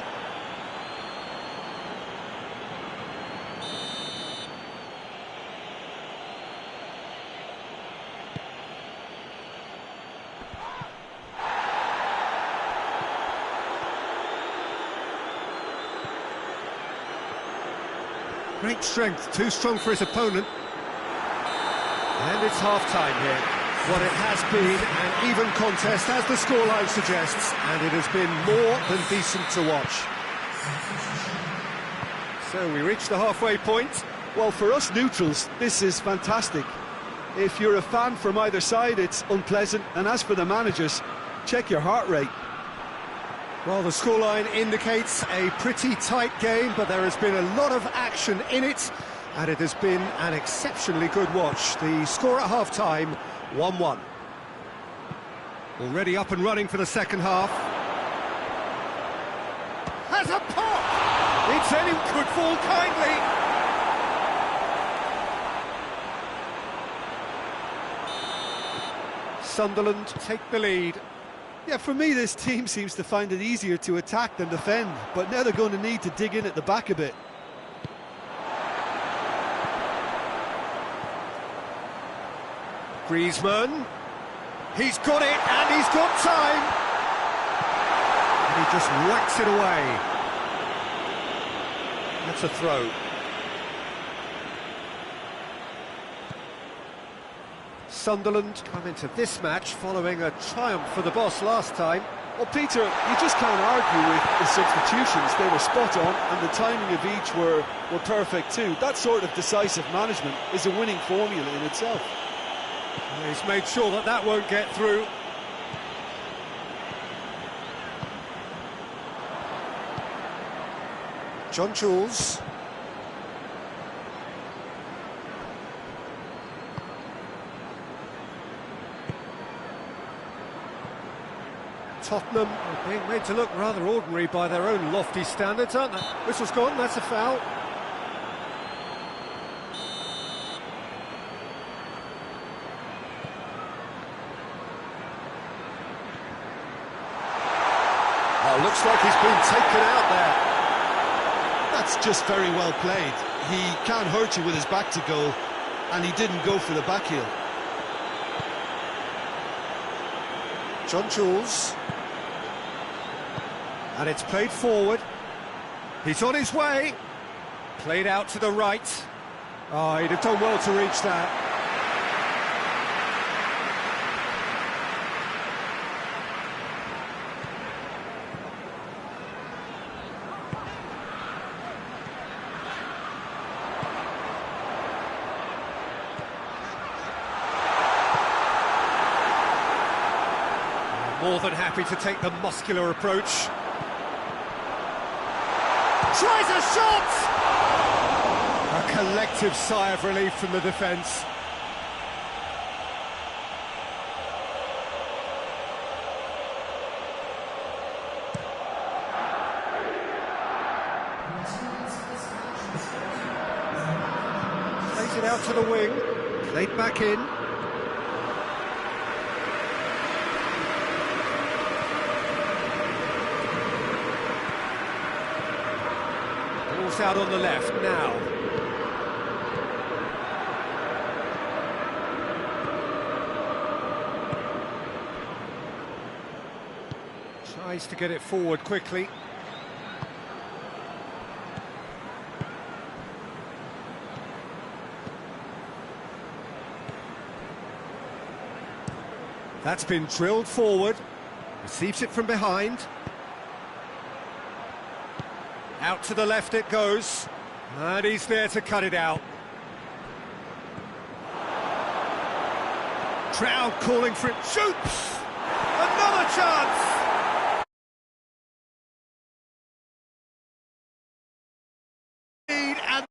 Great strength, too strong for his opponent. And it's half-time here. What it has been an even contest, as the scoreline suggests, and it has been more than decent to watch. So we reach the halfway point. Well, for us neutrals, this is fantastic. If you're a fan from either side, it's unpleasant. And as for the managers, check your heart rate. Well, the scoreline indicates a pretty tight game, but there has been a lot of action in it, and it has been an exceptionally good watch. The score at half-time, 1-1. Already up and running for the second half. Has a pop! It's in, could fall kindly. Sunderland take the lead. Yeah, for me, this team seems to find it easier to attack than defend, but now they're going to need to dig in at the back a bit. Griezmann, he's got it, and he's got time! And he just whacks it away. That's a throw. Sunderland come into this match following a triumph for the boss last time. Well, Peter, you just can't argue with the substitutions. They were spot on, and the timing of each were perfect too. That sort of decisive management is a winning formula in itself. He's made sure that that won't get through. John Jules. Tottenham are being made to look rather ordinary by their own lofty standards, aren't they? Whistle's gone, that's a foul. Oh, looks like he's been taken out there. That's just very well played. He can't hurt you with his back to goal, and he didn't go for the back heel. John Jules. And it's played forward. He's on his way. Played out to the right. Oh, he'd have done well to reach that. More than happy to take the muscular approach. Tries a shot! A collective sigh of relief from the defence. Plays it out to the wing. Played back in. Out on the left now. Tries to get it forward quickly. That's been drilled forward. Receives it from behind. Out to the left it goes, and he's there to cut it out. Crowd calling for it, shoots! Another chance! And